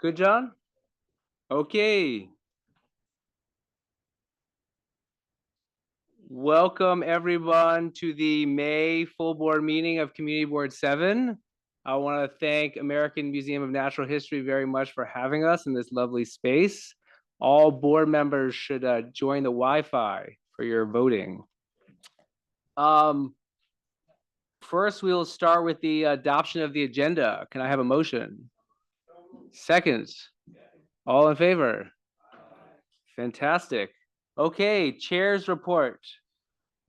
Good, John? Okay. Welcome everyone to the May full board meeting of Community Board 7. I want to thank American Museum of Natural History very much for having us in this lovely space. All board members should join the Wi-Fi for your voting. First, we'll start with the adoption of the agenda. Can I have a motion? Second. All in favor? Fantastic. Okay, chair's report.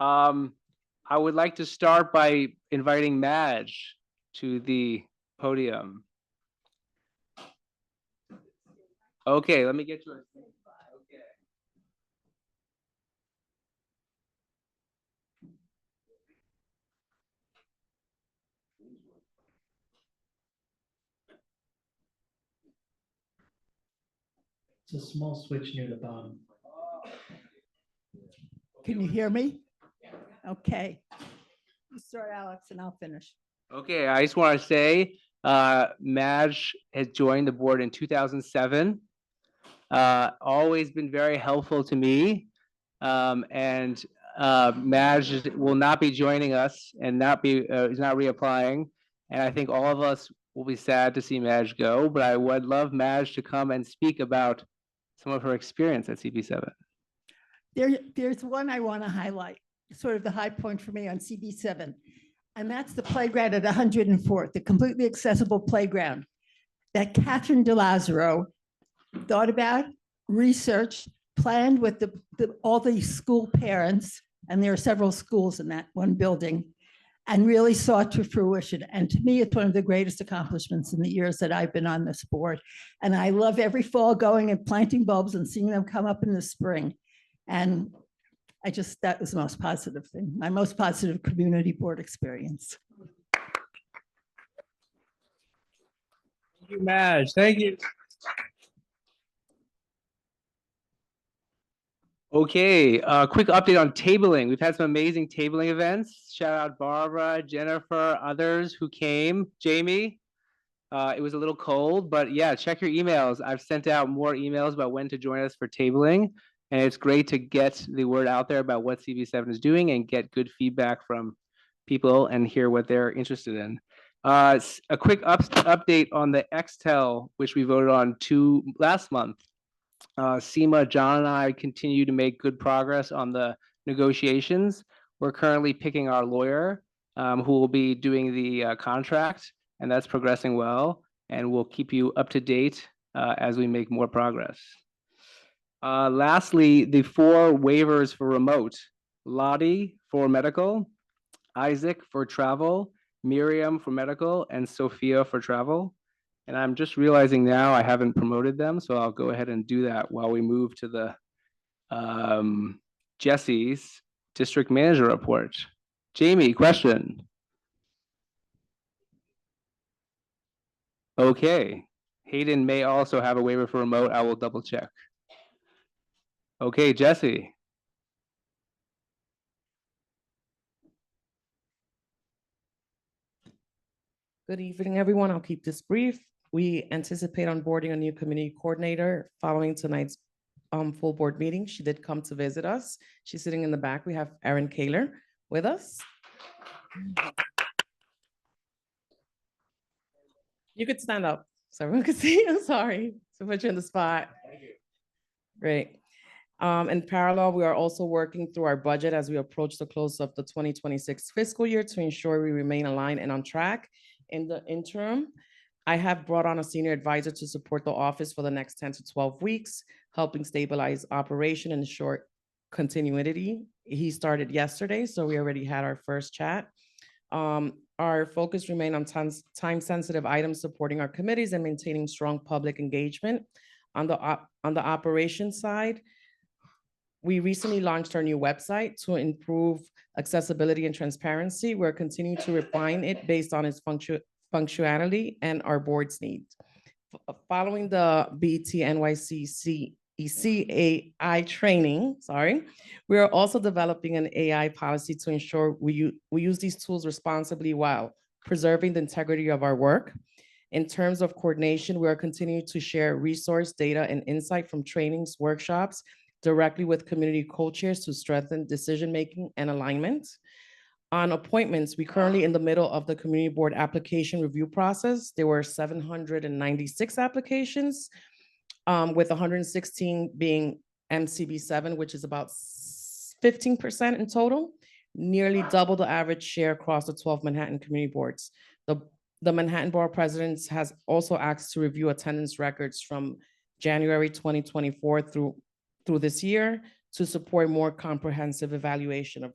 I would like to start by inviting Madge to the podium. Okay, let me get you a okay. It's a small switch near the bottom. Can you hear me? Okay. You start, Alex, and I'll finish. Okay, I just want to say Madge has joined the board in 2007. Always been very helpful to me. And Madge will not be joining us and is not reapplying. And I think all of us will be sad to see Madge go, but I would love Madge to come and speak about some of her experience at CB7. There's one I want to highlight, sort of the high point for me on CB7, and that's the playground at 104th, the completely accessible playground that Catherine DeLazaro thought about, researched, planned with all the school parents, and there are several schools in that one building, and really saw it to fruition. And to me, it's one of the greatest accomplishments in the years that I've been on this board. And I love every fall going and planting bulbs and seeing them come up in the spring. And that was the most positive thing, my most positive community board experience. Thank you, Madge. Thank you. Okay, quick update on tabling. We've had some amazing tabling events. Shout out Barbara, Jennifer, others who came. Jamie, it was a little cold, but yeah, check your emails. I've sent out more emails about when to join us for tabling. And it's great to get the word out there about what CB7 is doing and get good feedback from people and hear what they're interested in. A quick update on the Extell, which we voted on last month. Seema, John, and I continue to make good progress on the negotiations. We're currently picking our lawyer who will be doing the contract, and that's progressing well. And we'll keep you up to date as we make more progress. Lastly, the 4 waivers for remote: Lottie for medical, Isaac for travel, Miriam for medical, and Sofia for travel. And I'm just realizing now I haven't promoted them, so I'll go ahead and do that while we move to the Jesse's district manager report. Jamie, question. Okay, Hayden may also have a waiver for remote. I will double check. Okay, Jesse. Good evening, everyone. I'll keep this brief. We anticipate onboarding a new community coordinator following tonight's full board meeting. She did come to visit us. She's sitting in the back. We have Erin Kaler with us. You could stand up so everyone could see. I'm sorry to put you in the spot. Great. In parallel, we are also working through our budget as we approach the close of the 2026 fiscal year to ensure we remain aligned and on track. In the interim, I have brought on a senior advisor to support the office for the next 10 to 12 weeks, helping stabilize operation and ensure continuity. He started yesterday, so we already had our first chat. Our focus remained on time-sensitive items supporting our committees and maintaining strong public engagement. On the operations side, we recently launched our new website to improve accessibility and transparency. We're continuing to refine it based on its functionality and our board's needs. Following the BET NYC AI training, we are also developing an AI policy to ensure we use these tools responsibly while preserving the integrity of our work. In terms of coordination, we are continuing to share resource data and insight from trainings, workshops directly with community co-chairs to strengthen decision-making and alignment. On appointments, we currently in the middle of the community board application review process. There were 796 applications, with 116 being MCB7, which is about 15% in total, nearly double the average share across the 12 Manhattan community boards. The Manhattan Borough President has also asked to review attendance records from January 2024 through this year to support more comprehensive evaluation of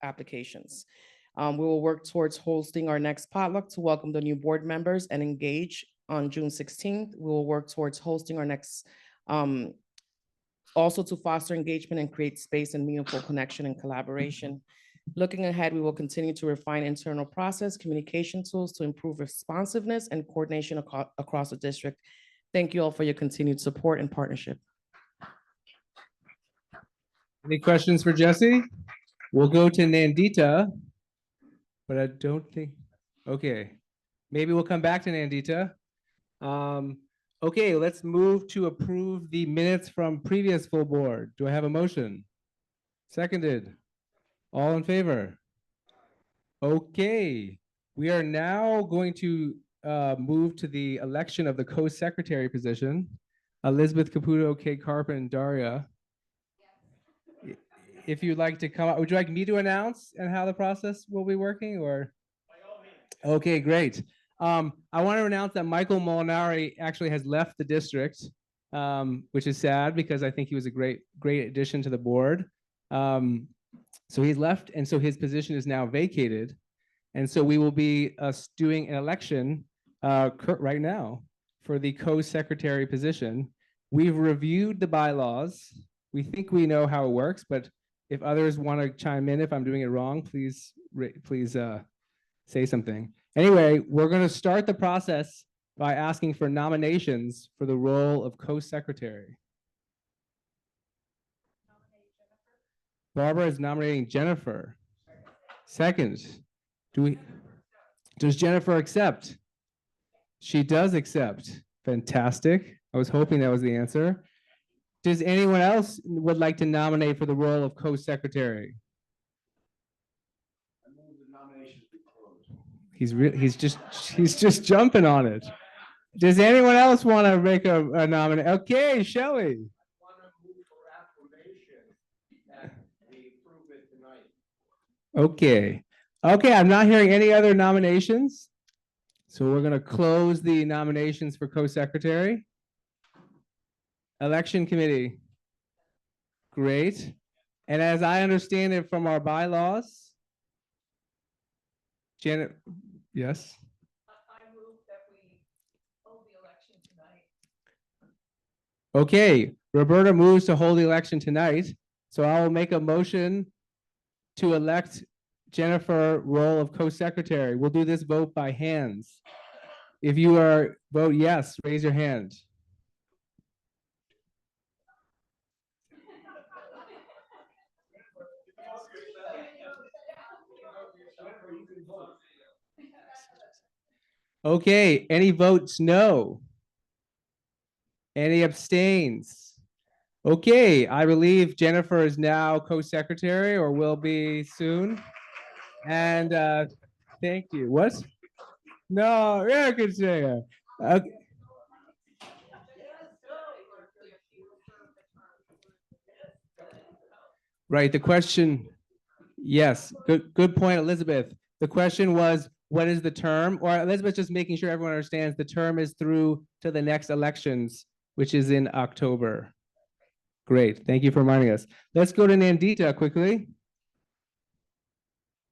applications. We will work towards hosting our next potluck to welcome the new board members and engage on June 16th. We will work towards hosting our next, also to foster engagement and create space and meaningful connection and collaboration. Looking ahead, we will continue to refine internal process, communication tools to improve responsiveness and coordination across the district. Thank you all for your continued support and partnership. Any questions for Jesse? We'll go to Nandita, but I don't think, okay. Maybe we'll come back to Nandita. Okay, let's move to approve the minutes from previous full board. Do I have a motion? Seconded. All in favor? Okay, we are now going to move to the election of the co-secretary position. Elizabeth Caputo, Kay Carpin, and Daria. If you'd like to come up, would you like me to announce and how the process will be working, or? Okay, great. I want to announce that Michael Molinari actually has left the district, which is sad because I think he was a great addition to the board. So he's left, and so his position is now vacated. And so we will be doing an election right now for the co-secretary position. We've reviewed the bylaws. We think we know how it works, but if others want to chime in, if I'm doing it wrong, please say something. Anyway, we're going to start the process by asking for nominations for the role of co-secretary. Barbara is nominating Jennifer. Second, does Jennifer accept? She does accept. Fantastic. I was hoping that was the answer. Does anyone else would like to nominate for the role of co-secretary? I move the nominations be closed. He's just jumping on it. Does anyone else want to make a nomination? Okay, Shelley. Okay. Okay, I'm not hearing any other nominations. So we're going to close the nominations for co-secretary. Election committee. Great. And as I understand it from our bylaws, Janet, yes? I move that we hold the election tonight. Okay, Roberta moves to hold the election tonight. So I will make a motion to elect Jennifer role of co-secretary. We'll do this vote by hands. If you vote yes, raise your hand. Okay, any votes no? Any abstains? Okay, I believe Jennifer is now co-secretary or will be soon. And thank you. What? No, yeah, I could say it. Okay. Right, the question, yes, good point, Elizabeth. The question was, what is the term? Or Elizabeth just making sure everyone understands the term is through to the next elections, which is in October. Great, thank you for reminding us. Let's go to Nandita quickly.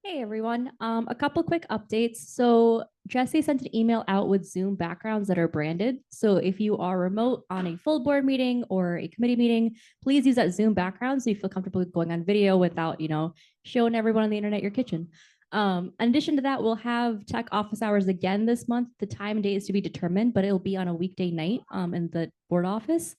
Hey everyone, a couple quick updates. So Jesse sent an email out with Zoom backgrounds that are branded. So if you are remote on a full board meeting or a committee meeting, please use that Zoom background so you feel comfortable going on video without, showing everyone on the internet your kitchen. In addition to that, we'll have tech office hours again this month. The time and date is to be determined, but it'll be on a weekday night in the board office.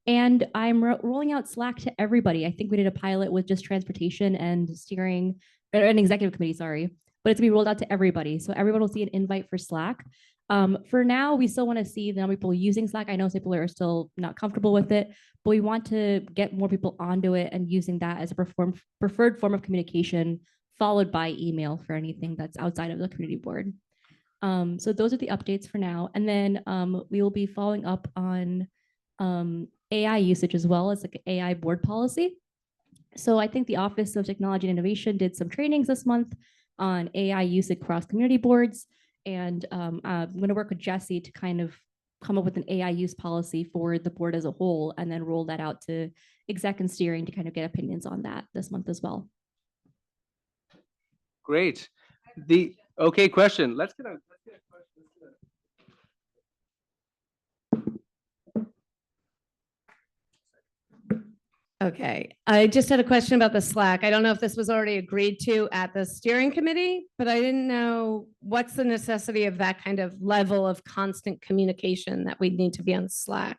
And I'm rolling out Slack to everybody. I think we did a pilot with just transportation and steering, or an executive committee, sorry, but it's to be rolled out to everybody. So everyone will see an invite for Slack. For now, we still want to see the number of people using Slack. I know some people are still not comfortable with it, but we want to get more people onto it and using that as a preferred form of communication, followed by email for anything that's outside of the community board. So those are the updates for now. And then we will be following up on AI usage as well as like an AI board policy. So I think the Office of Technology and Innovation did some trainings this month on AI use across community boards. And I'm going to work with Jesse to kind of come up with an AI use policy for the board as a whole, and then roll that out to exec and steering to kind of get opinions on that this month as well. Great. Okay, question. Let's get a question. Okay, I just had a question about the Slack. I don't know if this was already agreed to at the steering committee, but I didn't know what's the necessity of that kind of level of constant communication that we need to be on Slack.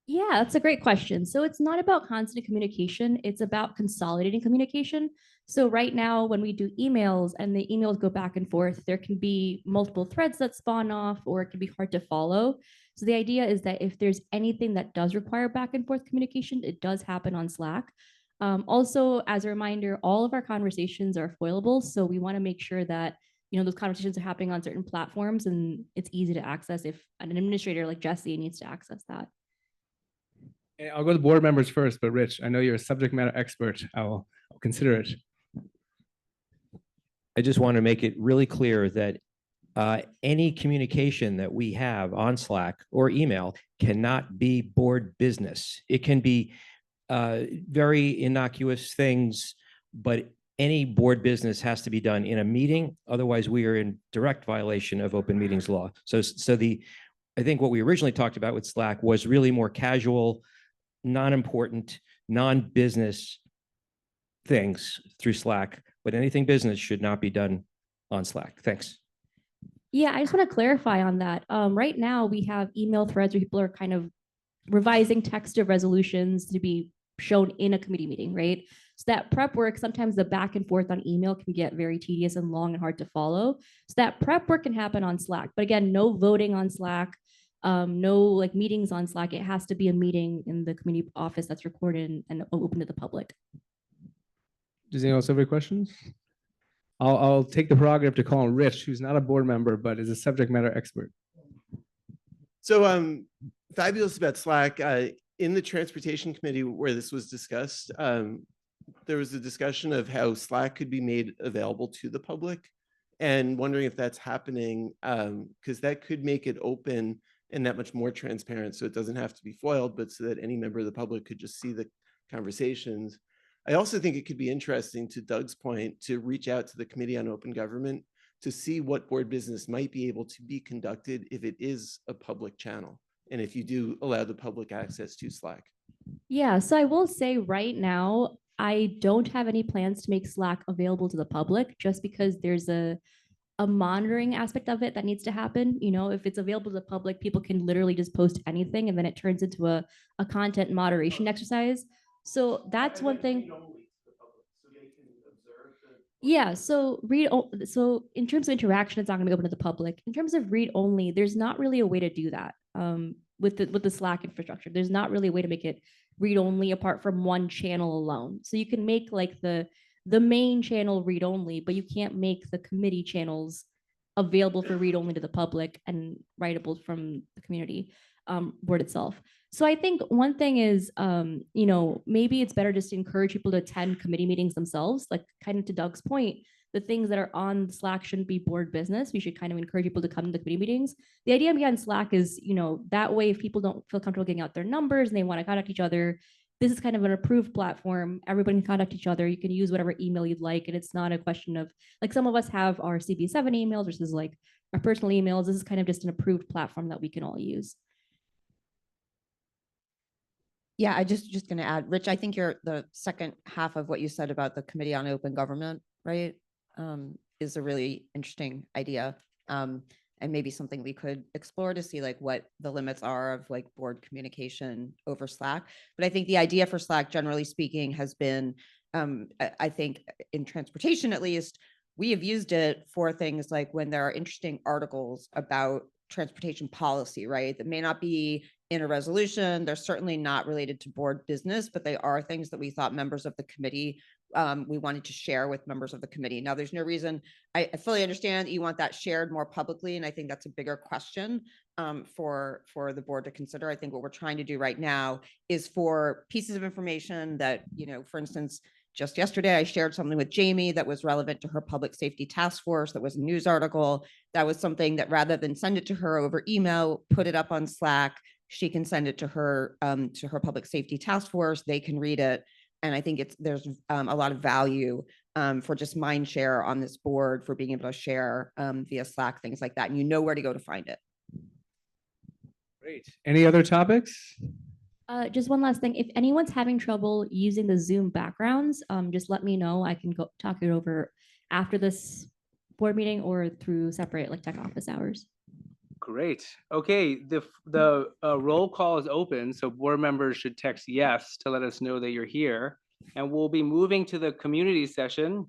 Yeah, that's a great question. So it's not about constant communication. It's about consolidating communication. So right now, when we do emails and the emails go back and forth, there can be multiple threads that spawn off, or it can be hard to follow. So the idea is that if there's anything that does require back and forth communication, it does happen on Slack. Also, as a reminder, all of our conversations are foilable. So we want to make sure that those conversations are happening on certain platforms and it's easy to access if an administrator like Jesse needs to access that. I'll go to board members first, but Rich, I know you're a subject matter expert. I'll consider it. I just want to make it really clear that any communication that we have on Slack or email cannot be board business. It can be very innocuous things, but any board business has to be done in a meeting. Otherwise, we are in direct violation of open meetings law. I think what we originally talked about with Slack was really more casual, non-important, non-business things through Slack, but anything business should not be done on Slack. Thanks. Yeah, I just want to clarify on that. Right now, we have email threads where people are kind of revising text of resolutions to be shown in a committee meeting, right? So that prep work, sometimes the back and forth on email can get very tedious and long and hard to follow. So that prep work can happen on Slack. But again, no voting on Slack, no like meetings on Slack. It has to be a meeting in the community office that's recorded and open to the public. Does anyone else have any questions? I'll take the prerogative to call on Rich, who's not a board member, but is a subject matter expert. So fabulous about Slack. In the transportation committee where this was discussed, there was a discussion of how Slack could be made available to the public, and wondering if that's happening, because that could make it open and that much more transparent, so it doesn't have to be foiled, but so that any member of the public could just see the conversations. I also think it could be interesting, to Doug's point, to reach out to the Committee on Open Government to see what board business might be able to be conducted if it is a public channel, and if you do allow the public access to Slack. Yeah, so I will say right now, I don't have any plans to make Slack available to the public, just because there's a monitoring aspect of it that needs to happen. If it's available to the public, people can literally just post anything, and then it turns into a content moderation exercise. So that's one thing. Yeah, so so in terms of interaction, it's not going to be open to the public. In terms of read only, there's not really a way to do that with the Slack infrastructure. There's not really a way to make it read only apart from one channel alone. So you can make like the main channel read only, but you can't make the committee channels available for read only to the public and writable from the community board itself. So I think one thing is, maybe it's better just to encourage people to attend committee meetings themselves. Like kind of to Doug's point, the things that are on Slack shouldn't be board business. We should kind of encourage people to come to the committee meetings. The idea behind Slack is, that way if people don't feel comfortable getting out their numbers and they want to contact each other, this is kind of an approved platform. Everybody can contact each other. You can use whatever email you'd like. And it's not a question of, like, some of us have our CB7 emails versus like our personal emails. This is kind of just an approved platform that we can all use. Yeah, I just going to add, Rich, I think the second half of what you said about the Committee on Open Government, right, is a really interesting idea. And maybe something we could explore to see like what the limits are of like board communication over Slack. But I think the idea for Slack, generally speaking, has been, I think in transportation at least, we have used it for things like when there are interesting articles about transportation policy, right? That may not be in a resolution. They're certainly not related to board business, but they are things that we thought members of the committee, we wanted to share with members of the committee. Now, there's no reason, I fully understand that you want that shared more publicly, and I think that's a bigger question for the board to consider. I think what we're trying to do right now is for pieces of information that, for instance, just yesterday, I shared something with Jamie that was relevant to her public safety task force. That was a news article. That was something that rather than send it to her over email, put it up on Slack, she can send it to her public safety task force. They can read it. And I think there's a lot of value for just mind share on this board for being able to share via Slack, things like that. And you know where to go to find it. Great. Any other topics? Just one last thing. If anyone's having trouble using the Zoom backgrounds, just let me know. I can go talk it over after this board meeting or through separate like tech office hours. Great. Okay, the roll call is open, so board members should text yes to let us know that you're here. And we'll be moving to the community session.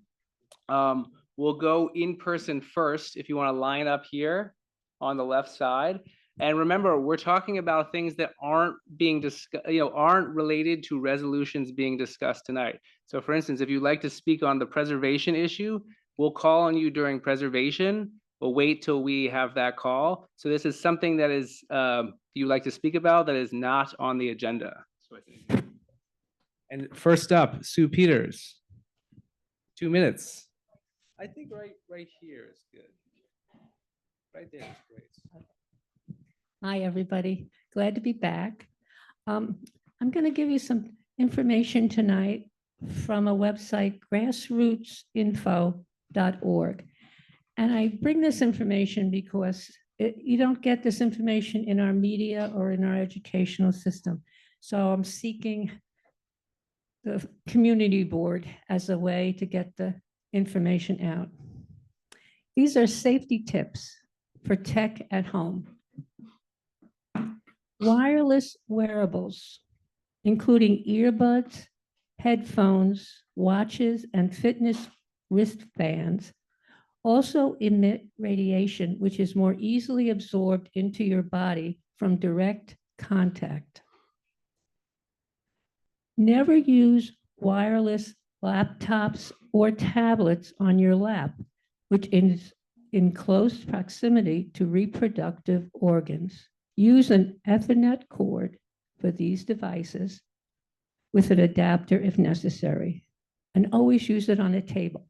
We'll go in person first if you want to line up here on the left side. And remember, we're talking about things that aren't being discussed, aren't related to resolutions being discussed tonight. So for instance, if you'd like to speak on the preservation issue, we'll call on you during preservation. We'll wait till we have that call. So this is something that is you'd like to speak about that is not on the agenda. And first up, Sue Peters. 2 minutes. I think right here is good. Right there is great. Hi, everybody. Glad to be back. I'm going to give you some information tonight from a website, grassrootsinfo.org. And I bring this information because you don't get this information in our media or in our educational system. So I'm seeking the community board as a way to get the information out. These are safety tips for tech at home. Wireless wearables, including earbuds, headphones, watches, and fitness wristbands, also emit radiation, which is more easily absorbed into your body from direct contact. Never use wireless laptops or tablets on your lap, which is in close proximity to reproductive organs. Use an Ethernet cord for these devices with an adapter if necessary, and always use it on a table.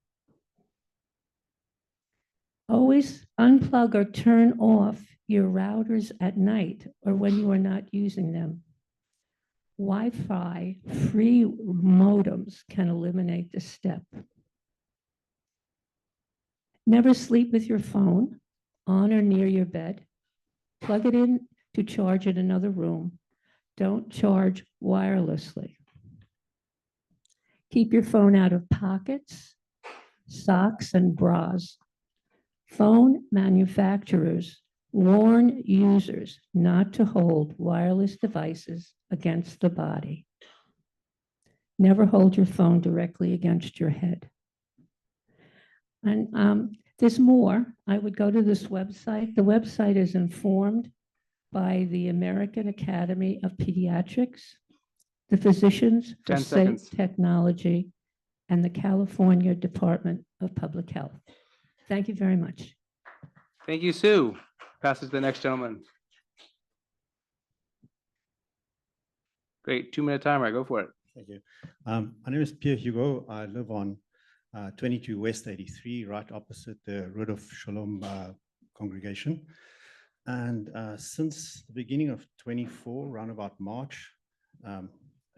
Always unplug or turn off your routers at night or when you are not using them. Wi-Fi free modems can eliminate this step. Never sleep with your phone on or near your bed. Plug it in to charge in another room. Don't charge wirelessly. Keep your phone out of pockets, socks, and bras. Phone manufacturers warn users not to hold wireless devices against the body. Never hold your phone directly against your head. And there's more. I would go to this website. The website is informed by the American Academy of Pediatrics, the Physicians for 10 Safe seconds. Technology, and the California Department of Public Health. Thank you very much. Thank you, Sue. Pass it to the next gentleman. Great, 2-minute timer, go for it. Thank you. My name is Pierre Hugo. I live on 22 West 83, right opposite the Road of Shalom congregation. And since the beginning of 24, around about March,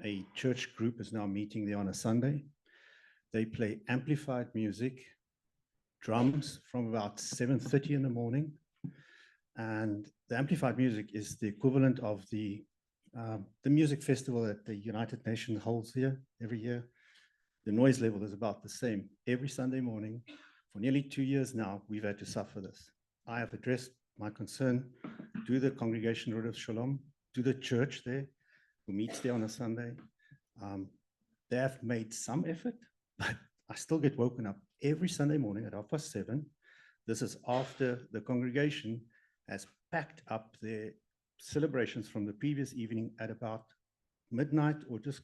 a church group is now meeting there on a Sunday. They play amplified music, drums from about 7:30 in the morning. And the amplified music is the equivalent of the music festival that the United Nations holds here every year. The noise level is about the same every Sunday morning. For nearly 2 years now, we've had to suffer this. I have addressed my concern to the congregation Road of Shalom, to the church there, who meets there on a Sunday. They have made some effort, but I still get woken up every Sunday morning at 7:30. This is after the congregation has packed up their celebrations from the previous evening at about midnight or just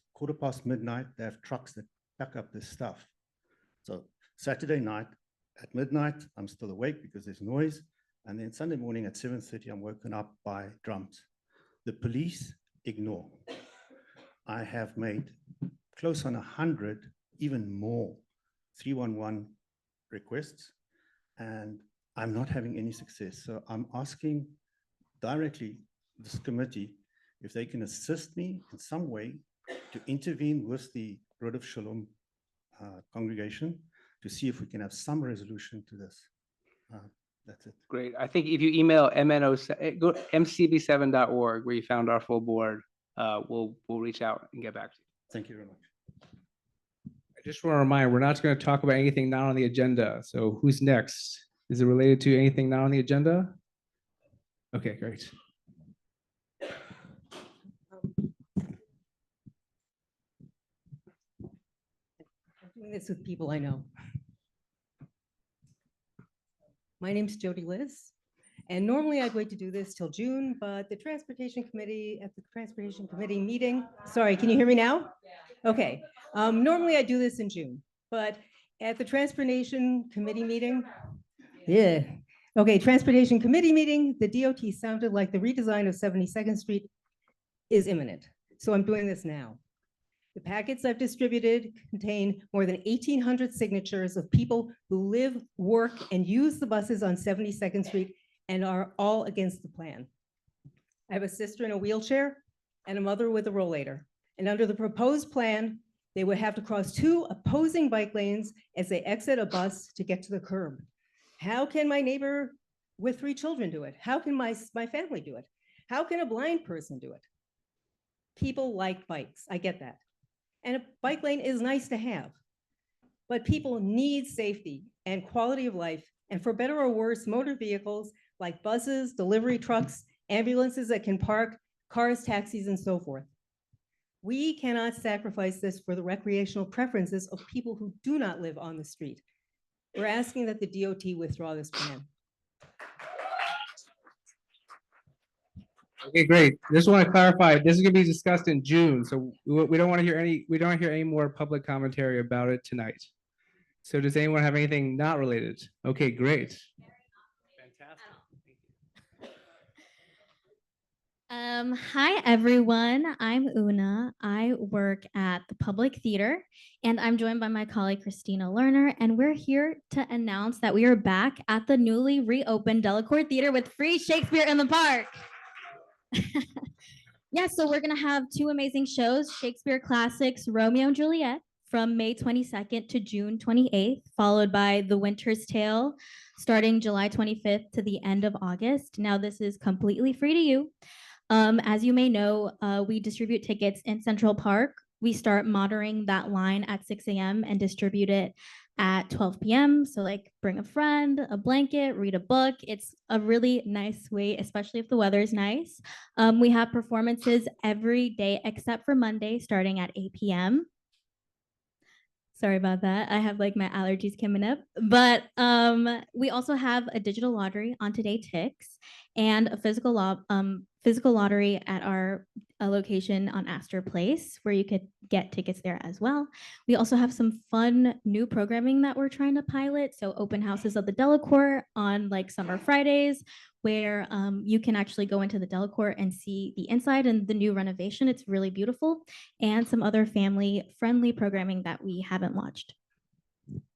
midnight. They have trucks that pack up this stuff. So Saturday night at midnight, I'm still awake because there's noise. And then Sunday morning at 7:30, I'm woken up by drums. The police ignore. I have made close on 100, even more 311 requests, and I'm not having any success. So I'm asking directly this committee if they can assist me in some way to intervene with the Road of Shalom congregation to see if we can have some resolution to this. That's it. Great. I think if you email go mcb7.org where you found our full board, we'll reach out and get back to you. Thank you very much. I just want to remind, we're not going to talk about anything not on the agenda. So who's next? Is it related to anything not on the agenda? Okay, great. Doing this with people I know. My name's Jody Liz, and normally I'd wait to do this till June, but the Transportation Committee meeting, sorry, can you hear me now? Okay, normally I do this in June, but at the Transportation Committee meeting, Transportation Committee meeting, the DOT sounded like the redesign of 72nd Street is imminent, so I'm doing this now. The packets I've distributed contain more than 1,800 signatures of people who live, work, and use the buses on 72nd Street and are all against the plan. I have a sister in a wheelchair and a mother with a rollator. And under the proposed plan, they would have to cross 2 opposing bike lanes as they exit a bus to get to the curb. How can my neighbor with 3 children do it? How can my family do it? How can a blind person do it? People like bikes, I get that. And a bike lane is nice to have, but people need safety and quality of life. And for better or worse, motor vehicles like buses, delivery trucks, ambulances that can park, cars, taxis, and so forth. We cannot sacrifice this for the recreational preferences of people who do not live on the street. We're asking that the DOT withdraw this plan. Okay, great. Just want to clarify, this is going to be discussed in June, so we don't want to hear any more public commentary about it tonight. So does anyone have anything not related? Okay, great. Hi everyone, I'm Una. I work at the Public Theater and I'm joined by my colleague Christina Lerner, and we're here to announce that we are back at the newly reopened Delacorte Theater with free Shakespeare in the Park. Yeah, so we're gonna have 2 amazing shows, Shakespeare Classics, Romeo and Juliet, from May 22nd to June 28th, followed by The Winter's Tale, starting July 25th to the end of August. Now, this is completely free to you. As you may know, we distribute tickets in Central Park. We start monitoring that line at 6 a.m. and distribute it at 12 p.m. So like bring a friend, a blanket, read a book. It's a really nice way, especially if the weather is nice. We have performances every day except for Monday starting at 8 p.m. Sorry about that. I have like my allergies coming up. But we also have a digital lottery on Today Ticks and a physical lottery at our location on Astor Place, where you could get tickets there as well. We also have some fun new programming that we're trying to pilot. So open houses of the Delacorte on like summer Fridays, where you can actually go into the Delacorte and see the inside and the new renovation. It's really beautiful, and some other family-friendly programming that we haven't launched.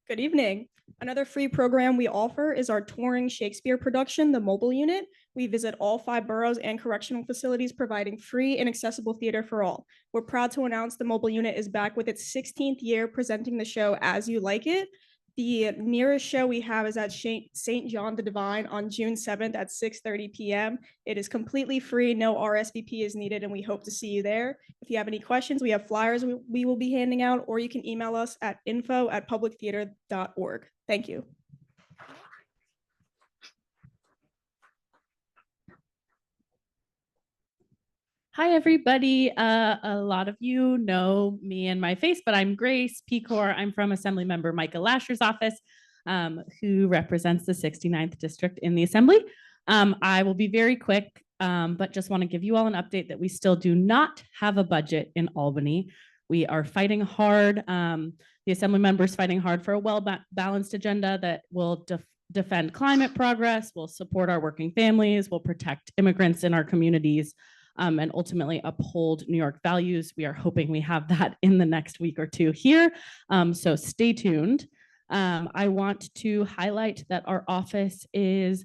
Good evening. Another free program we offer is our touring Shakespeare production, The Mobile Unit. We visit all 5 boroughs and correctional facilities, providing free and accessible theater for all. We're proud to announce The Mobile Unit is back with its 16th year presenting the show As You Like It. The nearest show we have is at St. John the Divine on June 7th at 6:30 p.m. It is completely free, no RSVP is needed, and we hope to see you there. If you have any questions, we have flyers we will be handing out, or you can email us at info@publictheater.org. Thank you. Hi, everybody. A lot of you know me and my face, but I'm Grace Pecor. I'm from Assemblymember Micah Lasher's office, who represents the 69th district in the Assembly. I will be very quick, but just want to give you all an update that we still do not have a budget in Albany. We are fighting hard. The Assembly members fighting hard for a well-balanced agenda that will defend climate progress, will support our working families, will protect immigrants in our communities, and ultimately uphold New York values. We are hoping we have that in the next week or two here. So stay tuned. I want to highlight that our office is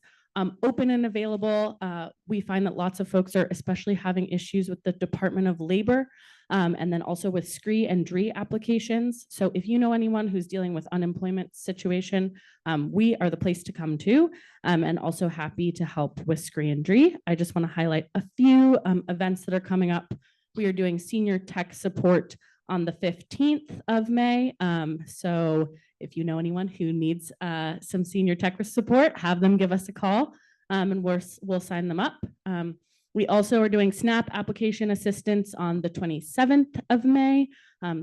open and available. We find that lots of folks are especially having issues with the Department of Labor, and then also with SCREE and DREE applications. So if you know anyone who's dealing with unemployment situation, we are the place to come to, and also happy to help with SCREE and DREE. I just want to highlight a few events that are coming up. We are doing senior tech support on the 15th of May. So if you know anyone who needs some senior tech support, have them give us a call, and we'll sign them up. We also are doing SNAP application assistance on the 27th of May.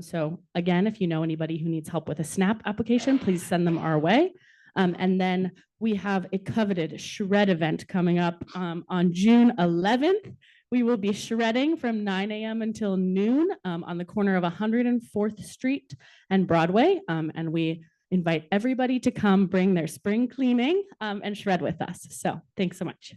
So again, if you know anybody who needs help with a SNAP application, please send them our way. And then we have a coveted shred event coming up on June 11th. We will be shredding from 9 a.m. until noon on the corner of 104th Street and Broadway. And we invite everybody to come bring their spring cleaning and shred with us. So thanks so much.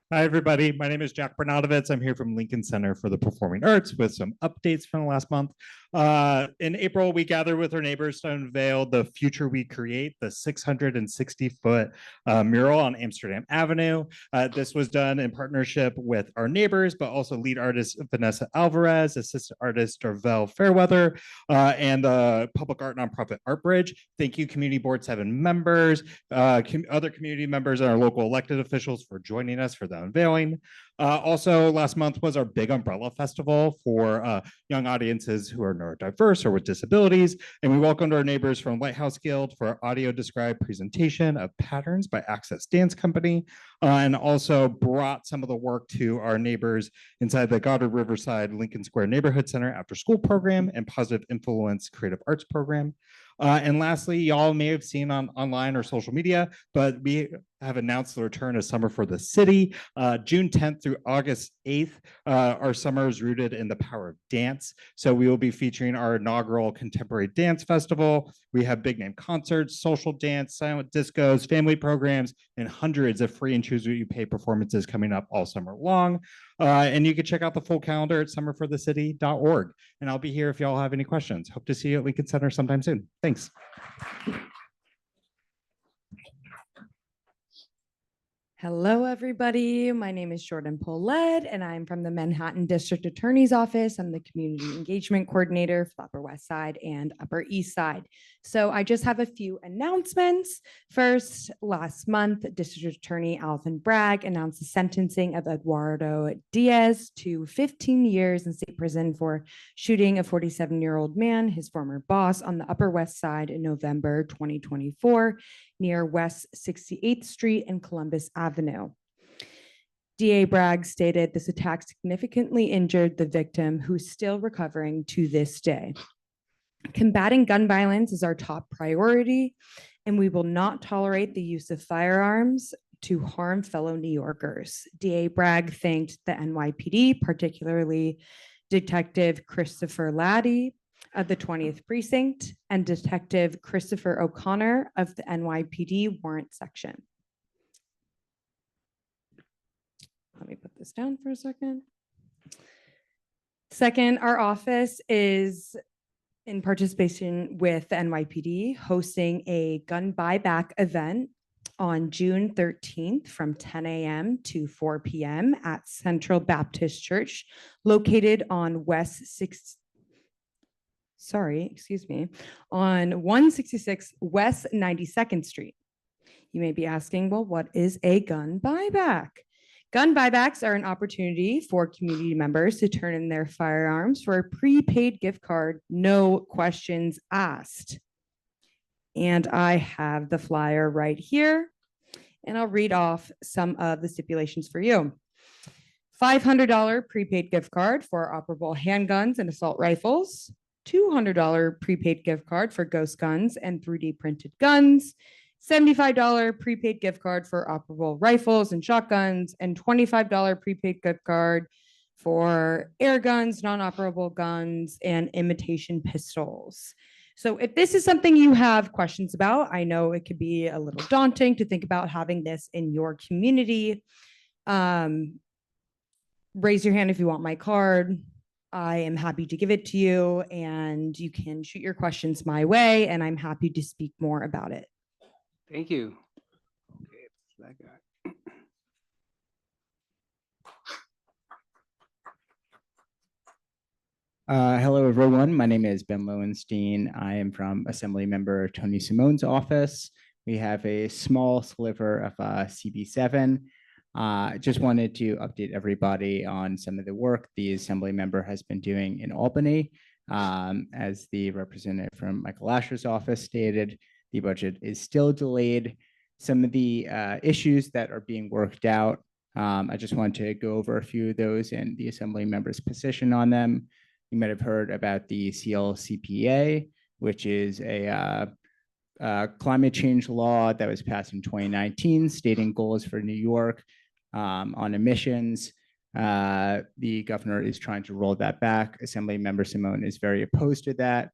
Hi, everybody. My name is Jack Bernadovitz. I'm here from Lincoln Center for the Performing Arts with some updates from the last month. In April, we gathered with our neighbors to unveil the Future We Create, the 660-foot mural on Amsterdam Avenue. This was done in partnership with our neighbors, but also lead artist Vanessa Alvarez, assistant artist Darvel Fairweather, and the public art nonprofit Art Bridge. Thank you, Community Board 7 members, other community members, and our local elected officials for joining us for the unveiling. Also, last month was our Big Umbrella Festival for young audiences who are neurodiverse or with disabilities. And we welcomed our neighbors from Lighthouse Guild for our audio described presentation of Patterns by Access Dance Company, and also brought some of the work to our neighbors inside the Goddard Riverside Lincoln Square Neighborhood Center after school program and Positive Influence Creative Arts program. And lastly, y'all may have seen online or social media, but we have announced the return of Summer for the City. June 10th through August 8th, our summer is rooted in the power of dance. So we will be featuring our inaugural Contemporary Dance Festival. We have big name concerts, social dance, silent discos, family programs, and hundreds of free and choose what you pay performances coming up all summer long. And you can check out the full calendar at summerforthecity.org. And I'll be here if y'all have any questions. Hope to see you at Lincoln Center sometime soon. Thanks. Hello, everybody. My name is Jordan Paulette, and I'm from the Manhattan District Attorney's Office. I'm the Community Engagement Coordinator for the Upper West Side and Upper East Side. So I just have a few announcements. First, last month, District Attorney Alvin Bragg announced the sentencing of Eduardo Diaz to 15 years in state prison for shooting a 47-year-old man, his former boss, on the Upper West Side in November 2024. Near West 68th Street and Columbus Avenue. DA Bragg stated this attack significantly injured the victim, who's still recovering to this day. Combating gun violence is our top priority, and we will not tolerate the use of firearms to harm fellow New Yorkers. DA Bragg thanked the NYPD, particularly Detective Christopher Laddie of the 20th Precinct and Detective Christopher O'Connor of the NYPD Warrant Section. Let me put this down for a second. Second, our office is in participation with the NYPD hosting a gun buyback event on June 13th from 10 a.m. to 4 p.m. at Central Baptist Church, located on on 166 West 92nd Street. You may be asking, well, what is a gun buyback? Gun buybacks are an opportunity for community members to turn in their firearms for a prepaid gift card, no questions asked. And I have the flyer right here. and I'll read off some of the stipulations for you. $500 prepaid gift card for operable handguns and assault rifles, $200 prepaid gift card for ghost guns and 3D printed guns, $75 prepaid gift card for operable rifles and shotguns, and $25 prepaid gift card for air guns, non-operable guns, and imitation pistols. So if this is something you have questions about, I know it could be a little daunting to think about having this in your community. Raise your hand if you want my card. I am happy to give it to you, and you can shoot your questions my way, and I'm happy to speak more about it. Thank you. Okay, it's that guy. Hello, everyone. My name is Ben Lowenstein. I am from Assembly Member Tony Simone's office. We have a small sliver of CB7. Just wanted to update everybody on some of the work the Assembly member has been doing in Albany. As the representative from Michael Asher's office stated, the budget is still delayed. Some of the issues that are being worked out, I just want to go over a few of those and the Assembly member's position on them. You might have heard about the CLCPA, which is a climate change law that was passed in 2019, stating goals for New York on emissions. The governor is trying to roll that back. Assembly Member Simone is very opposed to that.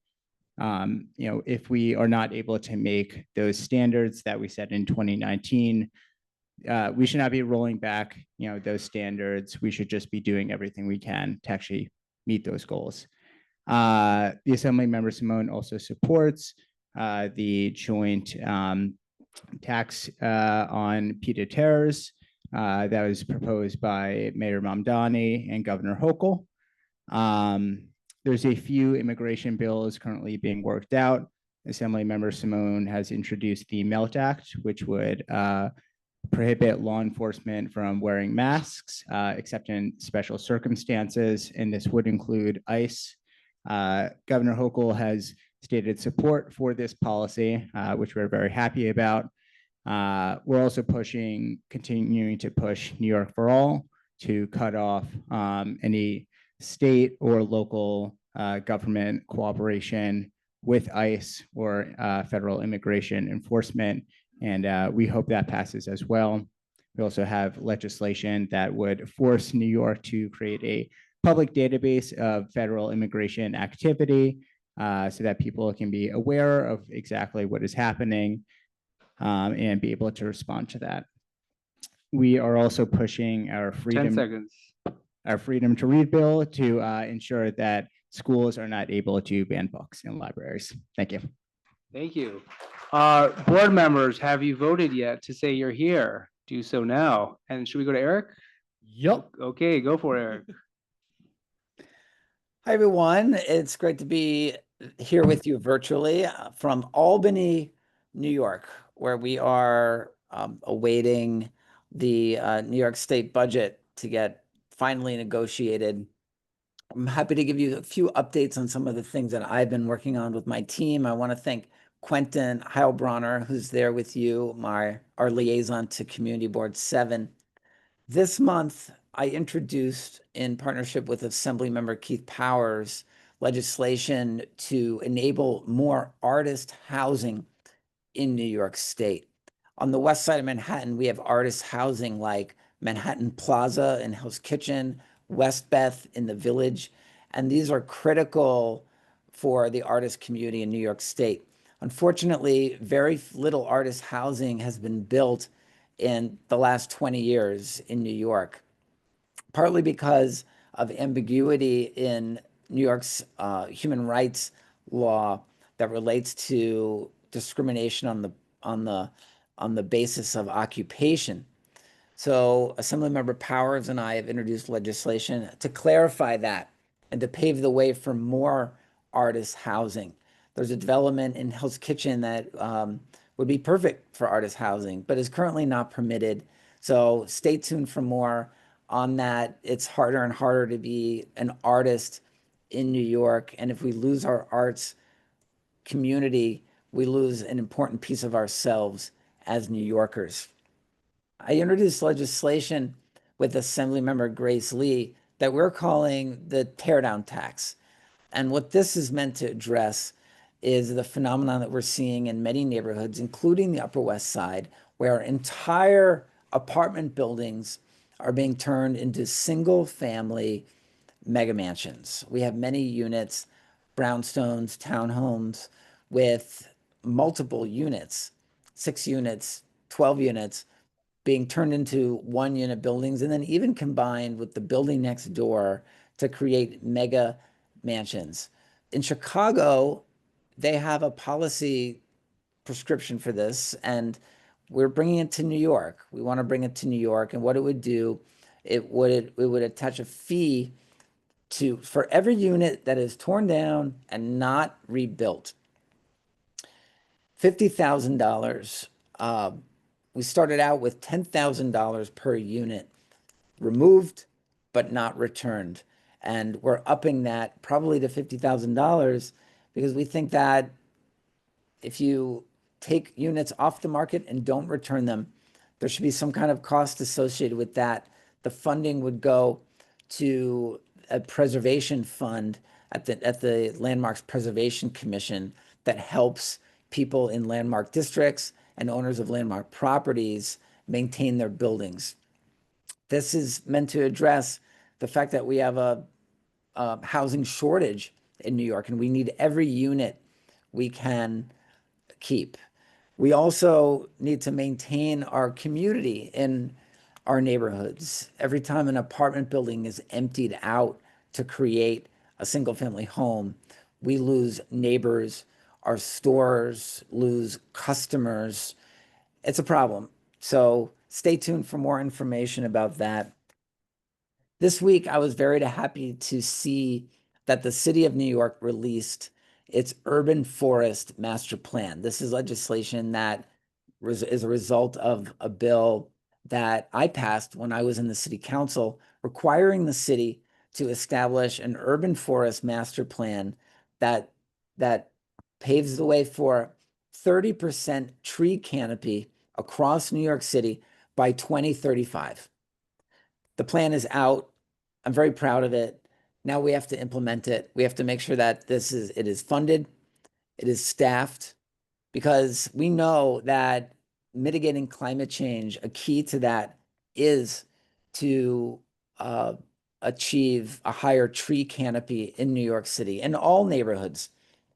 If we are not able to make those standards that we set in 2019, we should not be rolling back, those standards. We should just be doing everything we can to actually meet those goals. The Assembly Member Simone also supports the joint tax on pied-à-terres that was proposed by Mayor Mamdani and Governor Hochul. There's a few immigration bills currently being worked out. Assembly Member Simone has introduced the MELT Act, which would prohibit law enforcement from wearing masks, except in special circumstances, and this would include ICE. Governor Hochul has stated support for this policy, which we're very happy about. We're also continuing to push New York for All to cut off any state or local government cooperation with ICE or federal immigration enforcement. And we hope that passes as well. We also have legislation that would force New York to create a public database of federal immigration activity so that people can be aware of exactly what is happening and be able to respond to that. We are also pushing our 10 seconds. Our freedom to read bill to ensure that schools are not able to ban books in libraries. Thank you. Thank you. Board members, have you voted yet to say you're here? Do so now. And should we go to Eric? Yep. Okay, go for it, Eric. Hi, everyone. It's great to be here with you virtually from Albany, New York, where we are awaiting the New York State budget to get finally negotiated. I'm happy to give you a few updates on some of the things that I've been working on with my team. I want to thank Quentin Heilbronner, who's there with you, our liaison to Community Board 7. This month, I introduced, in partnership with Assembly Member Keith Powers, legislation to enable more artist housing in New York State. On the west side of Manhattan, we have artist housing like Manhattan Plaza and Hell's Kitchen, West Beth in the Village, and these are critical for the artist community in New York State. Unfortunately, very little artist housing has been built in the last 20 years in New York, partly because of ambiguity in New York's human rights law that relates to discrimination on the basis of occupation. So Assemblymember Powers and I have introduced legislation to clarify that and to pave the way for more artist housing. There's a development in Hell's Kitchen that would be perfect for artist housing, but is currently not permitted. So stay tuned for more on that. It's harder and harder to be an artist in New York. And if we lose our arts community, we lose an important piece of ourselves as New Yorkers. I introduced legislation with Assemblymember Grace Lee that we're calling the teardown tax. And what this is meant to address is the phenomenon that we're seeing in many neighborhoods, including the Upper West Side, where entire apartment buildings are being turned into single-family mega mansions. We have many units, brownstones, townhomes with multiple units, 6 units, 12 units, being turned into 1-unit buildings, and then even combined with the building next door to create mega mansions. In Chicago, they have a policy prescription for this, and we're bringing it to New York. We want to bring it to New York, and what it would do, it would attach a fee for every unit that is torn down and not rebuilt. $50,000. We started out with $10,000 per unit removed, but not returned. And we're upping that probably to $50,000 because we think that if you take units off the market and don't return them, there should be some kind of cost associated with that. The funding would go to a preservation fund at the Landmarks Preservation Commission that helps people in landmark districts and owners of landmark properties maintain their buildings. This is meant to address the fact that we have a housing shortage in New York, and we need every unit we can keep. We also need to maintain our community in our neighborhoods. Every time an apartment building is emptied out to create a single-family home, we lose neighbors, our stores lose customers. It's a problem. So stay tuned for more information about that. This week, I was very happy to see that the city of New York released its urban forest master plan. This is legislation that is a result of a bill that I passed when I was in the city council, requiring the city to establish an urban forest master plan that paves the way for 30% tree canopy across New York City by 2035. The plan is out. I'm very proud of it. Now we have to implement it. We have to make sure that it is funded, it is staffed, because we know that mitigating climate change, a key to that is to achieve a higher tree canopy in New York City, in all neighborhoods.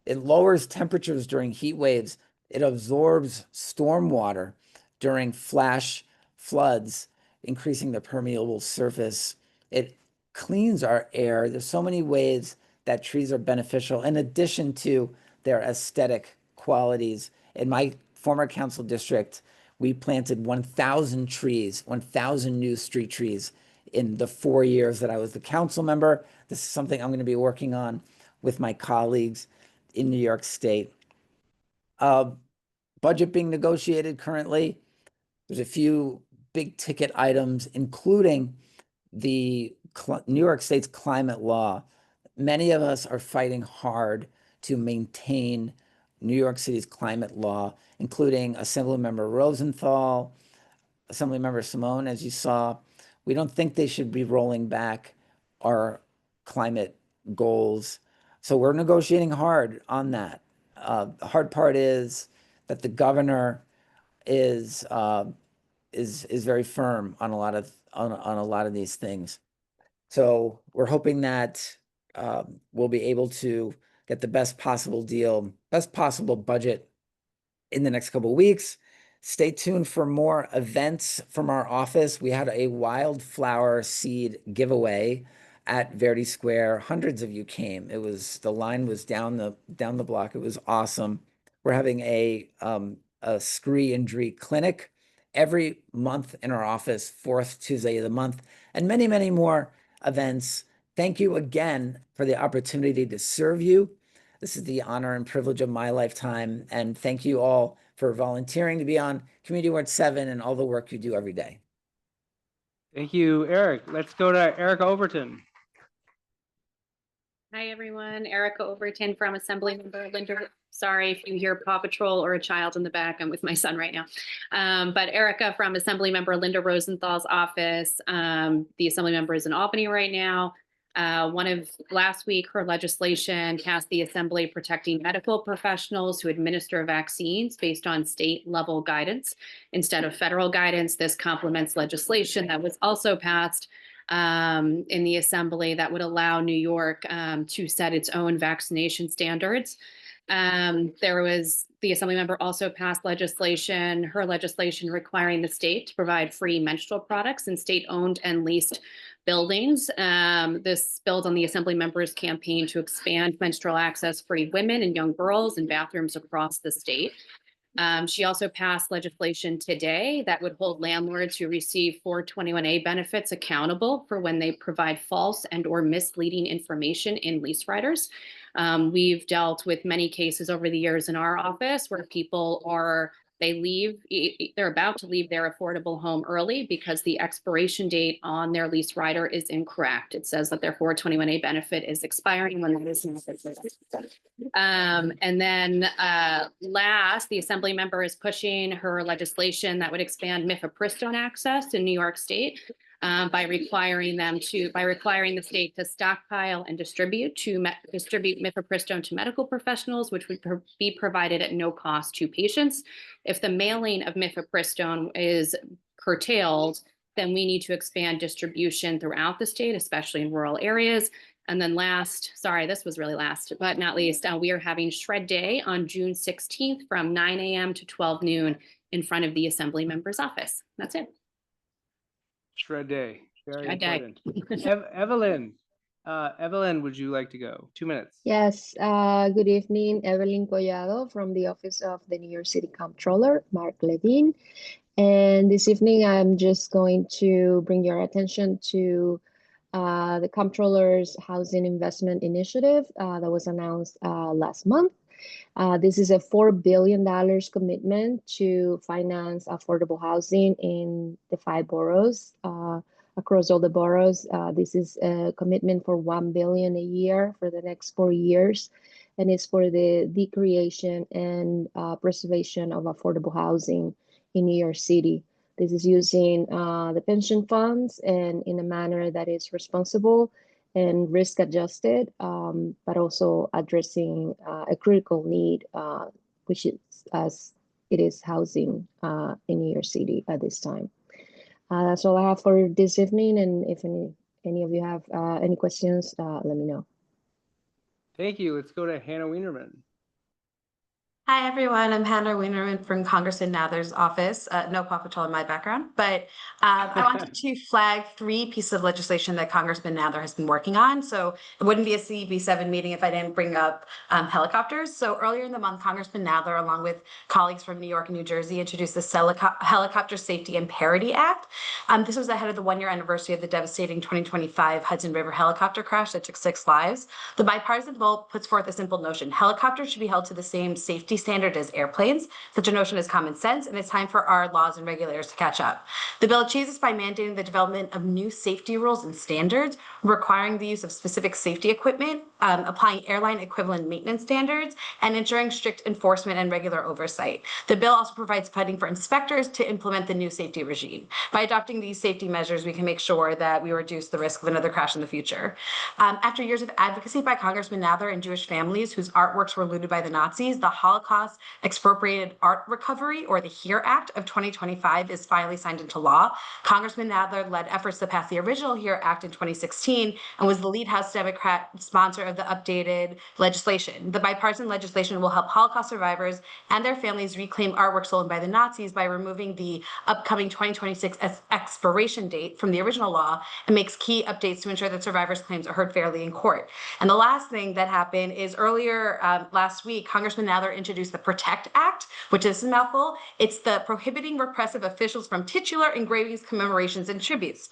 It lowers temperatures during heat waves. It absorbs stormwater during flash floods, increasing the permeable surface. It cleans our air. There's so many ways that trees are beneficial, in addition to their aesthetic qualities. In my former council district, we planted 1,000 trees, 1,000 new street trees in the 4 years that I was the council member. This is something I'm going to be working on with my colleagues in New York State. Budget being negotiated currently. There's a few big ticket items, including the New York State's climate law. Many of us are fighting hard to maintain New York City's climate law, including Assemblymember Rosenthal, Assemblymember Simone, as you saw. We don't think they should be rolling back our climate goals. So we're negotiating hard on that. The hard part is that the governor is very firm on a lot of these things. So we're hoping that we'll be able to get the best possible deal, best possible budget in the next couple of weeks. Stay tuned for more events from our office. We had a wildflower seed giveaway at Verdi Square. Hundreds of you came. The line was down the block. It was awesome. We're having a scree injury clinic every month in our office, 4th Tuesday of the month, and many, many more events. Thank you again for the opportunity to serve you. This is the honor and privilege of my lifetime. And thank you all for volunteering to be on Community Ward 7 and all the work you do every day. Thank you, Eric. Let's go to Erica Overton. Hi, everyone. Erica Overton from Assemblymember Sorry if you hear Paw Patrol or a child in the back. I'm with my son right now. But Erica from Assemblymember Linda Rosenthal's office. The Assemblymember is in Albany right now. Last week, her legislation passed the Assembly protecting medical professionals who administer vaccines based on state level guidance instead of federal guidance. This complements legislation that was also passed in the Assembly that would allow New York to set its own vaccination standards. The Assemblymember also passed legislation, her legislation requiring the state to provide free menstrual products in state-owned and leased buildings. This builds on the Assemblymember's campaign to expand menstrual access for women and young girls in bathrooms across the state. She also passed legislation today that would hold landlords who receive 421A benefits accountable for when they provide false and/or misleading information in lease riders. We've dealt with many cases over the years in our office where people they're about to leave their affordable home early because the expiration date on their lease rider is incorrect. It says that their 421A benefit is expiring when that is not. And then last, the Assemblymember is pushing her legislation that would expand mifepristone access in New York State by requiring the state to stockpile and distribute mifepristone to medical professionals, which would be provided at no cost to patients. If the mailing of mifepristone is curtailed, then we need to expand distribution throughout the state, especially in rural areas. And then last, sorry, this was really last but not least, we are having Shred Day on June 16th from 9 a.m. to 12 noon in front of the Assemblymember's office. That's it. Shred Day, very Shred Day. important. Evelyn, would you like to go? 2 minutes. Yes, good evening, Evelyn Collado from the Office of the New York City Comptroller, Mark Levine. And this evening, I'm just going to bring your attention to the Comptroller's Housing Investment Initiative that was announced last month. This is a $4 billion commitment to finance affordable housing in the 5 boroughs. Across all the boroughs, this is a commitment for $1 billion a year for the next 4 years, and it's for the creation and preservation of affordable housing in New York City. This is using the pension funds and in a manner that is responsible and risk adjusted, but also addressing a critical need, which is as it is housing in New York City at this time. That's all I have for this evening. And if any of you have any questions, let me know. Thank you. Let's go to Hannah Wienerman. Hi, everyone. I'm Hannah Wienerman from Congressman Nather's office. No Paw Patrol in my background, but I wanted to flag 3 pieces of legislation that Congressman Nather has been working on. So it wouldn't be a CB7 meeting if I didn't bring up helicopters. So earlier in the month, Congressman Nather, along with colleagues from New York and New Jersey, introduced the Helicopter Safety and Parity Act. This was ahead of the 1-year anniversary of the devastating 2025 Hudson River helicopter crash that took 6 lives. The bipartisan bill puts forth a simple notion: helicopters should be held to the same safety standard as airplanes. Such a notion is common sense, and it's time for our laws and regulators to catch up. The bill achieves this by mandating the development of new safety rules and standards, requiring the use of specific safety equipment, applying airline equivalent maintenance standards, and ensuring strict enforcement and regular oversight. The bill also provides funding for inspectors to implement the new safety regime. By adopting these safety measures, we can make sure that we reduce the risk of another crash in the future. After years of advocacy by Congressman Nather and Jewish families whose artworks were looted by the Nazis, the Holocaust Expropriated Art Recovery, or the HERE Act of 2025, is finally signed into law. Congressman Nather led efforts to pass the original HERE Act in 2016 and was the lead House Democrat sponsor of the updated legislation. The bipartisan legislation will help Holocaust survivors and their families reclaim artwork stolen by the Nazis by removing the upcoming 2026 expiration date from the original law and makes key updates to ensure that survivors' claims are heard fairly in court. And the last thing that happened is earlier last week, Congressman Nather introduced the PROTECT Act, which is a mouthful. It's the Prohibiting Repressive Officials from Titular Engravings, Commemorations, and Tributes.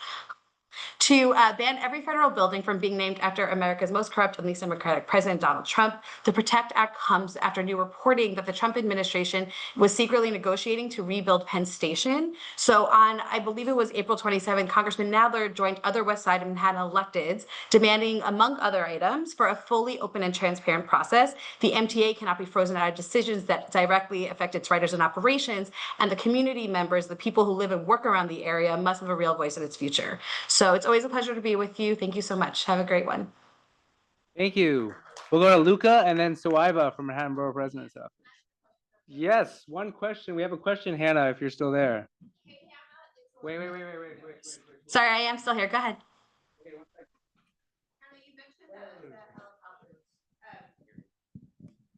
to ban every federal building from being named after America's most corrupt and least democratic president, Donald Trump. The PROTECT Act comes after new reporting that the Trump administration was secretly negotiating to rebuild Penn Station. So on, I believe it was April 27, Congressman Nadler joined other West Side of Manhattan electeds, demanding, among other items, for a fully open and transparent process. The MTA cannot be frozen out of decisions that directly affect its writers and operations, and the community members, the people who live and work around the area, must have a real voice in its future. So it's always a pleasure to be with you. Thank you so much. Have a great one. Thank you. We'll go to Luca and then Sawaiba from Manhattan Borough President's office. Yes, one question. We have a question, Hannah, if you're still there. Wait. Sorry, I am still here. Go ahead.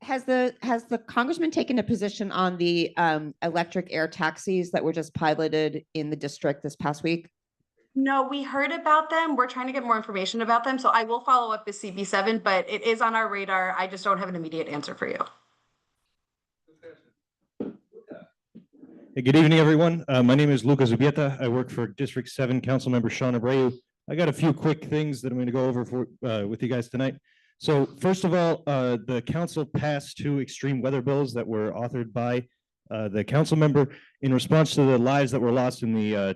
Has the congressman taken a position on the electric air taxis that were just piloted in the district this past week? No, we heard about them. We're trying to get more information about them. So I will follow up with CB7, but it is on our radar. I just don't have an immediate answer for you. Hey, good evening, everyone. My name is Lucas Zubieta. I work for District 7 Councilmember Sean Abreu. I got a few quick things that I'm going to go over with you guys tonight. So first of all, the council passed 2 extreme weather bills that were authored by the council member in response to the lives that were lost in the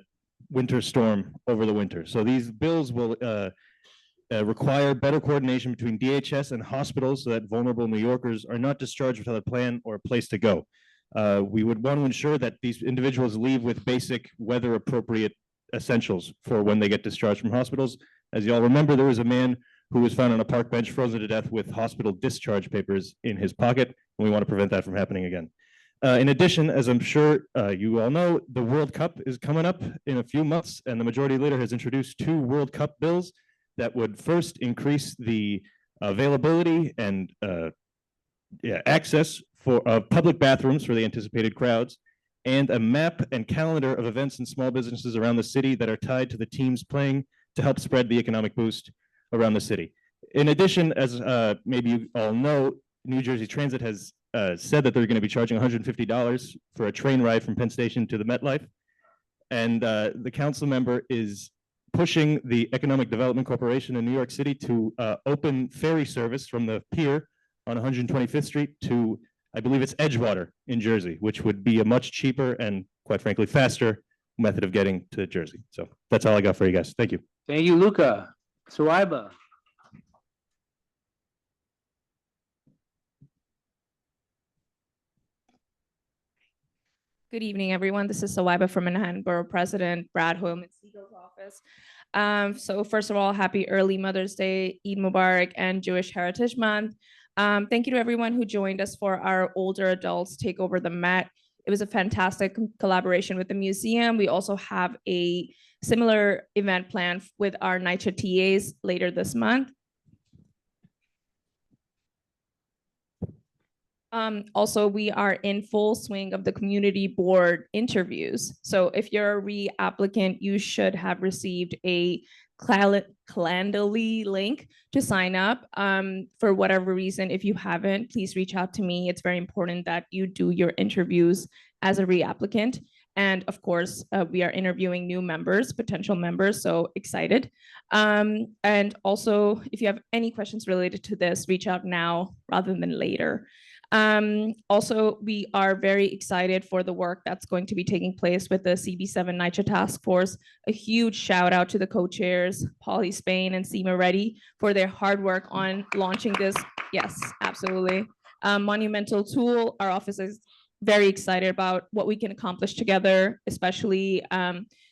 winter storm over the winter. So these bills will require better coordination between DHS and hospitals so that vulnerable New Yorkers are not discharged without a plan or a place to go. We would want to ensure that these individuals leave with basic weather appropriate essentials for when they get discharged from hospitals. As you all remember, there was a man who was found on a park bench frozen to death with hospital discharge papers in his pocket, and we want to prevent that from happening again. In addition, as I'm sure you all know, the World Cup is coming up in a few months, and the Majority Leader has introduced 2 World Cup bills that would first increase the availability and access for public bathrooms for the anticipated crowds, and a map and calendar of events and small businesses around the city that are tied to the teams playing to help spread the economic boost around the city. In addition, as maybe you all know, New Jersey Transit has said that they're going to be charging $150 for a train ride from Penn Station to the MetLife. And the council member is pushing the Economic Development Corporation in New York City to open ferry service from the pier on 125th Street to, I believe it's Edgewater in Jersey, which would be a much cheaper and, quite frankly, faster method of getting to Jersey. So that's all I got for you guys. Thank you. Thank you, Luca. Sawaiba. Good evening, everyone. This is Sawaiba from Manhattan Borough President Brad Holman's office. So first of all, happy early Mother's Day, Eid Mubarak, and Jewish Heritage Month. Thank you to everyone who joined us for our Older Adults Take Over the Met. It was a fantastic collaboration with the museum. We also have a similar event planned with our NYCHA TAs later this month. Also, we are in full swing of the community board interviews. So if you're a re-applicant, you should have received a Calendly link to sign up. For whatever reason, if you haven't, please reach out to me. It's very important that you do your interviews as a re-applicant. And of course, we are interviewing new members, potential members, so excited. And also, if you have any questions related to this, reach out now rather than later. Also, we are very excited for the work that's going to be taking place with the CB7 NYCHA Task Force. A huge shout out to the co-chairs, Polly Spain and Seema Reddy, for their hard work on launching this. Yes, absolutely. Monumental tool. Our office is very excited about what we can accomplish together, especially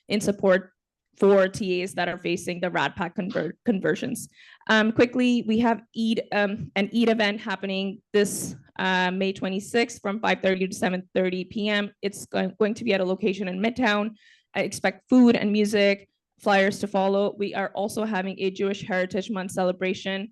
in support for TAs that are facing the Rat Pack conversions. Quickly, we have an Eid event happening this May 26th from 5:30 to 7:30 p.m. It's going to be at a location in Midtown. I expect food and music, flyers to follow. We are also having a Jewish Heritage Month celebration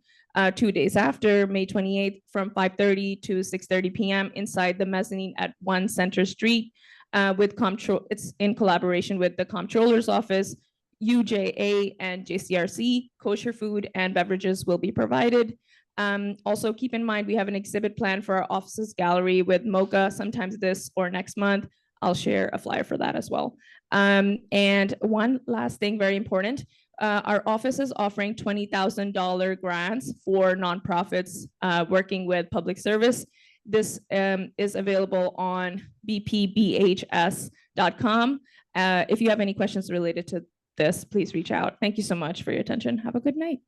2 days after, May 28th, from 5:30 to 6:30 p.m. inside the mezzanine at 1 Center Street. It's in collaboration with the Comptroller's Office, UJA, and JCRC. Kosher food and beverages will be provided. Also, keep in mind, we have an exhibit plan for our office's gallery with Mocha sometimes this or next month. I'll share a flyer for that as well. And one last thing, very important. our office is offering $20,000 grants for nonprofits working with public service. This is available on bpbhs.com. If you have any questions related to this, please reach out. Thank you so much for your attention. Have a good night.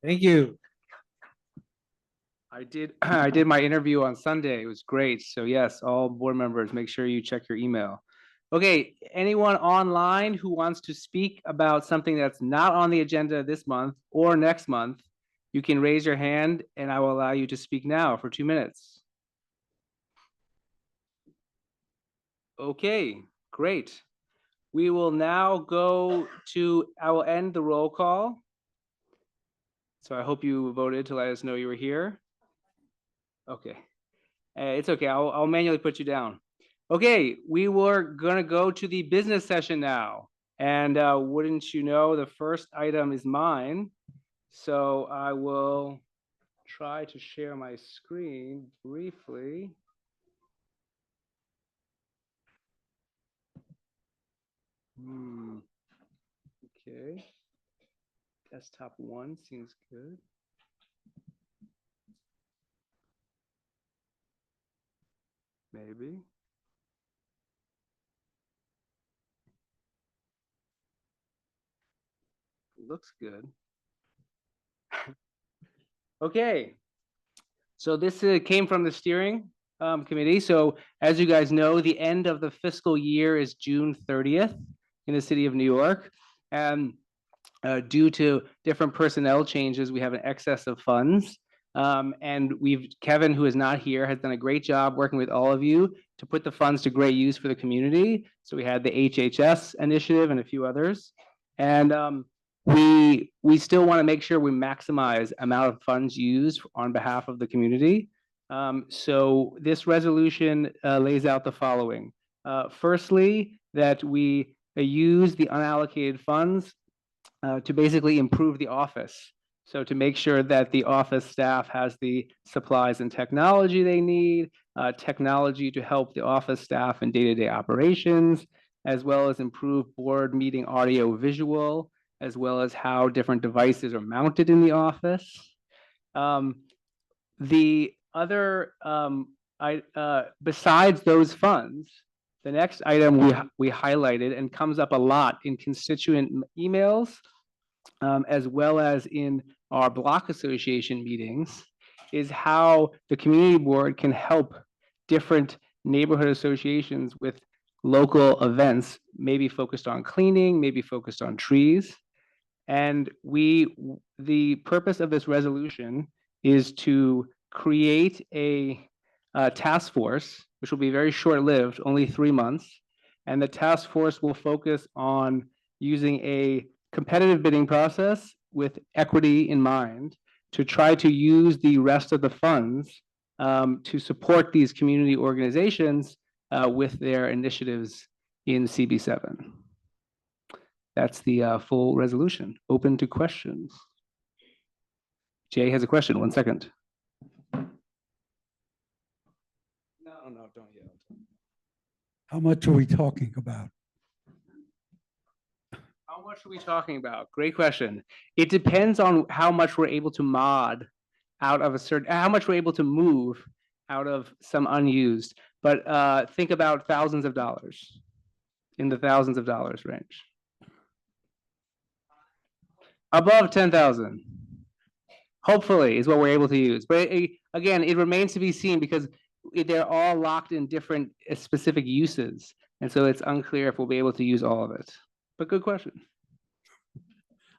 Thank you. I did my interview on Sunday. It was great. So yes, all board members, make sure you check your email. Okay, anyone online who wants to speak about something that's not on the agenda this month or next month, you can raise your hand and I will allow you to speak now for 2 minutes. Okay, great. We will now go to, I will end the roll call. So I hope you voted to let us know you were here. Okay, it's okay. I'll manually put you down. Okay, we were gonna go to the business session now. And wouldn't you know, the first item is mine. So I will try to share my screen briefly. Okay, desktop 1 seems good. Maybe. Looks good. Okay, so this came from the steering committee. So as you guys know, the end of the fiscal year is June 30th in the city of New York. And due to different personnel changes, we have an excess of funds. And Kevin, who is not here, has done a great job working with all of you to put the funds to great use for the community. So we had the HHS initiative and a few others. And we still want to make sure we maximize amount of funds used on behalf of the community. So this resolution lays out the following. Firstly, that we use the unallocated funds to basically improve the office. So to make sure that the office staff has the supplies and technology they need, technology to help the office staff in day-to-day operations, as well as improve board meeting audio visual, as well as how different devices are mounted in the office. The other, besides those funds, the next item we highlighted and comes up a lot in constituent emails, as well as in our block association meetings, is how the community board can help different neighborhood associations with local events, maybe focused on cleaning, maybe focused on trees. And the purpose of this resolution is to create a task force, which will be very short-lived, only 3 months. And the task force will focus on using a competitive bidding process with equity in mind to try to use the rest of the funds to support these community organizations with their initiatives in CB7. That's the full resolution. Open to questions. Jay has a question. 1 second. No, don't yell. How much are we talking about? How much are we talking about? Great question. It depends on how much we're able to mod out of a certain, how much we're able to move out of some unused. But think about thousands of dollars, in the thousands of dollars range. Above 10,000, hopefully, is what we're able to use. But again, it remains to be seen because they're all locked in different specific uses. And so it's unclear if we'll be able to use all of it. But good question.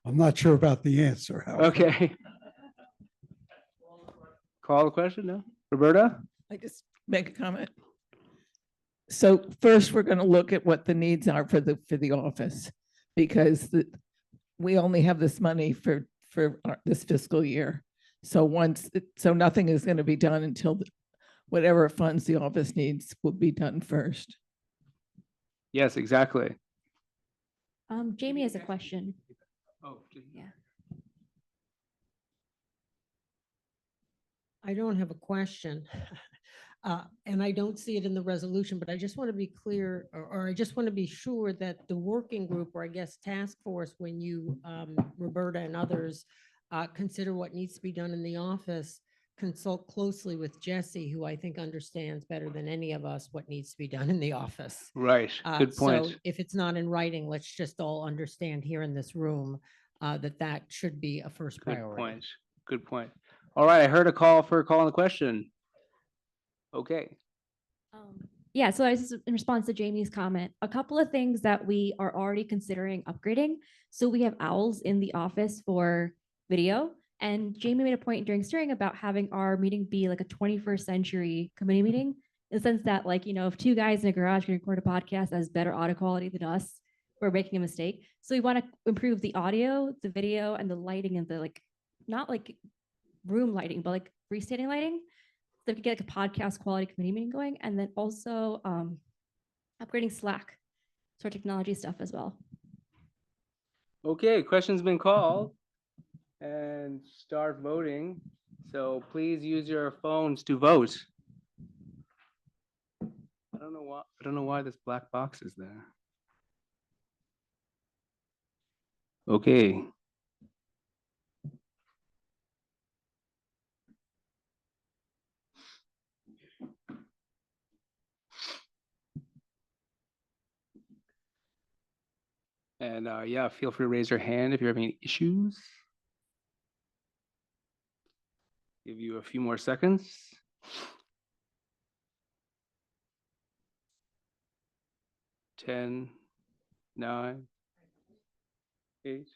I'm not sure about the answer. However. Okay. Call the question, no? Roberta? I just make a comment. So first, we're going to look at what the needs are for the office, because we only have this money for this fiscal year. So so nothing is going to be done until whatever funds the office needs will be done first. Yes, exactly. Jamie has a question. Oh, yeah. I don't have a question. And I don't see it in the resolution, but I just want to be clear, or I just want to be sure that the working group, or I guess task force, when you, Roberta and others, consider what needs to be done in the office, consult closely with Jesse, who I think understands better than any of us what needs to be done in the office. Right, good point. So if it's not in writing, let's just all understand here in this room that that should be a first Good priority. point. Good point. All right, I heard a call for a call on the question. Okay. Yeah, so I was just in response to Jamie's comment, a couple of things that we are already considering upgrading. So we have owls in the office for video, and Jamie made a point during steering about having our meeting be like a 21st century committee meeting, in the sense that, like, you know, if two guys in a garage can record a podcast that has better audio quality than us, we're making a mistake. So we want to improve the audio, the video, and the lighting, and the, like, not like room lighting, but like freestanding lighting, so we could get like a podcast quality committee meeting going, and then also upgrading Slack, so technology stuff as well. Okay, question's been called and start voting. So please use your phones to vote. I don't know why this black box is there. Okay. And yeah, feel free to raise your hand if you're having any issues. Give you a few more seconds. 10, 9, 8,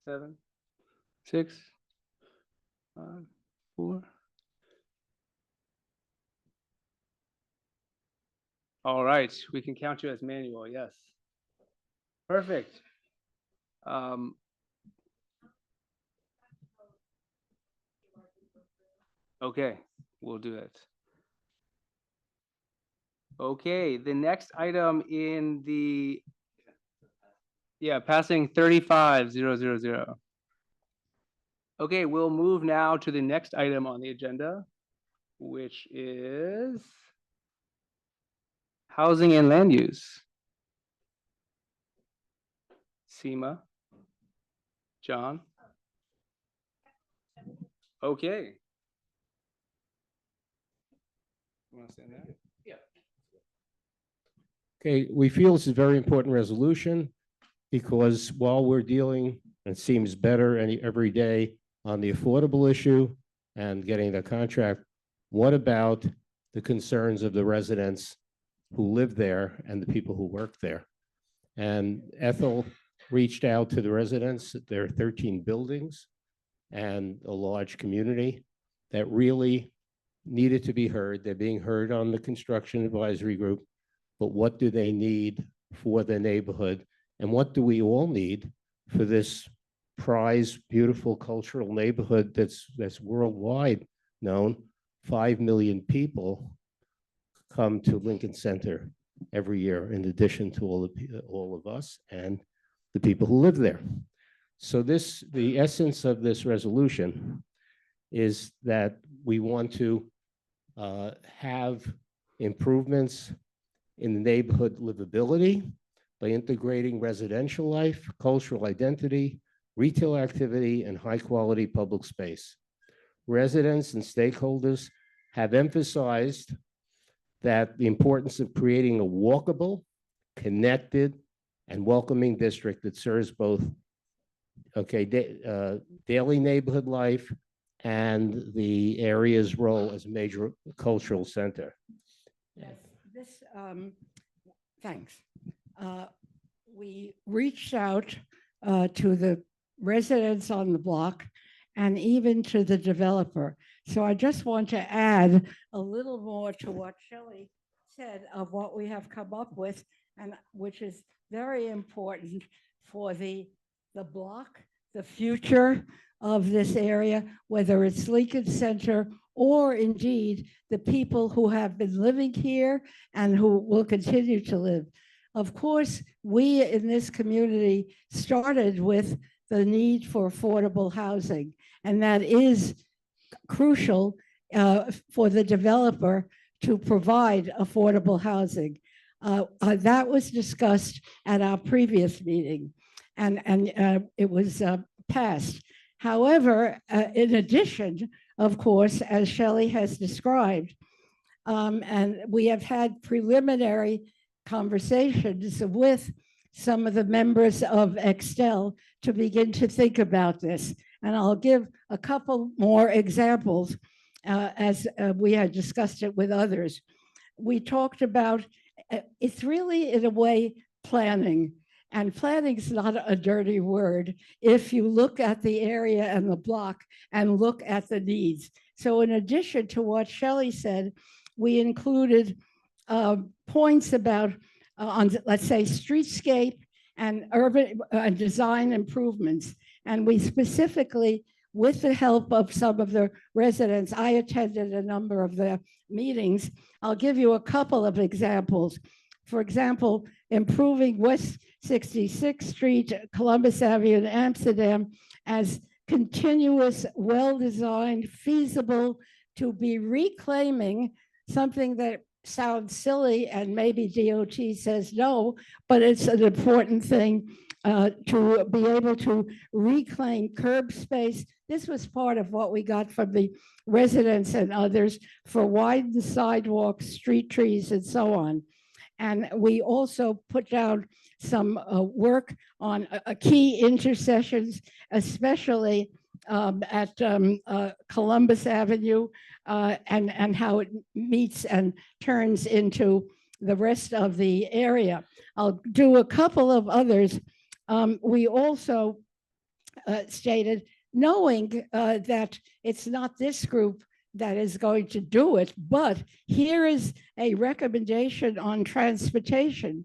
7, 6, 5, 4. All right, we can count you as manual, yes. Perfect. Okay, we'll do that. Okay, the next item in the, passing 35000. Okay, we'll move now to the next item on the agenda, which is housing and land use. Seema, John. Okay. You want to stand there? Yeah. Okay, we feel this is a very important resolution because while we're dealing, it seems better every day, on the affordable issue and getting the contract, what about the concerns of the residents who live there and the people who work there? And Ethel reached out to the residents. There are 13 buildings and a large community that really needed to be heard. They're being heard on the construction advisory group, but what do they need for the neighborhood? And what do we all need for this prized, beautiful cultural neighborhood that's worldwide known? 5 million people come to Lincoln Center every year, in addition to all of us and the people who live there. So the essence of this resolution is that we want to have improvements in the neighborhood livability by integrating residential life, cultural identity, retail activity, and high-quality public space. Residents and stakeholders have emphasized that the importance of creating a walkable, connected, and welcoming district that serves both daily neighborhood life and the area's role as a major cultural center. Yes, this, thanks. We reached out to the residents on the block and even to the developer. So I just want to add a little more to what Shelley said of what we have come up with, and which is very important for the block, the future of this area, whether it's Lincoln Center or indeed the people who have been living here and who will continue to live. Of course, we in this community started with the need for affordable housing, and that is crucial for the developer to provide affordable housing. That was discussed at our previous meeting, and it was passed. However, in addition, of course, as Shelley has described, and we have had preliminary conversations with some of the members of Extell to begin to think about this. And I'll give a couple more examples as we had discussed it with others. We talked about, it's really in a way planning. And planning is not a dirty word if you look at the area and the block and look at the needs. So in addition to what Shelley said, we included points about, on, let's say, streetscape and urban design improvements. And we specifically, with the help of some of the residents, I attended a number of the meetings. I'll give you a couple of examples. For example, improving West 66th Street, Columbus Avenue in Amsterdam as continuous, well-designed, feasible to be reclaiming something that sounds silly and maybe DOT says no, but it's an important thing to be able to reclaim curb space. This was part of what we got from the residents and others for widen the sidewalks, street trees, and so on. And we also put down some work on key intersections, especially at Columbus Avenue and how it meets and turns into the rest of the area. I'll do a couple of others. We also stated, knowing that it's not this group that is going to do it, but here is a recommendation on transportation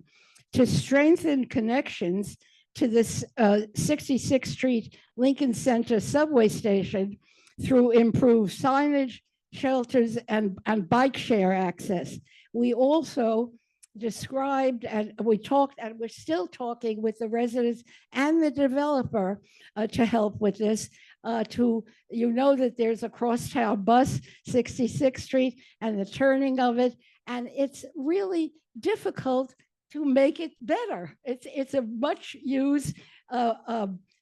to strengthen connections to this 66th Street Lincoln Center subway station through improved signage, shelters, and bike share access. We also described, and we talked, and we're still talking with the residents and the developer to help with this. You know that there's a crosstown bus, 66th Street, and the turning of it, and it's really difficult to make it better. It's a much used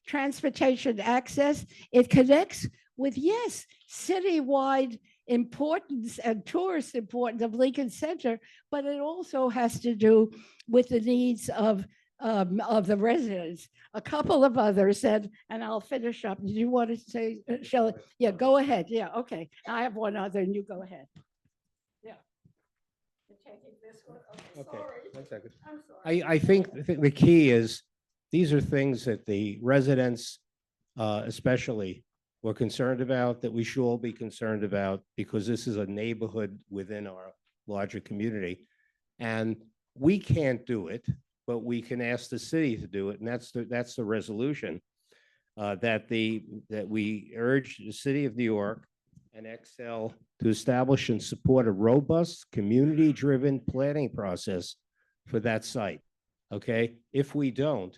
transportation access. It connects with, yes, citywide importance and tourist importance of Lincoln Center, but it also has to do with the needs of the residents. A couple of others said, and I'll finish up. Did you want to say, Shelley? Yeah, go ahead. Yeah, okay. I have one other and you go ahead. Yeah. You're taking this one? Okay, sorry. 1 second. I'm sorry. I think the key is these are things that the residents especially were concerned about, that we should all be concerned about, because this is a neighborhood within our larger community. And we can't do it, but we can ask the city to do it. And that's the resolution that we urge the city of New York and Extell to establish and support a robust, community-driven planning process for that site. Okay, if we don't,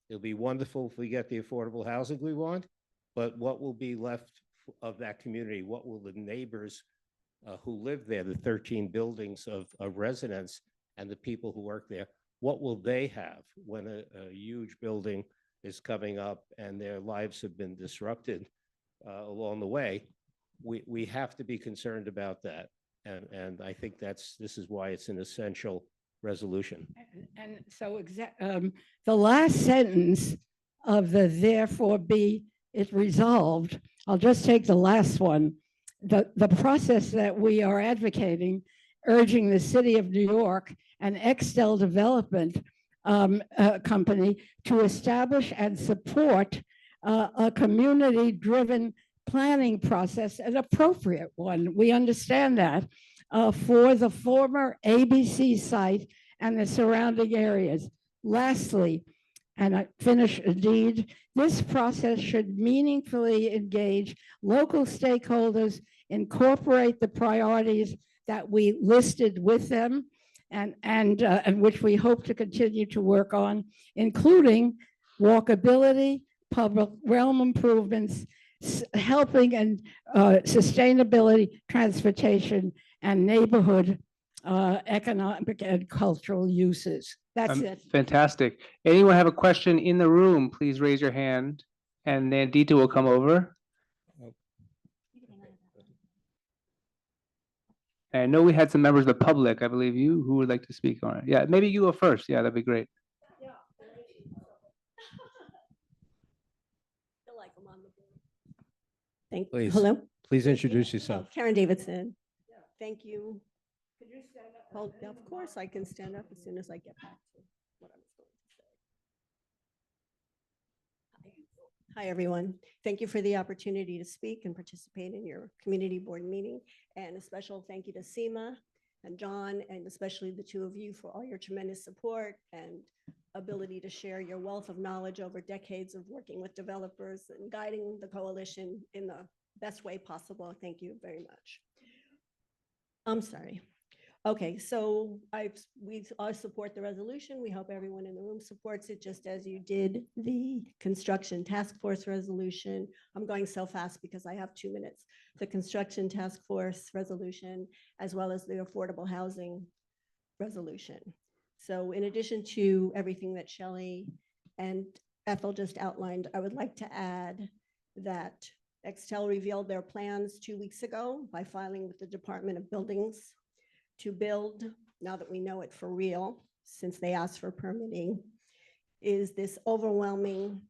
it'll be wonderful if we get the affordable housing we want, but what will be left of that community? What will the neighbors who live there, the 13 buildings of residents and the people who work there, what will they have when a huge building is coming up and their lives have been disrupted along the way? We have to be concerned about that. And I think this is why it's an essential resolution. And so the last sentence of the therefore be it resolved, I'll just take the last one. The process that we are advocating, urging the city of New York and Extell Development Company to establish and support a community-driven planning process, an appropriate one. We understand that for the former ABC site and the surrounding areas. Lastly, and I finish indeed, this process should meaningfully engage local stakeholders, incorporate the priorities that we listed with them, and which we hope to continue to work on, including walkability, public realm improvements, helping and sustainability, transportation, and neighborhood economic and cultural uses. That's it. Fantastic. Anyone have a question in the room, please raise your hand and then Dita will come over. I know we had some members of the public, I believe you, who would like to speak on it. Yeah, maybe you go first. Yeah, that'd be great. Thank Please. Hello. Please introduce yourself. Karen Davidson. Thank you. Could you stand up? Well, of course, I can stand up as soon as I get back to what I was going to say. Hi, everyone. Thank you for the opportunity to speak and participate in your community board meeting. And a special thank you to Seema and John, and especially the two of you for all your tremendous support and ability to share your wealth of knowledge over decades of working with developers and guiding the coalition in the best way possible. Thank you very much. I'm sorry. Okay, so we all support the resolution. We hope everyone in the room supports it, just as you did the construction task force resolution. I'm going so fast because I have 2 minutes. The construction task force resolution, as well as the affordable housing resolution. So in addition to everything that Shelley and Ethel just outlined, I would like to add that Extell revealed their plans 2 weeks ago by filing with the Department of Buildings to build, now that we know it for real, since they asked for permitting, is this overwhelming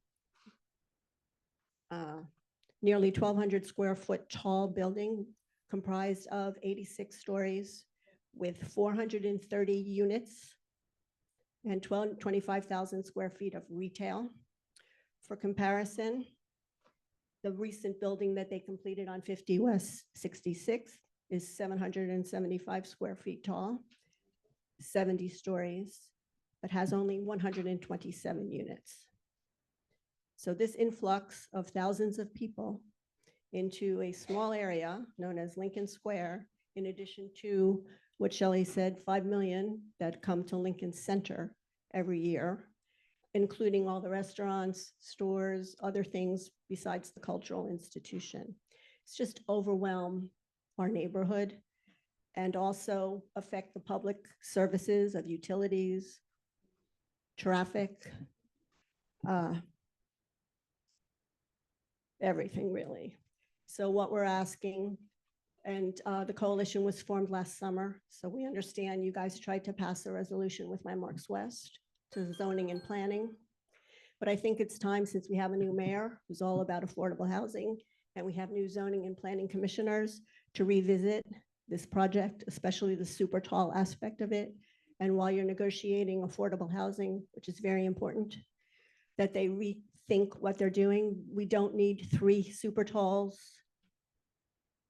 nearly 1,200 square foot tall building comprised of 86 stories with 430 units and 25,000 square feet of retail. For comparison, the recent building that they completed on 50 West 66th is 775 square feet tall, 70 stories, but has only 127 units. So this influx of thousands of people into a small area known as Lincoln Square, in addition to what Shelley said, 5 million that come to Lincoln Center every year, including all the restaurants, stores, other things besides the cultural institution. It's just overwhelmed our neighborhood and also affect the public services of utilities, traffic, everything really. So what we're asking, and the coalition was formed last summer, so we understand you guys tried to pass a resolution with Landmarks West to zoning and planning. But I think it's time, since we have a new mayor who's all about affordable housing, and we have new zoning and planning commissioners, to revisit this project, especially the super tall aspect of it. And while you're negotiating affordable housing, which is very important, that they rethink what they're doing. We don't need 3 super talls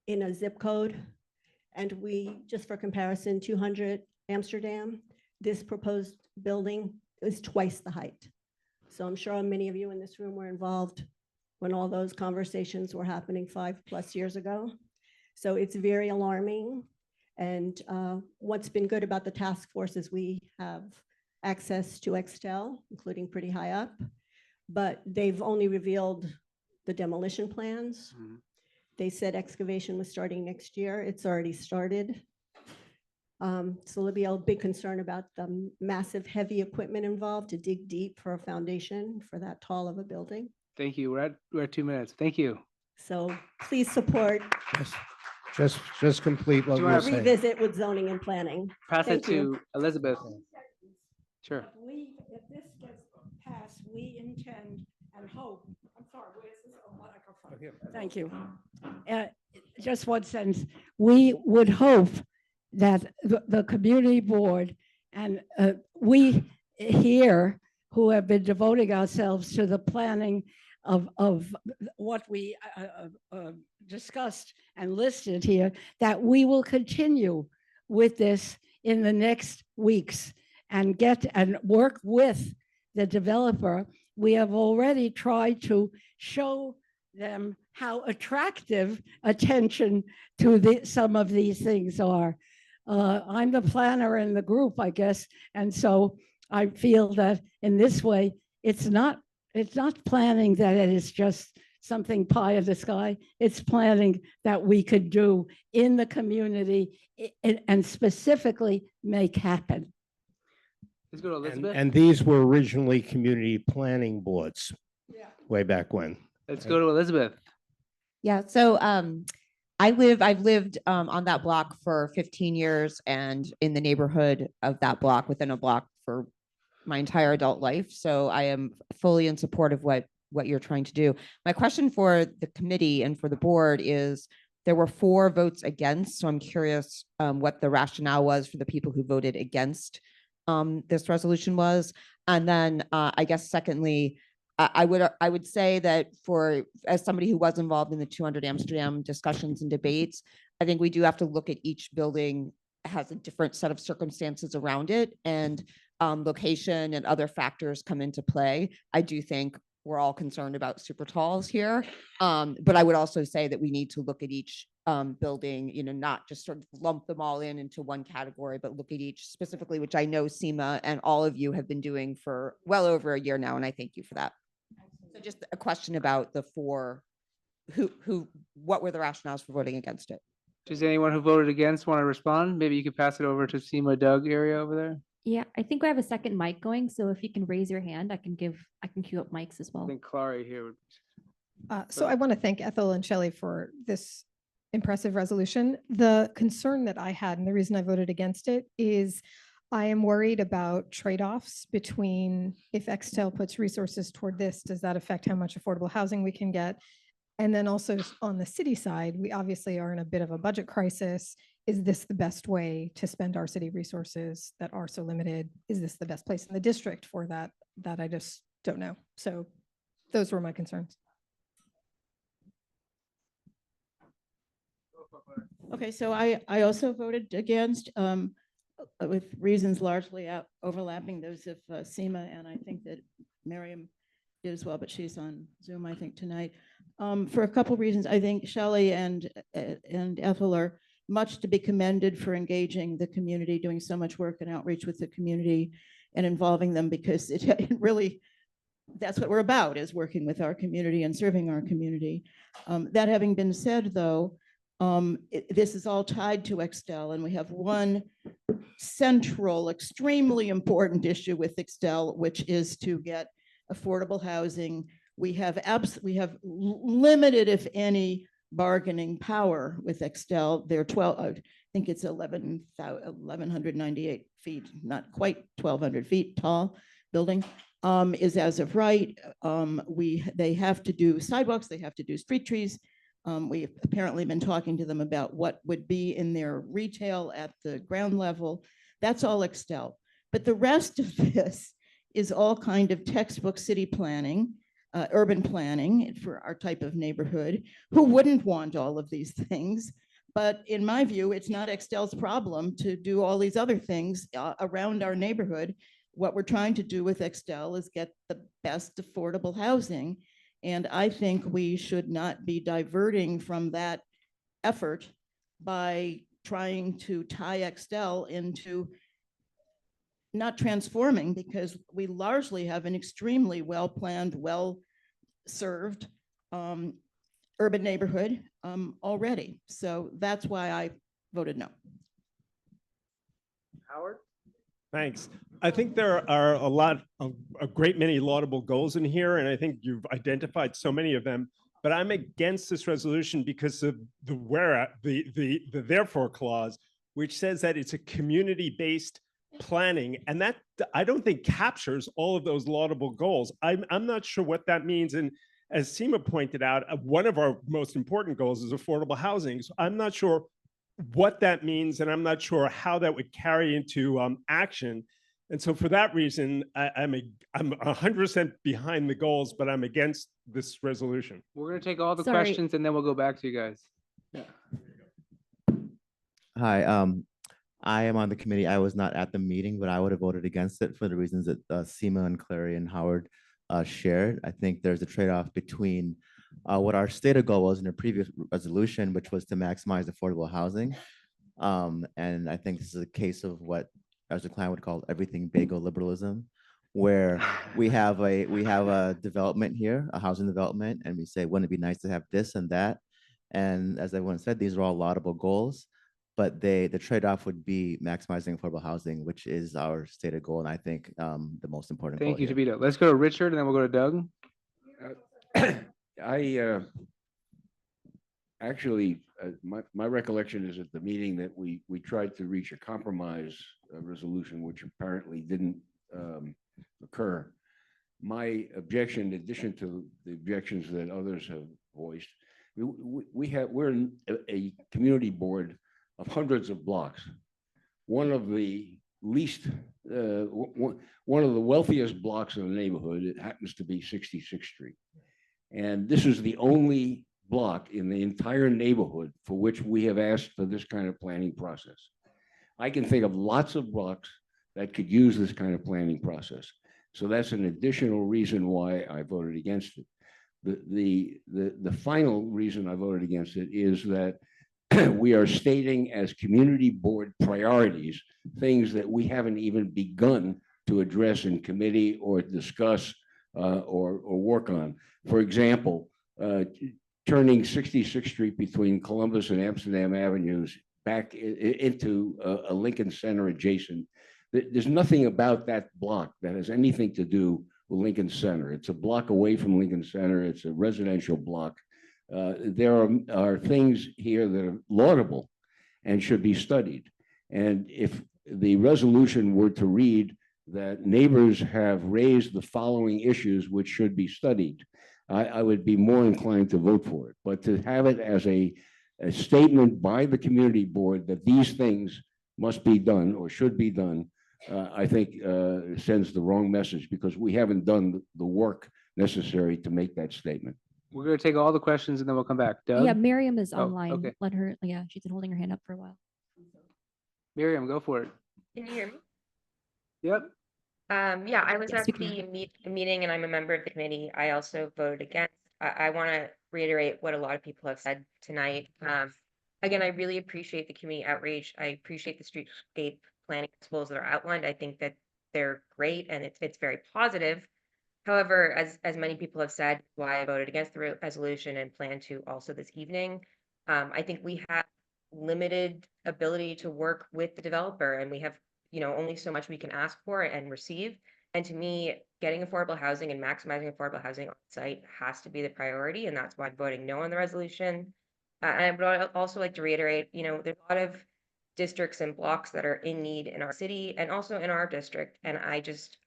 in a zip code. And we, just for comparison, 200 Amsterdam, this proposed building is twice the height. So I'm sure many of you in this room were involved when all those conversations were happening 5+ years ago. So it's very alarming. And what's been good about the task force is we have access to Extell, including pretty high up, but they've only revealed the demolition plans. They said excavation was starting next year. It's already started. So there'll be a big concern about the massive heavy equipment involved to dig deep for a foundation for that tall of a building. Thank you. We're at 2 minutes. Thank you. So please support. Just complete what you're saying. Revisit with zoning and planning. Pass it Thank you. to Elizabeth. Sure. If this gets passed, we intend and hope, I'm sorry, where's this microphone? Thank you. Just one sentence. We would hope that the community board and we here who have been devoting ourselves to the planning of what we discussed and listed here, that we will continue with this in the next weeks and get and work with the developer. We have already tried to show them how attractive attention to some of these things are. I'm the planner in the group, I guess, and so I feel that in this way, it's not planning that it is just something pie in the sky. It's planning that we could do in the community and specifically make happen. Let's go to Elizabeth. And these were originally community planning boards way back when. Let's go to Elizabeth. Yeah, so I've lived on that block for 15 years and in the neighborhood of that block, within a block, for my entire adult life. So I am fully in support of what you're trying to do. My question for the committee and for the board is, there were 4 votes against, so I'm curious what the rationale was for the people who voted against this resolution was. And then I guess secondly, I would say that as somebody who was involved in the 200 Amsterdam discussions and debates, I think we do have to look at each building has a different set of circumstances around it, and location and other factors come into play. I do think we're all concerned about super talls here, but I would also say that we need to look at each building, not just sort of lump them all into one category, but look at each specifically, which I know Seema and all of you have been doing for well over a year now, and I thank you for that. So just a question about the 4, what were the rationales for voting against it? Does anyone who voted against want to respond? Maybe you could pass it over to Seema Doug area over there. Yeah, I think we have a second mic going, so if you can raise your hand, I can queue up mics as well. I think Clary here would. So I want to thank Ethel and Shelley for this impressive resolution. The concern that I had, and the reason I voted against it, is I am worried about trade-offs between, if Extell puts resources toward this, does that affect how much affordable housing we can get? And then also on the city side, we obviously are in a bit of a budget crisis. Is this the best way to spend our city resources that are so limited? Is this the best place in the district for that? That I just don't know. So those were my concerns. Okay, so I also voted against with reasons largely overlapping those of Seema, and I think that Miriam did as well, but she's on Zoom, I think, tonight. For a couple reasons, I think Shelley and Ethel are much to be commended for engaging the community, doing so much work and outreach with the community and involving them, because it really, that's what we're about, is working with our community and serving our community. That having been said, though, this is all tied to Extell, and we have one central, extremely important issue with Extell, which is to get affordable housing. We have limited, if any, bargaining power with Extell. They're 12, I think it's 1,198 feet, not quite 1,200 feet tall building, is as of right. They have to do sidewalks, they have to do street trees. We've apparently been talking to them about what would be in their retail at the ground level. That's all Extell. But the rest of this is all kind of textbook city planning, urban planning for our type of neighborhood. Who wouldn't want all of these things? But in my view, it's not Extell's problem to do all these other things around our neighborhood. What we're trying to do with Extell is get the best affordable housing. And I think we should not be diverting from that effort by trying to tie Extell into not transforming, because we largely have an extremely well-planned, well-served urban neighborhood already. So that's why I voted no. Howard? Thanks. I think there are a great many laudable goals in here, and I think you've identified so many of them. But I'm against this resolution because of the therefore clause, which says that it's a community-based planning, and that I don't think captures all of those laudable goals. I'm not sure what that means. And as Seema pointed out, one of our most important goals is affordable housing. So I'm not sure what that means, and I'm not sure how that would carry into action. And so for that reason, I'm 100% behind the goals, but I'm against this resolution. We're going to take all the Sorry. questions and then we'll go back to you guys. Yeah. Hi, I am on the committee. I was not at the meeting, but I would have voted against it for the reasons that Seema and Clary and Howard shared. I think there's a trade-off between what our stated goal was in a previous resolution, which was to maximize affordable housing. And I think this is a case of what, as the client would call, everything bagel liberalism, where we have a development here, a housing development, and we say, wouldn't it be nice to have this and that? And as everyone said, these are all laudable goals, but the trade-off would be maximizing affordable housing, which is our stated goal, and I think the most important goal Thank you, here. Tabito. Let's go to Richard and then we'll go to Doug. Actually, my recollection is at the meeting that we tried to reach a compromise resolution, which apparently didn't occur. My objection, in addition to the objections that others have voiced, we're in a community board of hundreds of blocks. One of the least, one of the wealthiest blocks in the neighborhood, it happens to be 66th Street. And this is the only block in the entire neighborhood for which we have asked for this kind of planning process. I can think of lots of blocks that could use this kind of planning process. So that's an additional reason why I voted against it. The final reason I voted against it is that we are stating as community board priorities things that we haven't even begun to address in committee or discuss or work on. For example, turning 66th Street between Columbus and Amsterdam Avenues back into a Lincoln Center adjacent. There's nothing about that block that has anything to do with Lincoln Center. It's a block away from Lincoln Center. It's a residential block. There are things here that are laudable and should be studied. And if the resolution were to read that neighbors have raised the following issues which should be studied, I would be more inclined to vote for it. But to have it as a statement by the community board that these things must be done or should be done, I think sends the wrong message, because we haven't done the work necessary to make that statement. We're going to take all the questions and then we'll come back. Doug? Yeah, Miriam is Oh, online. okay. Let her, yeah, she's been holding her hand up for a while. Miriam, go for it. Can you hear me? Yep. Yeah, I was Yes, at we can. the meeting and I'm a member of the committee. I also voted against. I want to reiterate what a lot of people have said tonight. Again, I really appreciate the community outreach. I appreciate the streetscape planning principles that are outlined. I think that they're great and it's very positive. However, as many people have said, why I voted against the resolution and plan to also this evening, I think we have limited ability to work with the developer, and we have, only so much we can ask for and receive. And to me, getting affordable housing and maximizing affordable housing on site has to be the priority, and that's why I'm voting no on the resolution. And I would also like to reiterate, there's a lot of districts and blocks that are in need in our city and also in our district, and I just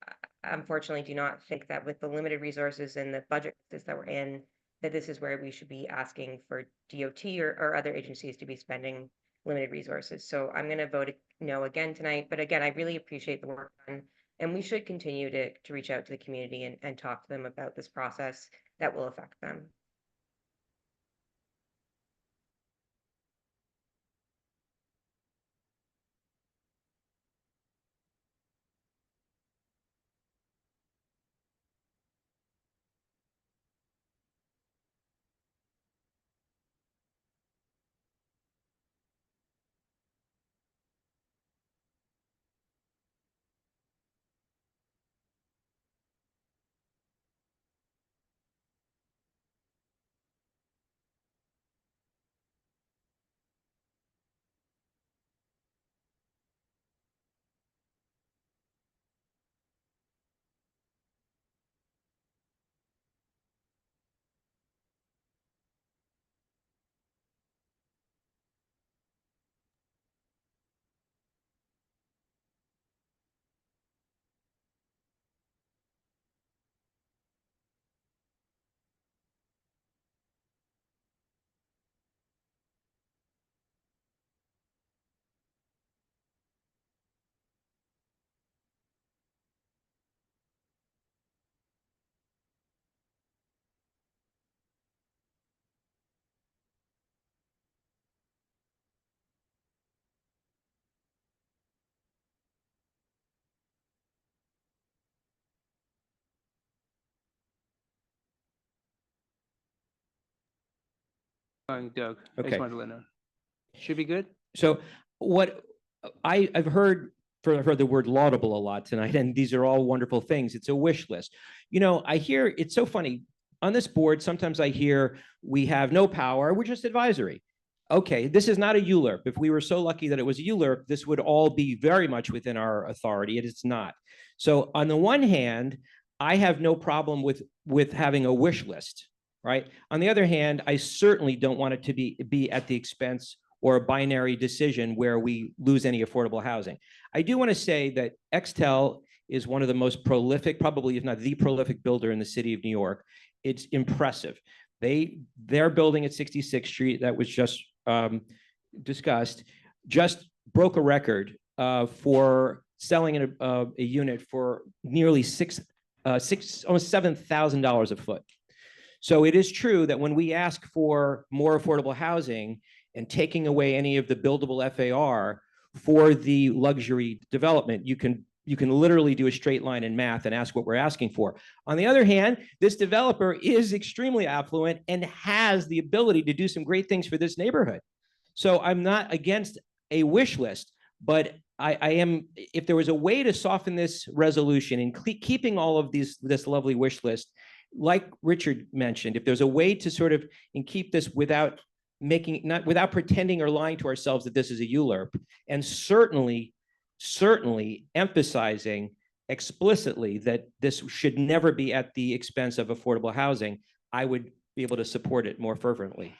unfortunately do not think that with the limited resources and the budget that we're in, that this is where we should be asking for DOT or other agencies to be spending limited resources. So I'm going to vote no again tonight. But again, I really appreciate the work done, and we should continue to reach out to the community and talk to them about this process that will affect them. Doug. I Okay. just wanted to let know. Should be good. So what I've heard heard the word laudable a lot tonight, and these are all wonderful things. It's a wish list. You know, I hear, it's so funny, on this board, sometimes I hear we have no power, we're just advisory. Okay, this is not a ULURP. If we were so lucky that it was a ULURP, this would all be very much within our authority, and it's not. So on the one hand, I have no problem with having a wish list, right? On the other hand, I certainly don't want it to be at the expense or a binary decision where we lose any affordable housing. I do want to say that Extell is one of the most prolific, probably if not the prolific builder in the city of New York. It's impressive. Their building at 66th Street that was just discussed just broke a record for selling a unit for nearly almost $7,000 a foot. So it is true that when we ask for more affordable housing and taking away any of the buildable FAR for the luxury development, you can literally do a straight line in math and ask what we're asking for. On the other hand, this developer is extremely affluent and has the ability to do some great things for this neighborhood. So I'm not against a wish list, but I am, if there was a way to soften this resolution and keeping all of this lovely wish list, like Richard mentioned, if there's a way to sort of and keep this without pretending or lying to ourselves that this is a ULURP, and certainly emphasizing explicitly that this should never be at the expense of affordable housing, I would be able to support it more fervently.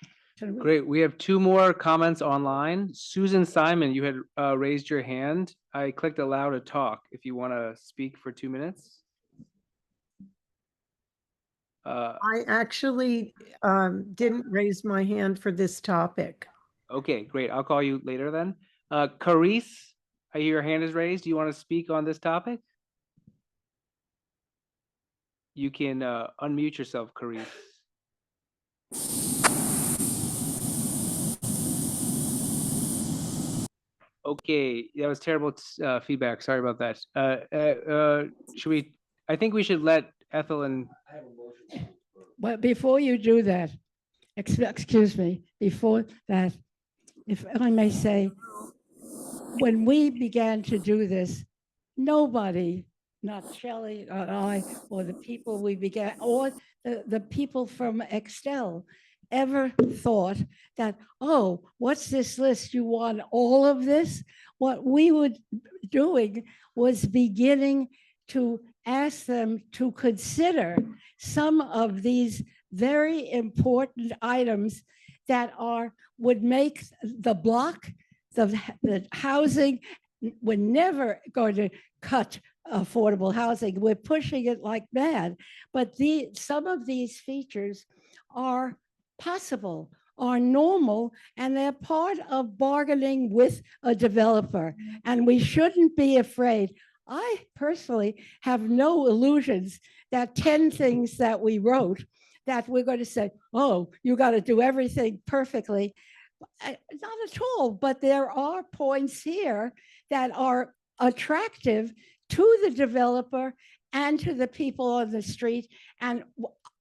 Great. We have two more comments online. Susan Simon, you had raised your hand. I clicked allow to talk if you want to speak for 2 minutes. I actually didn't raise my hand for this topic. Okay, great. I'll call you later then. Carice, I hear your hand is raised. Do you want to speak on this topic? You can unmute yourself, Carice. Okay, that was terrible feedback. Sorry about that. I think we should let Ethel and. Well, before you do that, excuse me, before that, if I may say, when we began to do this, nobody, not Shelley, not I, or the people we began, or the people from Extell ever thought that, oh, what's this list? You want all of this? What we were doing was beginning to ask them to consider some of these very important items that would make the block, the housing. We're never going to cut affordable housing. We're pushing it like mad. But some of these features are possible, are normal, and they're part of bargaining with a developer. And we shouldn't be afraid. I personally have no illusions that 10 things that we wrote that we're going to say, oh, you got to do everything perfectly. Not at all, but there are points here that are attractive to the developer and to the people on the street. And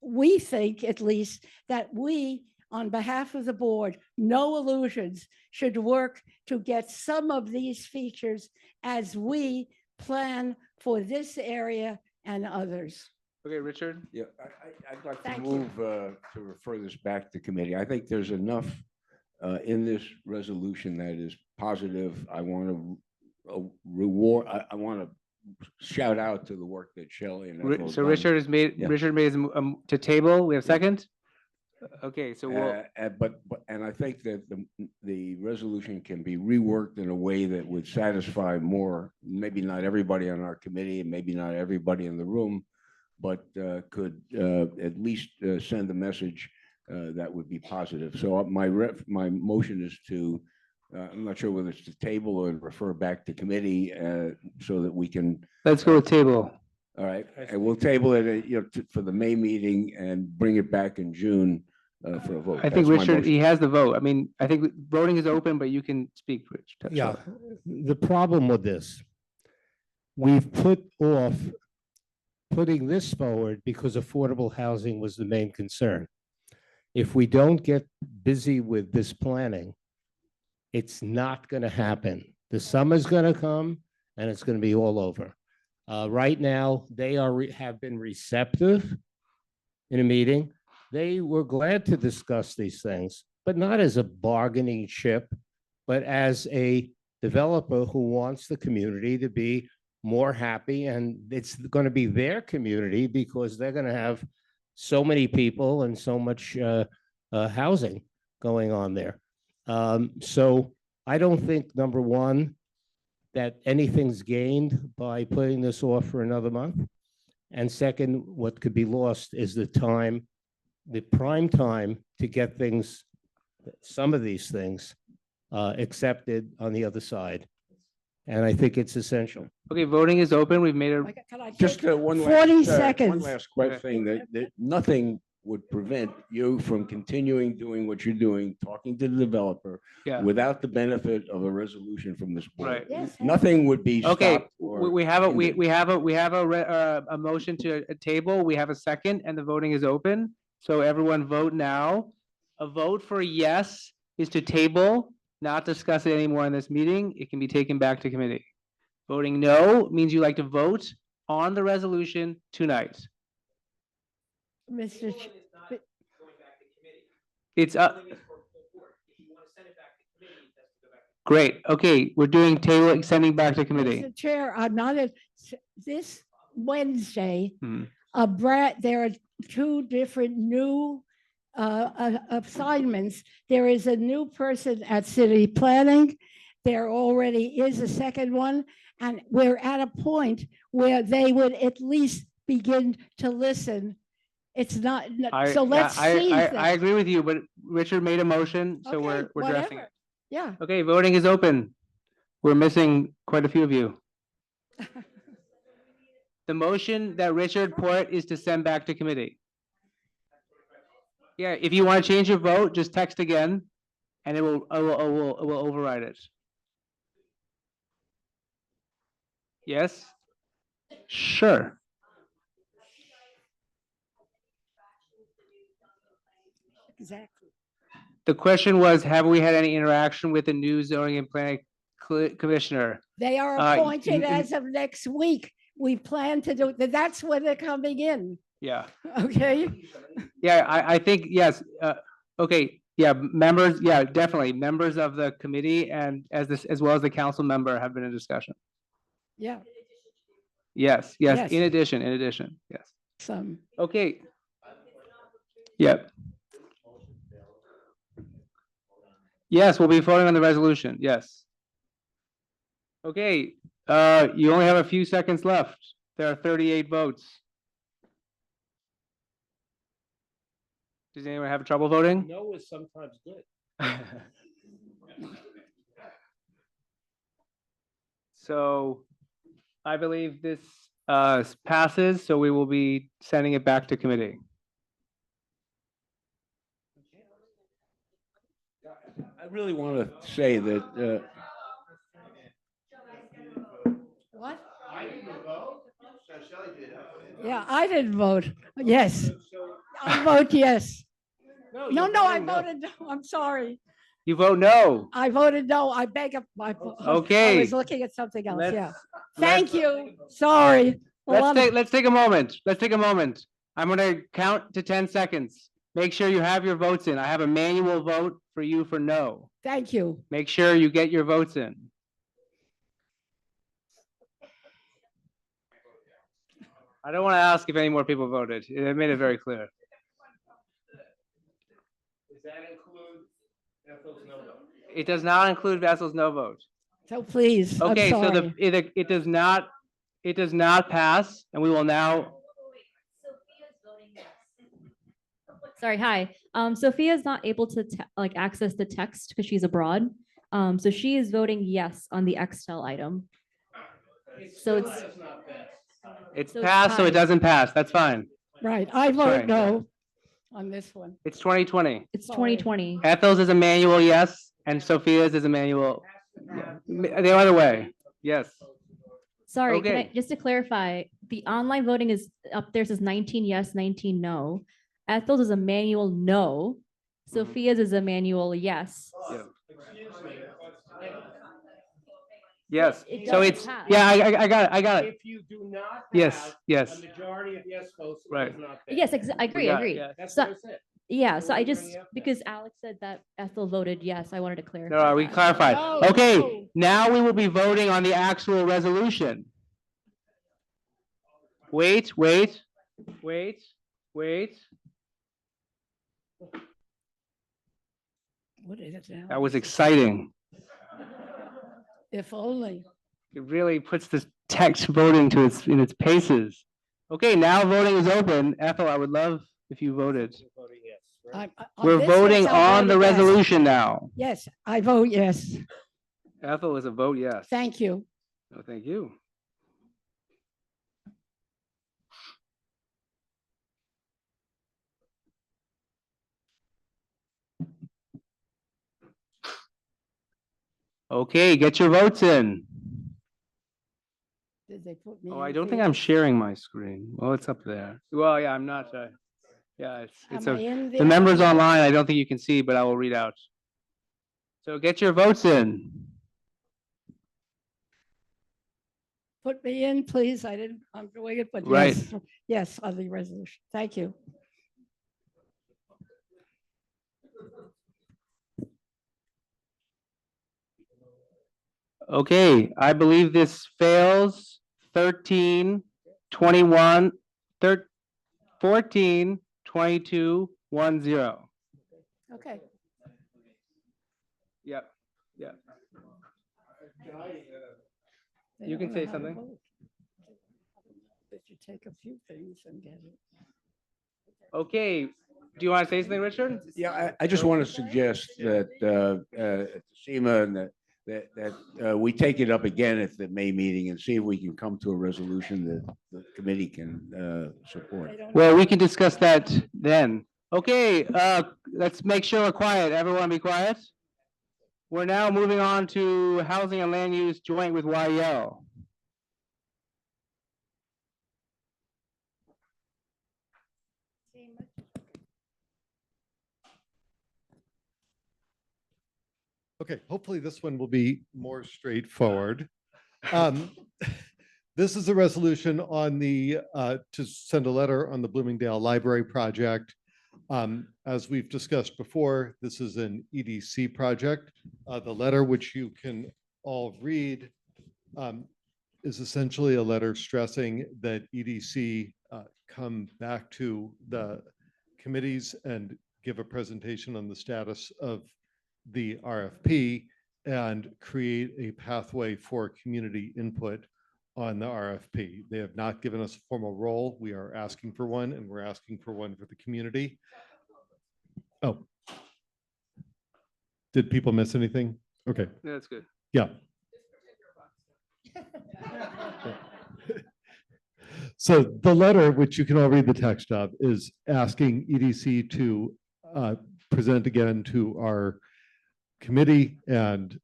we think, at least, that we, on behalf of the board, no illusions, should work to get some of these features as we plan for this area and others. Okay, Richard? Yeah, I'd like to move to refer this back to committee. I think there's enough in this resolution that is positive. I want to reward, I want to shout out to the work that Shelley and Ethel So done. Richard has made, Yeah. Richard made to table. We have second? Okay, so we'll. And I think that the resolution can be reworked in a way that would satisfy more, maybe not everybody on our committee and maybe not everybody in the room, but could at least send a message that would be positive. So my motion is to, I'm not sure whether it's to table or refer back to committee so that we can. Let's go with table. All right, and we'll table it, for the May meeting and bring it back in June for a vote. I think That's my Richard, motion. he has the vote. I mean, I think voting is open, but you can speak, Rich. Yeah, the problem with this, we've put off putting this forward because affordable housing was the main concern. If we don't get busy with this planning, it's not going to happen. The summer's going to come and it's going to be all over. Right now, they have been receptive in a meeting. They were glad to discuss these things, but not as a bargaining chip, but as a developer who wants the community to be more happy, and it's going to be their community because they're going to have so many people and so much housing going on there. So I don't think, number one, that anything's gained by putting this off for another month. And second, what could be lost is the time, the prime time to get things, some of these things accepted on the other side. And I think it's essential. Okay, voting is open. We've made a. Just one 40 last, seconds. one last quick thing that nothing would prevent you from continuing doing what you're doing, talking to the developer Yeah. without the benefit of a resolution from this board. Right. Yes. Nothing would be Okay, stopped. or we have hindered. we have a motion to a table. We have a second, and the voting is open. So everyone vote now. A vote for yes is to table, not discuss it anymore in this meeting. It can be taken back to committee. Voting no means you like to vote on the resolution tonight. Mr. It's great. Okay, we're doing table sending back to committee. Mr. Chair, I'm not this Wednesday. Hmm. There are two different new assignments. There is a new person at city planning. There already is a second one, and we're at a point where they would at least begin to listen. It's not, so let's see. I agree with you, but Richard made a motion, so Okay, we're addressing it. whatever. Yeah. Okay, voting is open. We're missing quite a few of you. The motion that Richard put is to send back to committee. Yeah, if you want to change your vote, just text again, and it will override it. Yes? Sure. Exactly. The question was, have we had any interaction with the new zoning and planning commissioner? They are appointed as of next week. We plan to do, that's when they're coming in. Yeah. Okay. Yeah, I think, yes. Okay, yeah, members, yeah, definitely. Members of the committee and as well as the council member have been in discussion. Yeah. Yes, yes, Yes. in addition, yes. Some. Okay. Yep. Yes, we'll be voting on the resolution, yes. Okay, you only have a few seconds left. There are 38 votes. Does anyone have trouble voting? No is sometimes good. So I believe this passes, so we will be sending it back to committee. I really want to say that What? Yeah, I didn't vote. Yes. I vote yes. No, I voted no. I'm sorry. You vote no. I voted no. I beg up my. Okay. I was looking at something else. Let's- Yeah. Thank you. Sorry. Let's take a moment. Let's take a moment. I'm gonna count to 10 seconds. Make sure you have your votes in. I have a manual vote for you for no. Thank you. Make sure you get your votes in. I don't want to ask if any more people voted. I made it very clear. Does that include Ethel's no vote? It does not include Vessel's no vote. So please. I'm Okay, so sorry. it does not pass, and we will now. Sorry, hi. Sophia is not able to access the text because she's abroad. So she is voting yes on the Extell item. So It's So passed, so it tied. doesn't pass. That's fine. Right. I Sorry. vote no on this one. It's 2020. It's Sorry. 2020. Ethel's is a manual yes, and Sophia's is a manual. Yeah. The other way, yes. Sorry, Okay. just to clarify, the online voting is up there, says 19 yes, 19 no. Ethel's is a manual no. Sophia's is a manual yes. Yeah. Yes, It so doesn't it's, pass. yeah, I got it, I got it. If you do not Yes, have yes. a majority of yes votes, it Right. does not pass. Yes, I agree, I got it, agree. yeah. That's So, what I said. yeah, So so I we're just, bringing up that. because Alex said that Ethel voted yes, I wanted to clarify. No, we that. clarified. No, Okay, no. now we will be voting on the actual resolution. Wait. What is it now? That was exciting. If only. It really puts this text voting to in its paces. Okay, now voting is open. Ethel, I would love if you voted. We're this, voting yes, I on the voted yes. resolution now. Yes, I vote yes. Ethel is a vote yes. Thank you. No, thank you. Okay, get your votes in. Did they put me Oh, I in don't think here? I'm sharing my screen. Well, it's up there. Well, yeah, I'm not. Yeah, it's Am I in the there? members online. I don't think you can see, but I will read out. So get your votes in. Put me in, please. I'm doing it, but Right. yes, yes, on the resolution. Thank you. Okay, I believe this fails 13, 21, 14, 22, 10. Okay. Yep, yep. They You don't can know say how to something. vote. But you take a few things and get it. Okay, do you want to say something, Richard? Yeah, I just want to suggest that Seema and that we take it up again at the May meeting and see if we can come to a resolution that the committee can support. Well, we can discuss that then. Okay, let's make sure we're quiet. Everyone be quiet. We're now moving on to housing and land use joint with YL. Okay, hopefully this one will be more straightforward. This is a resolution on the, to send a letter on the Bloomingdale Library project. As we've discussed before, this is an EDC project. The letter, which you can all read, is essentially a letter stressing that EDC come back to the committees and give a presentation on the status of the RFP and create a pathway for community input on the RFP. They have not given us a formal role. We are asking for one, and we're asking for one for the community. Oh. Did people miss anything? Okay. That's good. Yeah. So the letter, which you can all read the text of, is asking EDC to present again to our committee, and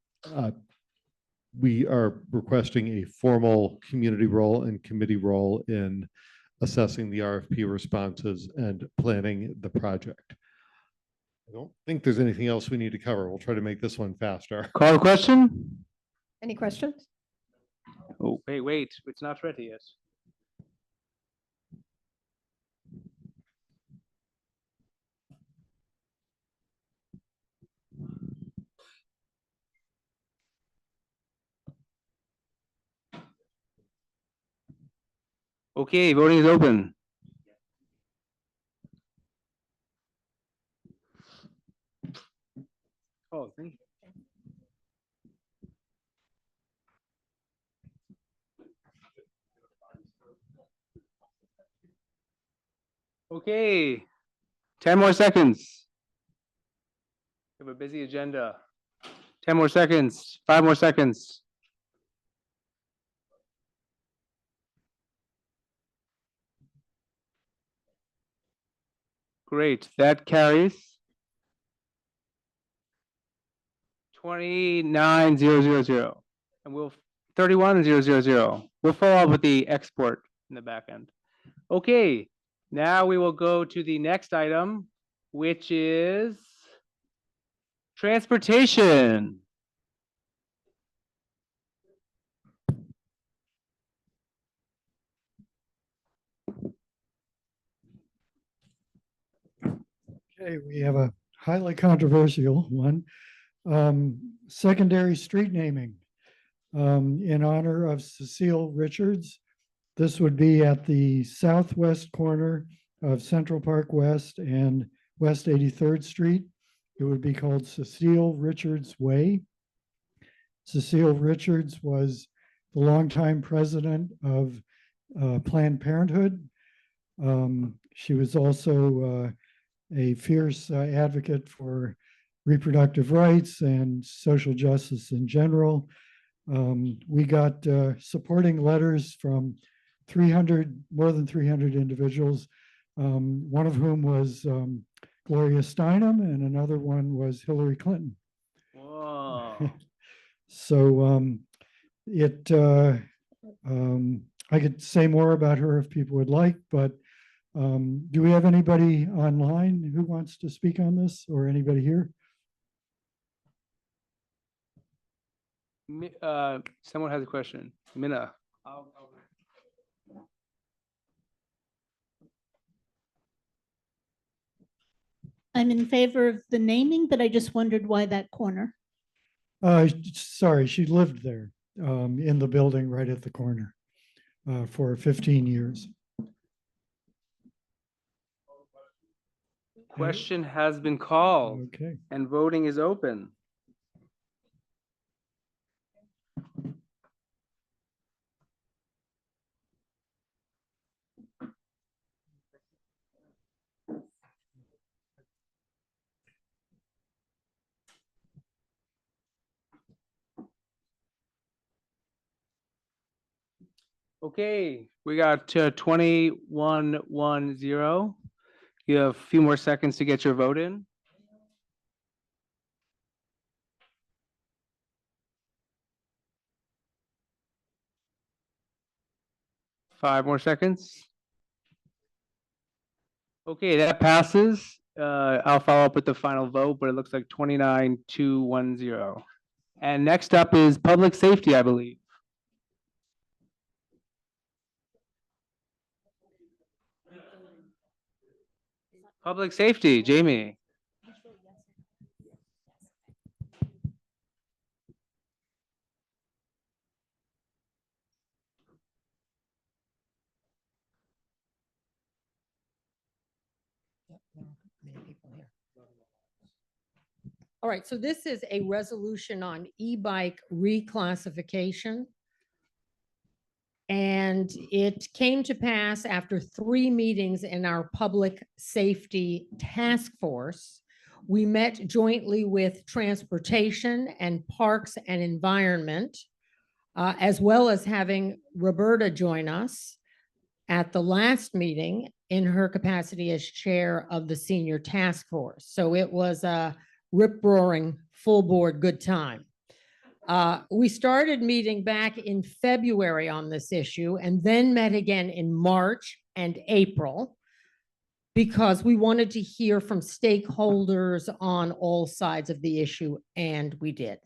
we are requesting a formal community role and committee role in assessing the RFP responses and planning the project. I don't think there's anything else we need to cover. We'll try to make this one faster. Call a question? Any questions? Oh, wait, it's not ready yet. Okay, voting is open. Oh, thank you. Okay, 10 more seconds. We have a busy agenda. 10 more seconds, 5 more seconds. Great, that carries. 29,000, and we'll 31,000. We'll follow up with the export in the back end. Okay, now we will go to the next item, which is transportation. Okay, we have a highly controversial one. Secondary street naming in honor of Cecile Richards. This would be at the southwest corner of Central Park West and West 83rd Street. It would be called Cecile Richards Way. Cecile Richards was the longtime president of Planned Parenthood. She was also a fierce advocate for reproductive rights and social justice in general. We got supporting letters from more than 300 individuals, one of whom was Gloria Steinem and another one was Hillary Clinton. Whoa. So I could say more about her if people would like, but do we have anybody online who wants to speak on this, or anybody here? Someone has a question. Minna. I'm in favor of the naming, but I just wondered why that corner. Sorry, she lived there in the building right at the corner for 15 years. Question has been called. Okay. And voting is open. Okay, we got 2110. You have a few more seconds to get your vote in. Five more seconds. Okay, that passes. I'll follow up with the final vote, but it looks like 29-210. And next up is public safety, I believe. Public safety, Jamie. All right, so this is a resolution on e-bike reclassification. And it came to pass after 3 meetings in our public safety task force. We met jointly with transportation and parks and environment, as well as having Roberta join us at the last meeting in her capacity as chair of the senior task force. So it was a rip-roaring, full board good time. We started meeting back in February on this issue and then met again in March and April because we wanted to hear from stakeholders on all sides of the issue, and we did.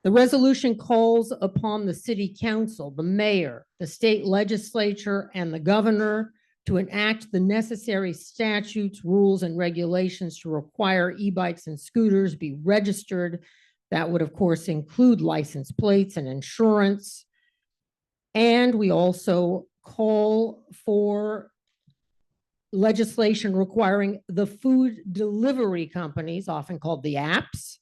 The resolution calls upon the city council, the mayor, the state legislature, and the governor to enact the necessary statutes, rules, and regulations to require e-bikes and scooters be registered. That would, of course, include license plates and insurance. And we also call for legislation requiring the food delivery companies, often called the apps,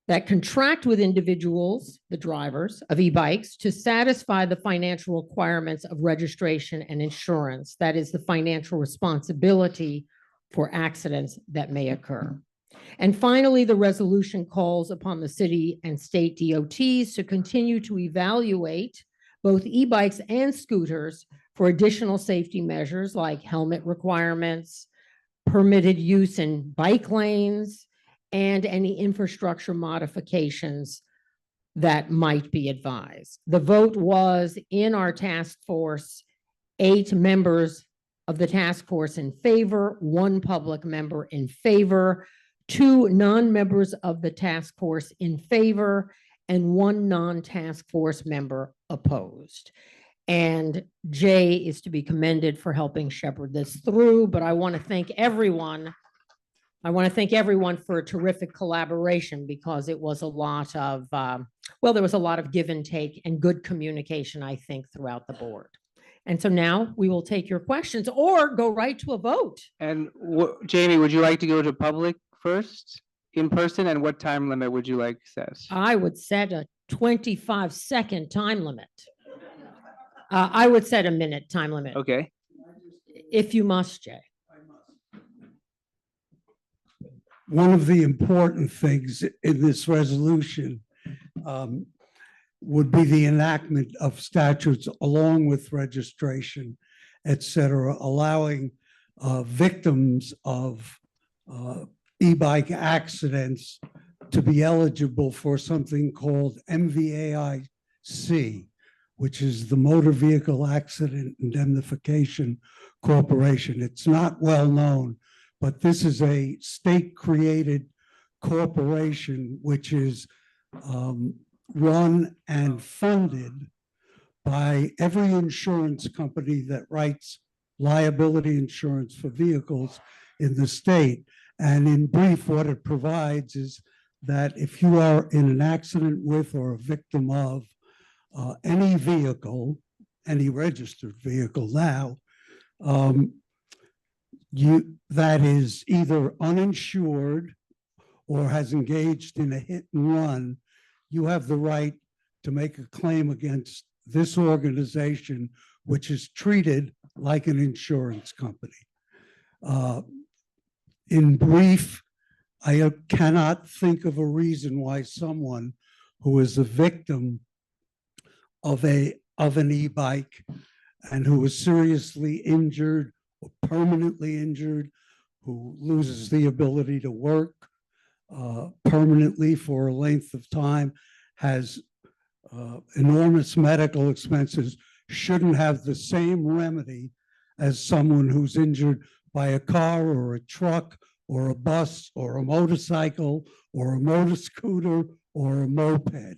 that contract with individuals, the drivers of e-bikes, to satisfy the financial requirements of registration and insurance. That is the financial responsibility for accidents that may occur. And finally, the resolution calls upon the city and state DOTs to continue to evaluate both e-bikes and scooters for additional safety measures like helmet requirements, permitted use in bike lanes, and any infrastructure modifications that might be advised. The vote was in our task force, 8 members of the task force in favor, 1 public member in favor, 2 non-members of the task force in favor, and 1 non-task force member opposed. And Jay is to be commended for helping shepherd this through, but I want to thank everyone I want to thank everyone for a terrific collaboration because it was a lot of, well, there was a lot of give and take and good communication, I think, throughout the board. And so now we will take your questions or go right to a vote. And Jamie, would you like to go to public first, in person, and what time limit would you like set? I would set a 25-second time limit. I would set a minute time limit. Okay. If you must, Jay. One of the important things in this resolution would be the enactment of statutes along with registration, et cetera, allowing victims of e-bike accidents to be eligible for something called MVAIC, which is the Motor Vehicle Accident Indemnification Corporation. It's not well known, but this is a state-created corporation which is run and funded by every insurance company that writes liability insurance for vehicles in the state. And in brief, what it provides is that if you are in an accident with or a victim of any vehicle, any registered vehicle now, that is either uninsured or has engaged in a hit and run, you have the right to make a claim against this organization, which is treated like an insurance company. In brief, I cannot think of a reason why someone who is a victim of an e-bike and who is seriously injured or permanently injured, who loses the ability to work permanently for a length of time, has enormous medical expenses, shouldn't have the same remedy as someone who's injured by a car or a truck or a bus or a motorcycle or a motor scooter or a moped.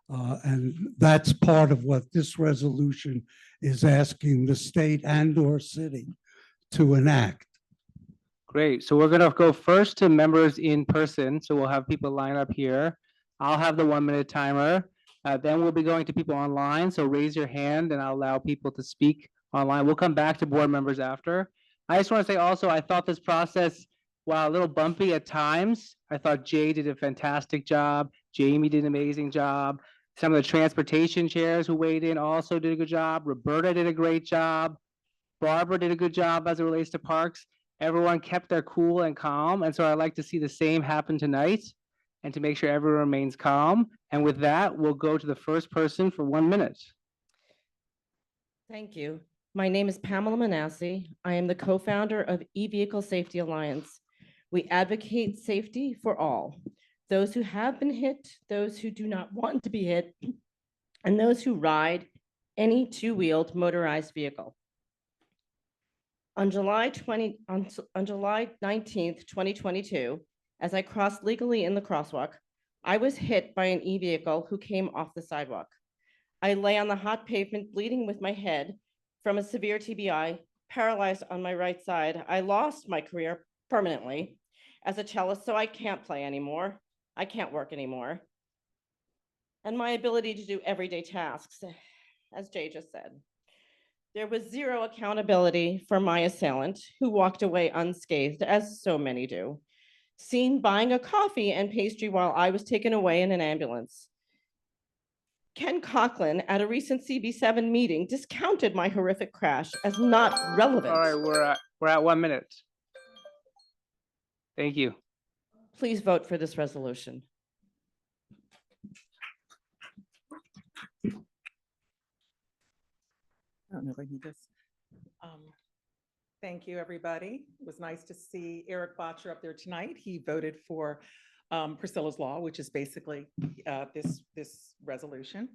And that's part of what this resolution is asking the state and or city to enact. Great. So we're going to go first to members in person. So we'll have people line up here. I'll have the 1-minute timer. Then we'll be going to people online. So raise your hand and I'll allow people to speak online. We'll come back to board members after. I just want to say also, I thought this process, while a little bumpy at times, I thought Jay did a fantastic job. Jamie did an amazing job. Some of the transportation chairs who weighed in also did a good job. Roberta did a great job. Barbara did a good job as it relates to parks. Everyone kept their cool and calm. And so I'd like to see the same happen tonight and to make sure everyone remains calm. And with that, we'll go to the first person for 1 minute. Thank you. My name is Pamela Manassi. I am the co-founder of E-Vehicle Safety Alliance. We advocate safety for all, those who have been hit, those who do not want to be hit, and those who ride any two-wheeled motorized vehicle. On July 19th, 2022, as I crossed legally in the crosswalk, I was hit by an e-vehicle who came off the sidewalk. I lay on the hot pavement bleeding with my head from a severe TBI, paralyzed on my right side. I lost my career permanently as a cellist, so I can't play anymore. I can't work anymore. And my ability to do everyday tasks, as Jay just said. There was zero accountability for my assailant, who walked away unscathed, as so many do, seen buying a coffee and pastry while I was taken away in an ambulance. Ken Coughlin, at a recent CB7 meeting, discounted my horrific crash as not relevant. All right, we're at 1 minute. Thank you. Please vote for this resolution. I don't know if I need this. Thank you, everybody. It was nice to see Eric Botcher up there tonight. He voted for Priscilla's Law, which is basically this resolution.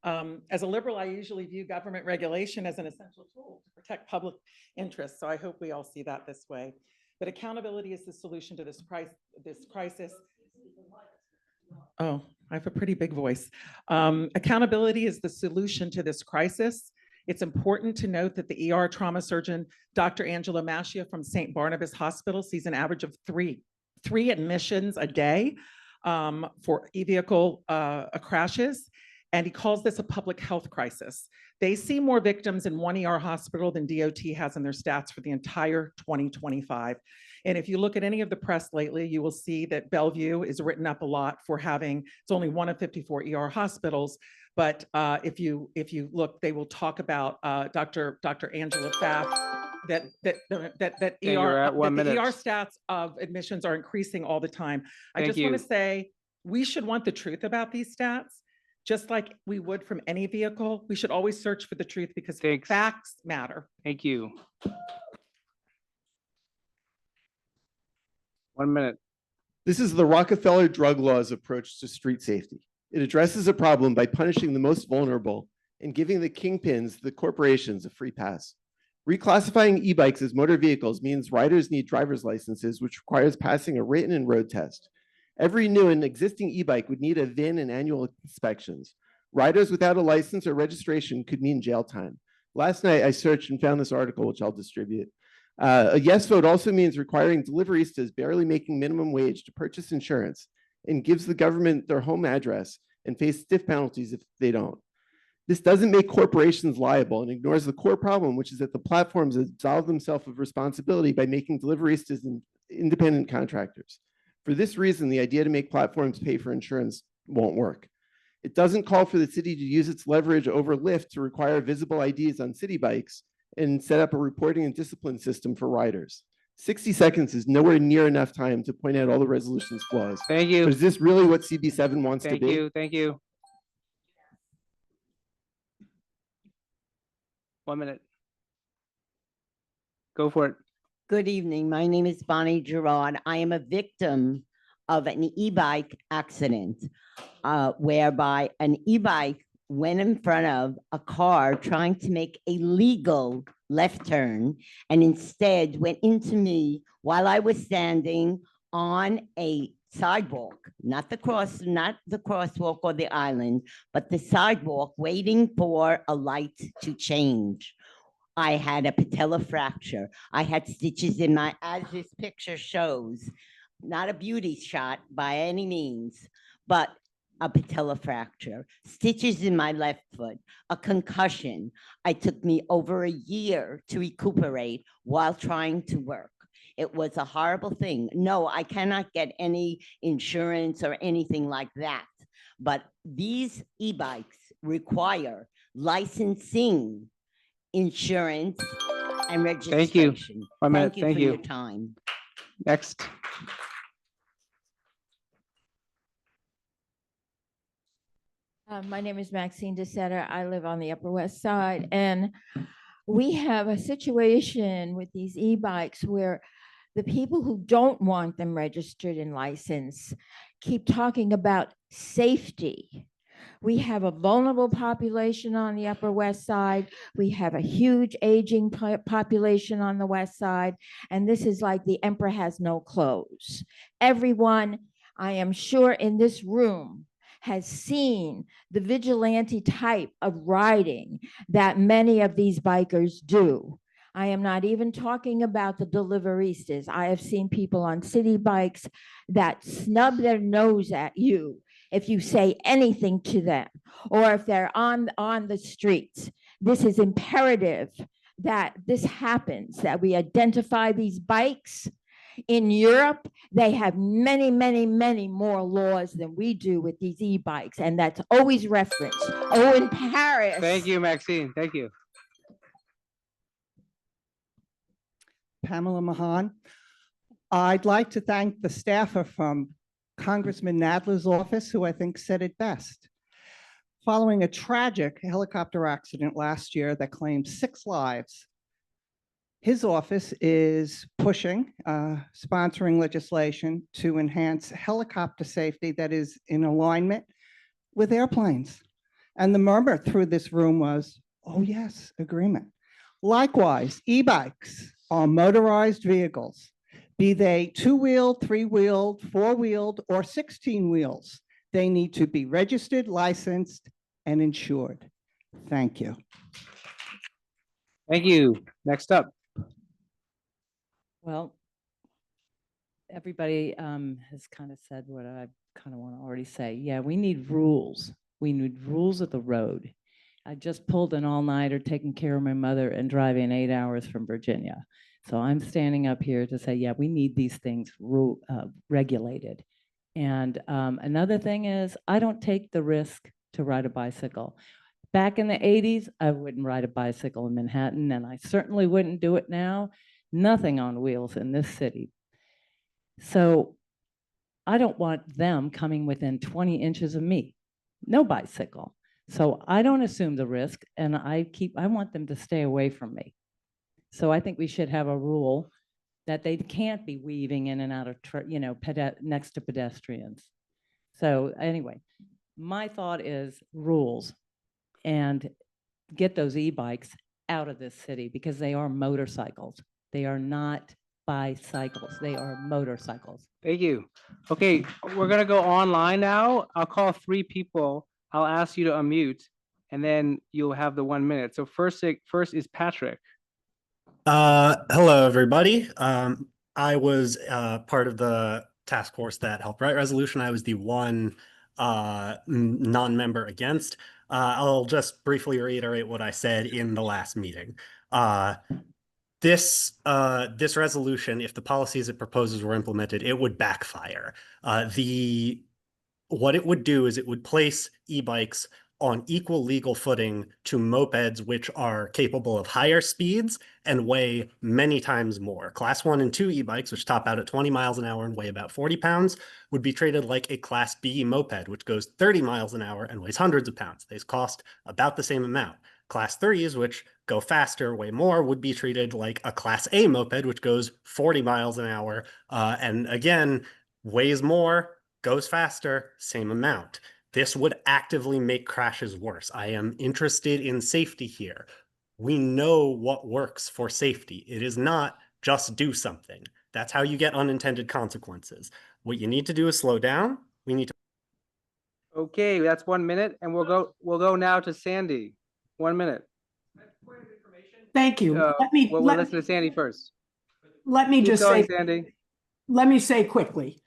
As a liberal, I usually view government regulation as an essential tool to protect public interest. So I hope we all see that this way. But accountability is the solution to this crisis. Oh, I have a pretty big voice. Accountability is the solution to this crisis. It's important to note that the ER trauma surgeon, Dr. Angela Maschia from St. Barnabas Hospital, sees an average of three admissions a day for e-vehicle crashes, and he calls this a public health crisis. They see more victims in one ER hospital than DOT has in their stats for the entire 2025. And if you look at any of the press lately, you will see that Bellevue is written up a lot for having, it's only one of 54 ER hospitals. But if you look, they will talk about Dr. Angela Pfaff, that Okay, you're at 1 the minute. ER stats of admissions are increasing all the time. I Thank just want you. to say, we should want the truth about these stats, just like we would from any vehicle. We should always search for the truth because facts matter. Thank you. 1 minute. This is the Rockefeller drug law's approach to street safety. It addresses a problem by punishing the most vulnerable and giving the kingpins, the corporations, a free pass. Reclassifying e-bikes as motor vehicles means riders need driver's licenses, which requires passing a written and road test. Every new and existing e-bike would need a VIN and annual inspections. Riders without a license or registration could mean jail time. Last night, I searched and found this article, which I'll distribute. A yes vote also means requiring deliveristas barely making minimum wage to purchase insurance and gives the government their home address and face stiff penalties if they don't. This doesn't make corporations liable and ignores the core problem, which is that the platforms absolve themselves of responsibility by making deliveristas independent contractors. For this reason, the idea to make platforms pay for insurance won't work. It doesn't call for the city to use its leverage over Lyft to require visible IDs on city bikes and set up a reporting and discipline system for riders. 60 seconds is nowhere near enough time to point out all the resolution's flaws. Thank you. But is this really what CB7 wants to Thank be? you. Thank you. 1 minute. Go for it. Good evening. My name is Bonnie Gerard. I am a victim of an e-bike accident whereby an e-bike went in front of a car trying to make a legal left turn and instead went into me while I was standing on a sidewalk, not the crosswalk or the island, but the sidewalk waiting for a light to change. I had a patella fracture. I had stitches in my, as this picture shows, not a beauty shot by any means, but a patella fracture, stitches in my left foot, a concussion. It took me over a year to recuperate while trying to work. It was a horrible thing. No, I cannot get any insurance or anything like that. But these e-bikes require licensing, insurance, and registration. Thank you. 1 minute. Thank you Thank for you. your time. Next. My name is Maxine DeSetter. I live on the Upper West Side, and we have a situation with these e-bikes where the people who don't want them registered and licensed keep talking about safety. We have a vulnerable population on the Upper West Side. We have a huge aging population on the West Side, and this is like the emperor has no clothes. Everyone, I am sure, in this room has seen the vigilante type of riding that many of these bikers do. I am not even talking about the deliveristas. I have seen people on city bikes that snub their nose at you if you say anything to them, or if they're on the streets. This is imperative that this happens, that we identify these bikes. In Europe, they have many, many, many more laws than we do with these e-bikes, and that's always referenced. Oh, in Paris. Thank you, Maxine. Thank you. Pamela Mahan. I'd like to thank the staffer from Congressman Nadler's office, who I think said it best. Following a tragic helicopter accident last year that claimed 6 lives, his office is pushing, sponsoring legislation to enhance helicopter safety that is in alignment with airplanes. And the murmur through this room was, oh yes, agreement. Likewise, e-bikes are motorized vehicles, be they 2-wheeled, 3-wheeled, 4-wheeled, or 16 wheels. They need to be registered, licensed, and insured. Thank you. Thank you. Next up. Well, everybody has kind of said what I kind of want to already say. Yeah, we need rules. We need rules of the road. I just pulled an all-nighter taking care of my mother and driving 8 hours from Virginia. So I'm standing up here to say, yeah, we need these things regulated. And another thing is, I don't take the risk to ride a bicycle. Back in the 80s, I wouldn't ride a bicycle in Manhattan, and I certainly wouldn't do it now. Nothing on wheels in this city. So I don't want them coming within 20 inches of me. No bicycle. So I don't assume the risk, and I want them to stay away from me. So I think we should have a rule that they can't be weaving in and out of, next to pedestrians. So anyway, my thought is rules and get those e-bikes out of this city because they are motorcycles. They are not bicycles. They are motorcycles. Thank you. Okay, we're gonna go online now. I'll call 3 people. I'll ask you to unmute, and then you'll have the 1 minute. So first is Patrick. Hello, everybody. I was part of the task force that helped write resolution. I was the one non-member against. I'll just briefly reiterate what I said in the last meeting. This resolution, if the policies it proposes were implemented, it would backfire. What it would do is it would place e-bikes on equal legal footing to mopeds, which are capable of higher speeds and weigh many times more. Class 1 and 2 e-bikes, which top out at 20 miles an hour and weigh about 40 pounds, would be treated like a Class B moped, which goes 30 miles an hour and weighs hundreds of pounds. They cost about the same amount. Class 3s, which go faster, weigh more, would be treated like a Class A moped, which goes 40 miles an hour, and again, weighs more, goes faster, same amount. This would actively make crashes worse. I am interested in safety here. We know what works for safety. It is not just do something. That's how you get unintended consequences. What you need to do is slow down. We need to. Okay, that's 1 minute, and we'll go now to Sandy. 1 minute. Thank you. We'll listen to Sandy first. Let me Keep just going, say, Sandy. let me say quickly,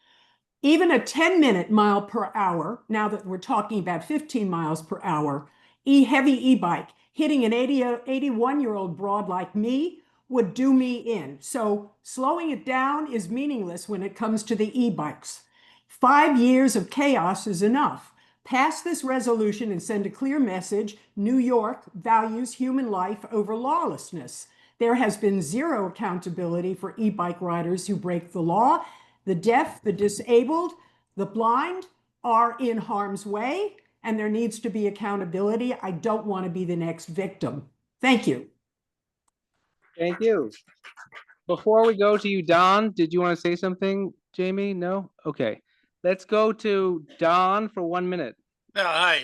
even a 10-minute mile per hour, now that we're talking about 15 miles per hour, heavy e-bike hitting an 81-year-old broad like me would do me in. So slowing it down is meaningless when it comes to the e-bikes. 5 years of chaos is enough. Pass this resolution and send a clear message. New York values human life over lawlessness. There has been zero accountability for e-bike riders who break the law. The deaf, the disabled, the blind are in harm's way, and there needs to be accountability. I don't want to be the next victim. Thank you. Thank you. Before we go to you, Don, did you want to say something, Jamie? No? Okay. Let's go to Don for 1 minute. Yeah, hi.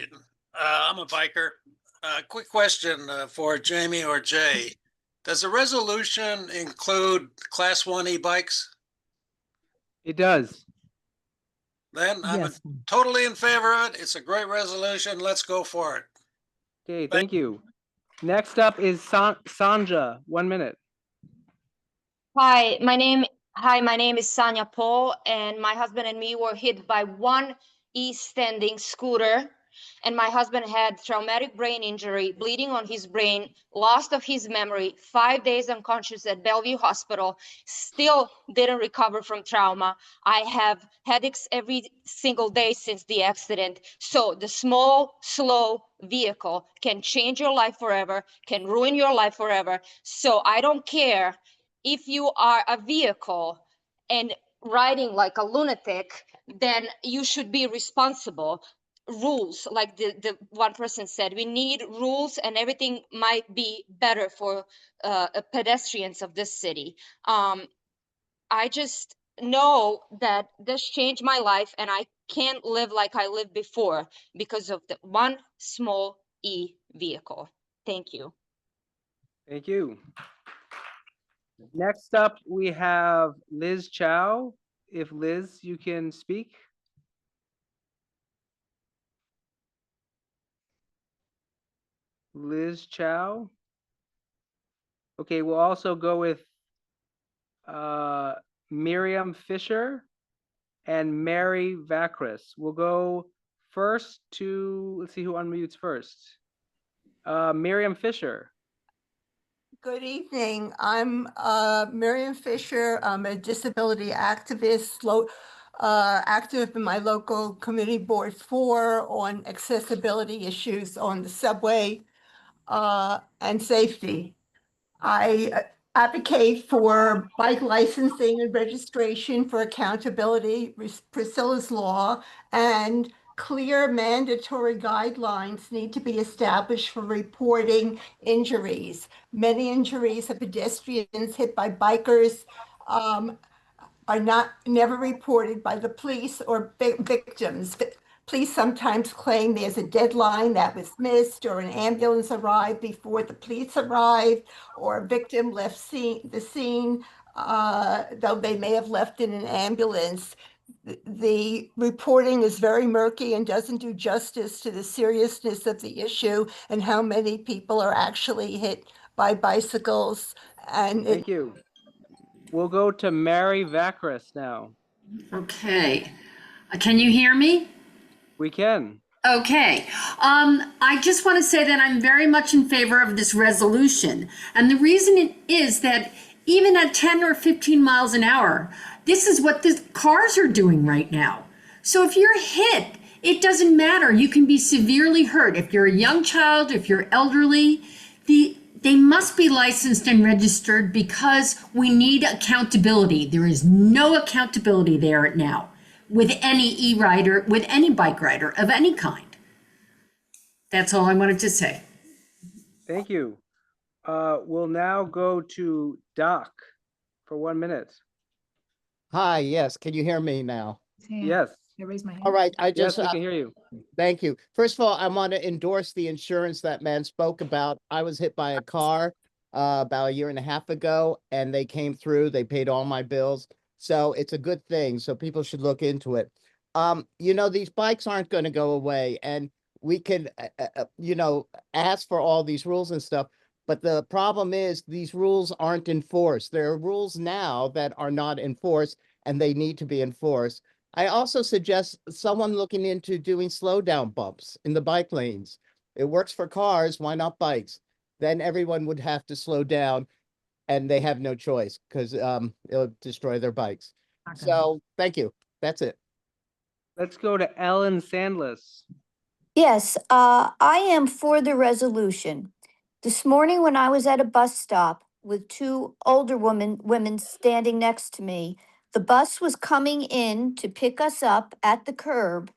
I'm a biker. Quick question for Jamie or Jay. Does the resolution include Class 1 e-bikes? It does. Then I'm totally in favor of it. It's a great resolution. Let's go for it. Okay, thank you. Next up is Sanja. 1 minute. Hi, my name is Sanya Paul, and my husband and me were hit by one e-standing scooter, and my husband had traumatic brain injury, bleeding on his brain, loss of his memory, 5 days unconscious at Bellevue Hospital, still didn't recover from trauma. I have headaches every single day since the accident. So the small, slow vehicle can change your life forever, can ruin your life forever. So I don't care if you are a vehicle and riding like a lunatic, then you should be responsible. Rules, like the one person said, we need rules, and everything might be better for pedestrians of this city. I just know that this changed my life, and I can't live like I lived before because of the one small e-vehicle. Thank you. Thank you. Next up, we have Liz Chow. If Liz, you can speak. Liz Chow. Okay, we'll also go with Miriam Fisher and Mary Vacris. We'll go first to, let's see who unmutes first. Miriam Fisher. Good evening. I'm Miriam Fisher. I'm a disability activist, active in my local committee board 4 on accessibility issues on the subway and safety. I advocate for bike licensing and registration for accountability, Priscilla's Law, and clear mandatory guidelines need to be established for reporting injuries. Many injuries of pedestrians hit by bikers are never reported by the police or victims. Police sometimes claim there's a deadline that was missed, or an ambulance arrived before the police arrived, or a victim left the scene, though they may have left in an ambulance. The reporting is very murky and doesn't do justice to the seriousness of the issue and how many people are actually hit by bicycles. And Thank you. We'll go to Mary Vacris now. Okay. Can you hear me? We can. Okay. I just want to say that I'm very much in favor of this resolution. And the reason is that even at 10 or 15 miles an hour, this is what the cars are doing right now. So if you're hit, it doesn't matter. You can be severely hurt. If you're a young child, if you're elderly, they must be licensed and registered because we need accountability. There is no accountability there now with any e-rider, with any bike rider of any kind. That's all I wanted to say. Thank you. We'll now go to Doc for 1 minute. Hi, yes. Can you hear me now? Yes. I raise my hand. All right. I just Yes, we can hear you. Thank you. First of all, I want to endorse the insurance that man spoke about. I was hit by a car about a year and a half ago, and they came through. They paid all my bills. So it's a good thing. So people should look into it. You know, these bikes aren't going to go away, and we could, you know, ask for all these rules and stuff. But the problem is these rules aren't enforced. There are rules now that are not enforced, and they need to be enforced. I also suggest someone looking into doing slow down bumps in the bike lanes. It works for cars, why not bikes? Then everyone would have to slow down, and they have no choice because it'll destroy their bikes. Okay. So thank you. That's it. Let's go to Ellen Sandless. Yes, I am for the resolution. This morning when I was at a bus stop with 2 older women standing next to me, the bus was coming in to pick us up at the curb,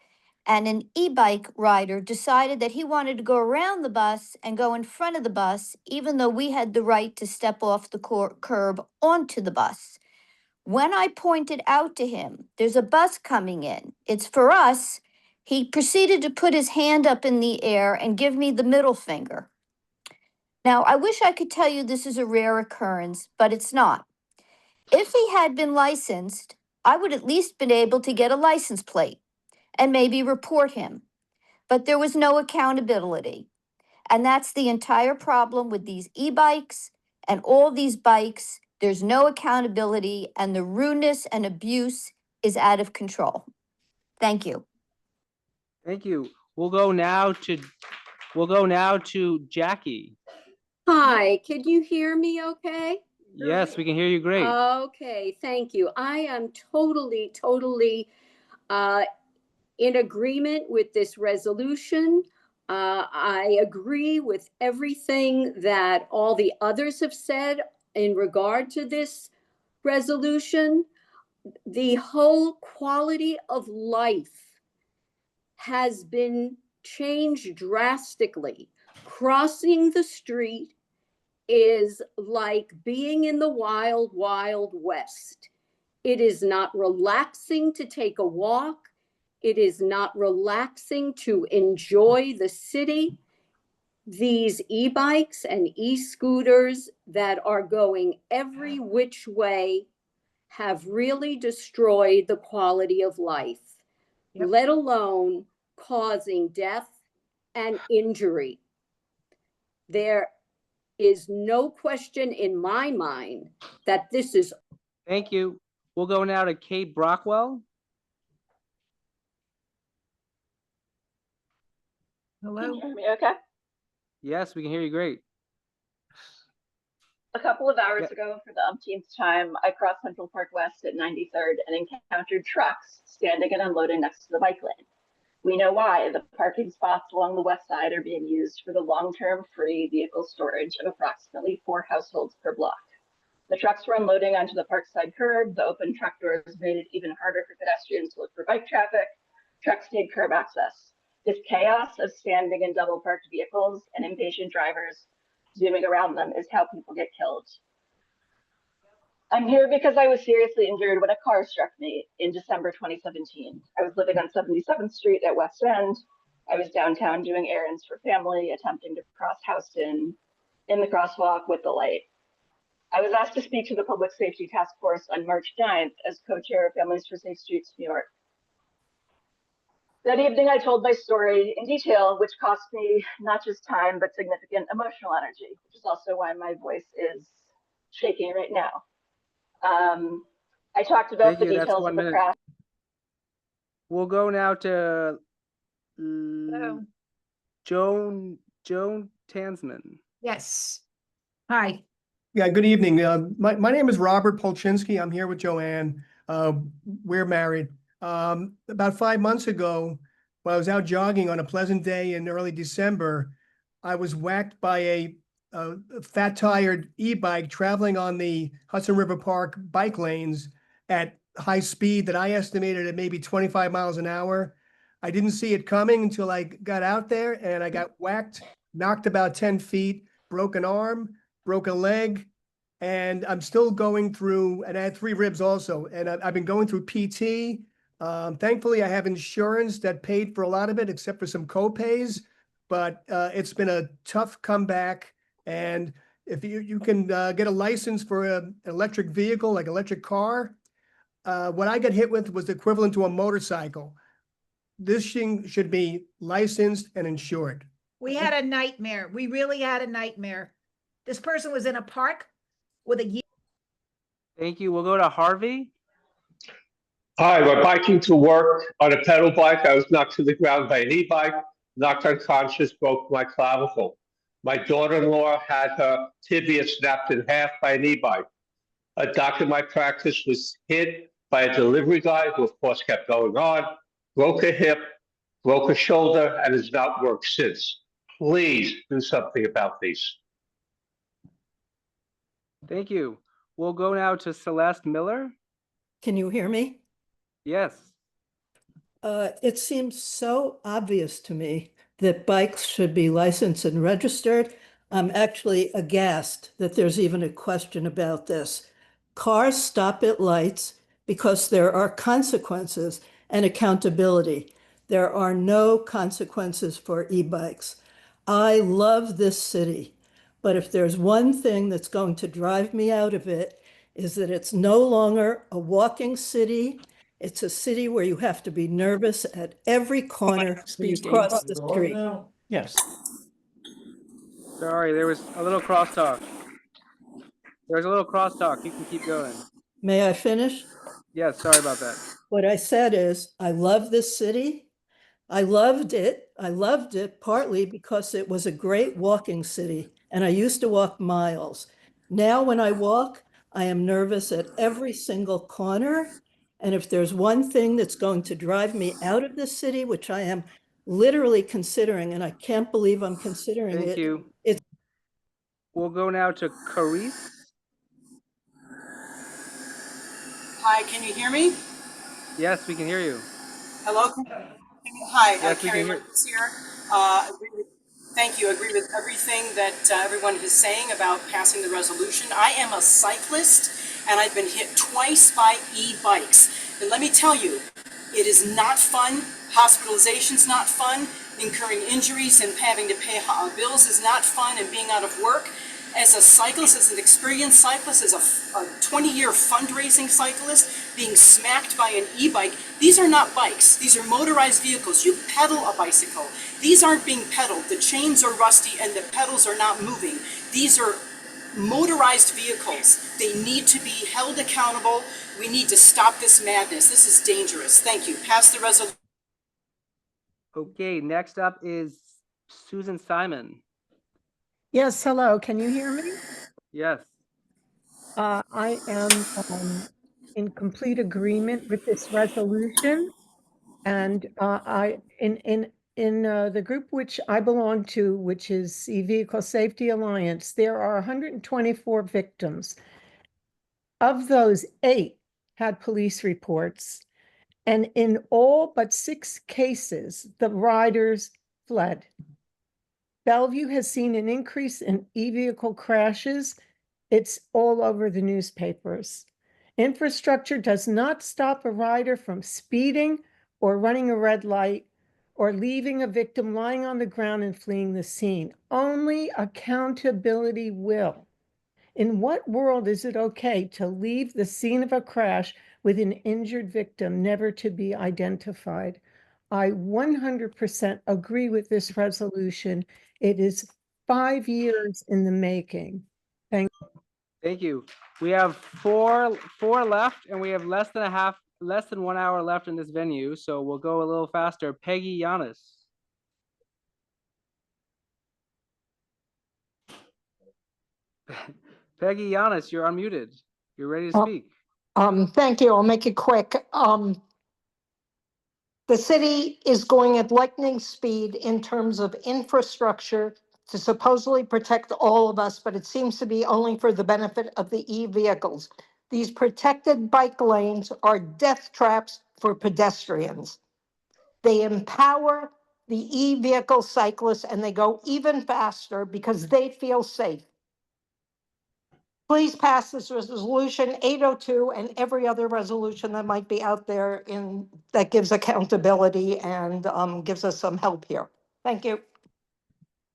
and an e-bike rider decided that he wanted to go around the bus and go in front of the bus, even though we had the right to step off the curb onto the bus. When I pointed out to him, there's a bus coming in, it's for us, he proceeded to put his hand up in the air and give me the middle finger. Now, I wish I could tell you this is a rare occurrence, but it's not. If he had been licensed, I would at least been able to get a license plate and maybe report him. But there was no accountability. And that's the entire problem with these e-bikes and all these bikes. There's no accountability, and the rudeness and abuse is out of control. Thank you. Thank you. We'll go now to Jackie. Hi, could you hear me okay? Yes, we can hear you great. Okay, thank you. I am totally in agreement with this resolution. I agree with everything that all the others have said in regard to this resolution. The whole quality of life has been changed drastically. Crossing the street is like being in the wild, wild west. It is not relaxing to take a walk. It is not relaxing to enjoy the city. These e-bikes and e-scooters that are going every which way have really destroyed the quality of life, let alone causing death and injury. is no question in my mind that this is. Thank you. We'll go now to Kate Brockwell. Hello. Can you hear me okay? Yes, we can hear you great. A couple of hours Yeah. ago, for the umpteenth time, I crossed Central Park West at 93rd and encountered trucks standing and unloading next to the bike lane. We know why. The parking spots along the west side are being used for the long-term free vehicle storage of approximately 4 households per block. The trucks were unloading onto the parkside curb. The open truck doors made it even harder for pedestrians to look for bike traffic. Trucks need curb access. This chaos of standing and double parked vehicles and impatient drivers zooming around them is how people get killed. I'm here because I was seriously injured when a car struck me in December 2017. I was living on 77th Street at West End. I was downtown doing errands for family, attempting to cross Houston in the crosswalk with the light. I was asked to speak to the Public Safety Task Force on March 9th as co-chair of Families for Safe Streets New York. That evening, I told my story in detail, which cost me not just time, but significant emotional energy, which is also why my voice is shaking right now. I talked about the details of the crash. We'll go now to Hello. Joan Tansman. Yes. Hi. Yeah, good evening. My name is Robert Polchinski. I'm here with Joanne. We're married. About 5 months ago, when I was out jogging on a pleasant day in early December, I was whacked by a fat-tired e-bike traveling on the Hudson River Park bike lanes at high speed that I estimated at maybe 25 miles an hour. I didn't see it coming until I got out there, and I got whacked, knocked about 10 feet, broke an arm, broke a leg, and I'm still going through, and I had 3 ribs also, and I've been going through PT. Thankfully, I have insurance that paid for a lot of it, except for some co-pays, but it's been a tough comeback. And if you can get a license for an electric vehicle, like electric car, what I got hit with was equivalent to a motorcycle. This thing should be licensed and insured. We had a nightmare. We really had a nightmare. This person was in a park with a. Thank you. We'll go to Harvey. Hi, we're biking to work on a pedal bike. I was knocked to the ground by an e-bike, knocked unconscious, broke my clavicle. My daughter-in-law had her tibia snapped in half by an e-bike. A doctor in my practice was hit by a delivery guy who, of course, kept going on, broke a hip, broke a shoulder, and has not worked since. Please do something about these. Thank you. We'll go now to Celeste Miller. Can you hear me? Yes. It seems so obvious to me that bikes should be licensed and registered. I'm actually aghast that there's even a question about this. Cars stop at lights because there are consequences and accountability. There are no consequences for e-bikes. I love this city, but if there's one thing that's going to drive me out of it, is that it's no longer a walking city. It's a city where you have to be nervous at every corner when you cross the street. Yes. Sorry, there was a little crosstalk. There's a little crosstalk. You can keep going. May I finish? Yes, sorry about that. What I said is, I love this city. I loved it. I loved it partly because it was a great walking city, and I used to walk miles. Now when I walk, I am nervous at every single corner. And if there's one thing that's going to drive me out of this city, which I am literally considering, and I can't believe I'm considering it. Thank you. It's We'll go now to Carice. Hi, can you hear me? Yes, we can hear you. Hello? Hi, Yes, we Carrie can hear. Williams here. Thank you. Agree with everything that everyone is saying about passing the resolution. I am a cyclist, and I've been hit twice by e-bikes. And let me tell you, it is not fun. Hospitalization's not fun. Incurring injuries and having to pay bills is not fun, and being out of work. as a cyclist, as an experienced cyclist, as a 20-year fundraising cyclist, being smacked by an e-bike. These are not bikes. These are motorized vehicles. You pedal a bicycle. These aren't being pedaled. The chains are rusty and the pedals are not moving. These are motorized vehicles. They need to be held accountable. We need to stop this madness. This is dangerous. Thank you. Pass the resolution. Okay, next up is Susan Simon. Yes, hello. Can you hear me? Yes. I am in complete agreement with this resolution, and in the group which I belong to, which is E-Vehicle Safety Alliance, there are 124 victims. Of those, 8 had police reports, and in all but 6 cases, the riders fled. Bellevue has seen an increase in e-vehicle crashes. It's all over the newspapers. Infrastructure does not stop a rider from speeding or running a red light or leaving a victim lying on the ground and fleeing the scene. Only accountability will. In what world is it okay to leave the scene of a crash with an injured victim never to be identified? I 100% agree with this resolution. It is 5 years in the making. Thank you. Thank you. We have four left, and we have less than 1 hour left in this venue, so we'll go a little faster. Peggy Yanis. Peggy Yanis, you're unmuted. You're ready to speak. Thank you. I'll make it quick. The city is going at lightning speed in terms of infrastructure to supposedly protect all of us, but it seems to be only for the benefit of the e-vehicles. These protected bike lanes are death traps for pedestrians. They empower the e-vehicle cyclists and they go even faster because they feel safe. Please pass this resolution 802 and every other resolution that might be out there that gives accountability and gives us some help here. Thank you.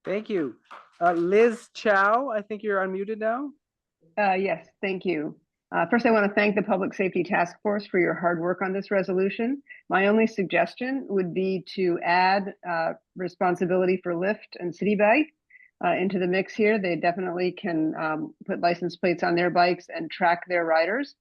Thank you. Liz Chow, I think you're unmuted now. Yes, thank you. First, I want to thank the Public Safety Task Force for your hard work on this resolution. My only suggestion would be to add responsibility for Lyft and City Bike into the mix here. They definitely can put license plates on their bikes and track their riders.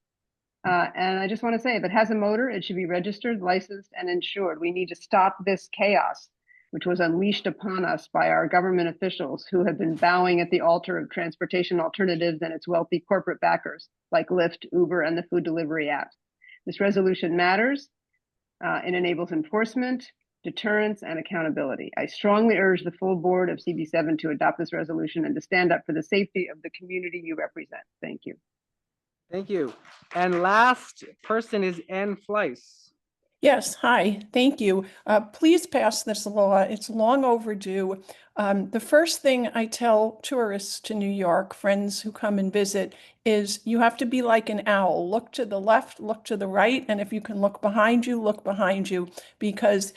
And I just want to say, if it has a motor, it should be registered, licensed, and insured. We need to stop this chaos, which was unleashed upon us by our government officials who have been bowing at the altar of transportation alternatives and its wealthy corporate backers like Lyft, Uber, and the food delivery apps. This resolution matters. It enables enforcement, deterrence, and accountability. I strongly urge the full board of CB7 to adopt this resolution and to stand up for the safety of the community you represent. Thank you. Thank you. And last person is Ann Fleiss. Yes, hi, thank you. Please pass this law. It's long overdue. The first thing I tell tourists to New York, friends who come and visit, is you have to be like an owl. Look to the left, look to the right, and if you can look behind you, because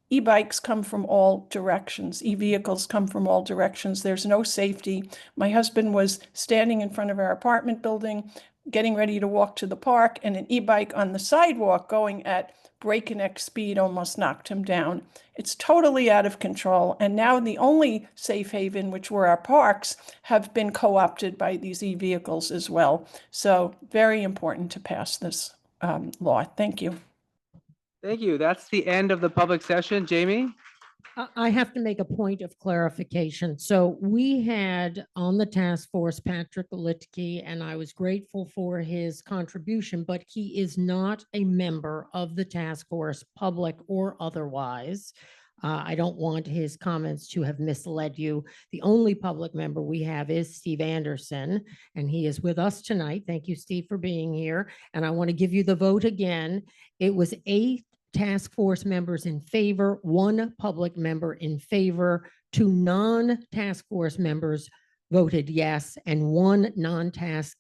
e-bikes come from all directions. E-vehicles come from all directions. There's no safety. My husband was standing in front of our apartment building, getting ready to walk to the park, and an e-bike on the sidewalk going at breakneck speed almost knocked him down. It's totally out of control. And now the only safe haven, which were our parks, have been co-opted by these e-vehicles as well. So very important to pass this law. Thank you. Thank you. That's the end of the public session. Jamie? I have to make a point of clarification. So we had on the task force Patrick Litke, and I was grateful for his contribution, but he is not a member of the task force, public or otherwise. I don't want his comments to have misled you. The only public member we have is Steve Anderson, and he is with us tonight. Thank you, Steve, for being here. And I want to give you the vote again. It was 8 task force members in favor, 1 public member in favor, 2 non-task force members voted yes, and 1 non-task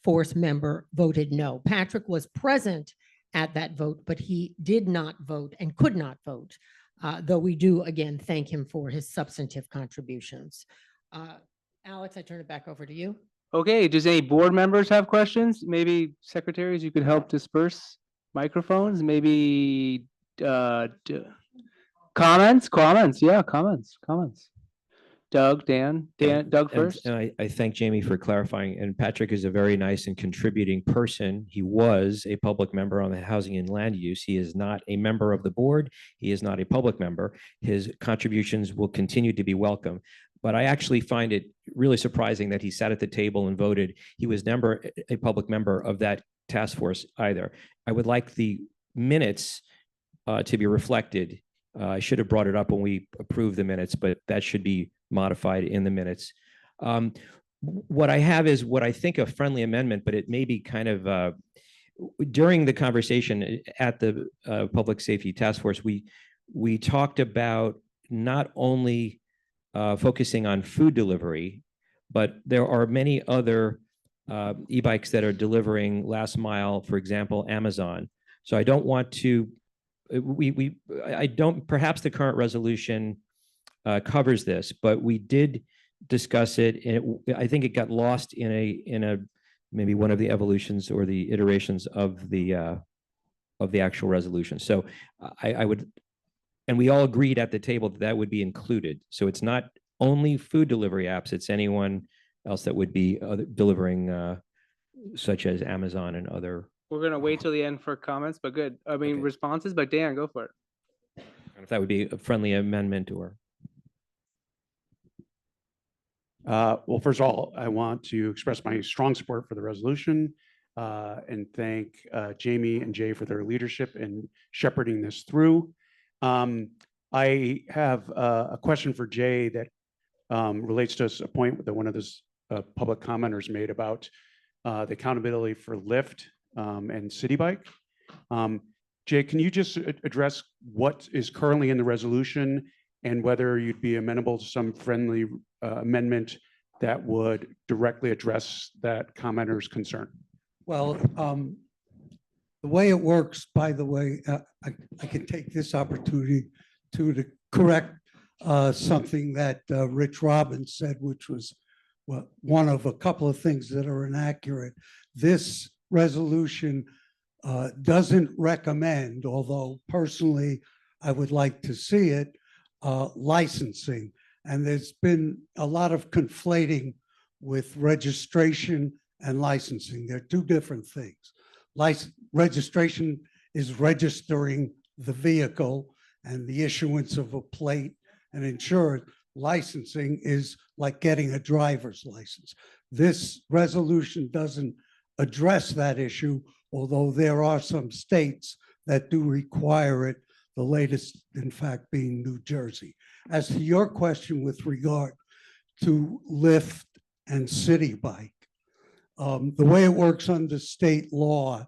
force member voted no. Patrick was present at that vote, but he did not vote and could not vote, though we do again thank him for his substantive contributions. Alex, I turn it back over to you. Okay, does any board members have questions? Maybe secretaries, you could help disperse microphones, maybe comments, yeah, comments. Doug, Dan, Doug first. And I thank Jamie for clarifying. And Patrick is a very nice and contributing person. He was a public member on the Housing and Land Use. He is not a member of the board. He is not a public member. His contributions will continue to be welcome. But I actually find it really surprising that he sat at the table and voted. He was never a public member of that task force either. I would like the minutes to be reflected. I should have brought it up when we approved the minutes, but that should be modified in the minutes. What I have is what I think a friendly amendment, but it may be kind of during the conversation at the Public Safety Task Force, we talked about not only focusing on food delivery, but there are many other e-bikes that are delivering last mile, for example, Amazon. So I don't want to, perhaps the current resolution covers this, but we did discuss it, and I think it got lost in a maybe one of the evolutions or the iterations of the actual resolution. So I would, and we all agreed at the table that that would be included. So it's not only food delivery apps; it's anyone else that would be delivering, such as Amazon and other. We're gonna wait till the end for comments, but good. I mean, responses, but Dan, go for it. If that would be a friendly amendment or. Well, first of all, I want to express my strong support for the resolution and thank Jamie and Jay for their leadership in shepherding this through. I have a question for Jay that relates to a point that one of the public commenters made about the accountability for Lyft and City Bike. Jay, can you just address what is currently in the resolution and whether you'd be amenable to some friendly amendment that would directly address that commenter's concern? Well, the way it works, by the way, I can take this opportunity to correct something that Rich Robbins said, which was one of a couple of things that are inaccurate. This resolution doesn't recommend, although personally I would like to see it, licensing. And there's been a lot of conflating with registration and licensing. They're two different things. Registration is registering the vehicle and the issuance of a plate and insurance. Licensing is like getting a driver's license. This resolution doesn't address that issue, although there are some states that do require it, the latest, in fact, being New Jersey. As to your question with regard to Lyft and City Bike, the way it works under state law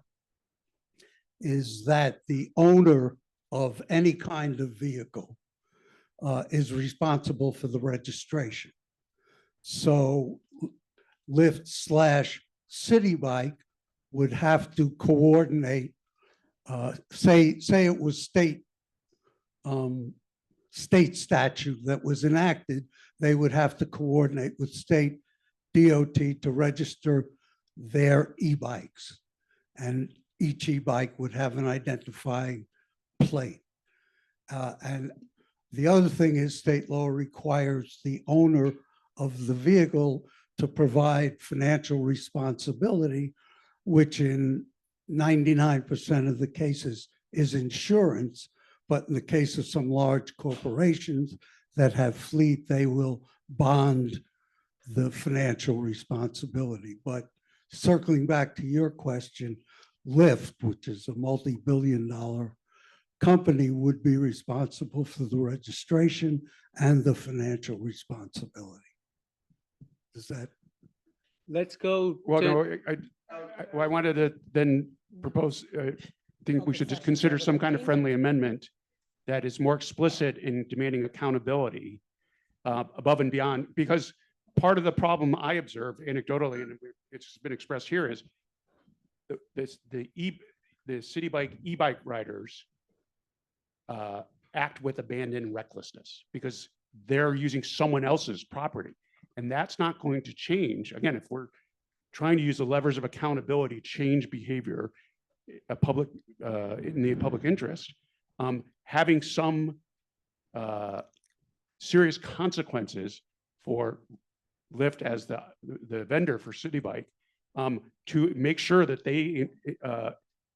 is that the owner of any kind of vehicle is responsible for the registration. So Lyft/City Bike would have to coordinate, say it was state statute that was enacted, they would have to coordinate with state DOT to register their e-bikes. And each e-bike would have an identifying plate. And the other thing is state law requires the owner of the vehicle to provide financial responsibility, which in 99% of the cases is insurance. But in the case of some large corporations that have fleet, they will bond the financial responsibility. But circling back to your question, Lyft, which is a multi-billion-dollar company, would be responsible for the registration and the financial responsibility. Does that? Let's go. Well, no, I wanted to then propose, I think we should just consider some kind of friendly amendment that is more explicit in demanding accountability above and beyond, because part of the problem I observe anecdotally, and it's been expressed here, is the City Bike e-bike riders act with abandon recklessness because they're using someone else's property. And that's not going to change. Again, if we're trying to use the levers of accountability, change behavior, in the public interest, having some serious consequences for Lyft as the vendor for City Bike, to make sure that they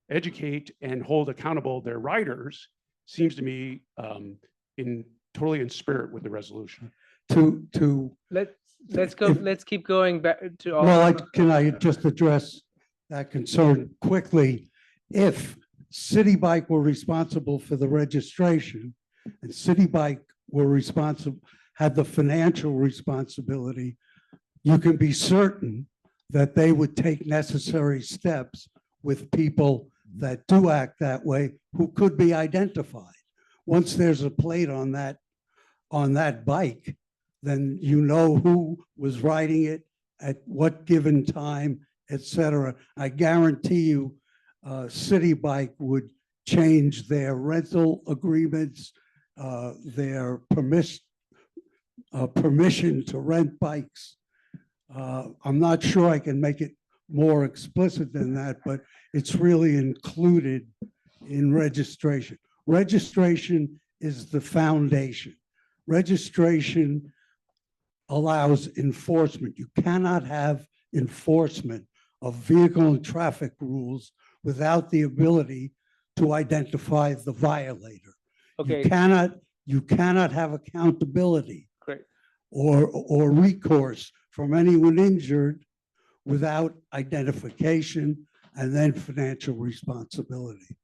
educate and hold accountable their riders seems to me totally in spirit with the resolution. Let's keep going back to all. Well, can I just address that concern quickly? If City Bike were responsible for the registration and City Bike were responsible, had the financial responsibility, you can be certain that they would take necessary steps with people that do act that way who could be identified. Once there's a plate on that bike, then you know who was riding it at what given time, etc. I guarantee you, City Bike would change their rental agreements, their permission to rent bikes. I'm not sure I can make it more explicit than that, but it's really included in registration. Registration is the foundation. Registration allows enforcement. You cannot have enforcement of vehicle and traffic rules without the ability to identify the violator. Okay. You cannot have accountability. Great. or recourse from anyone injured without identification and then financial responsibility.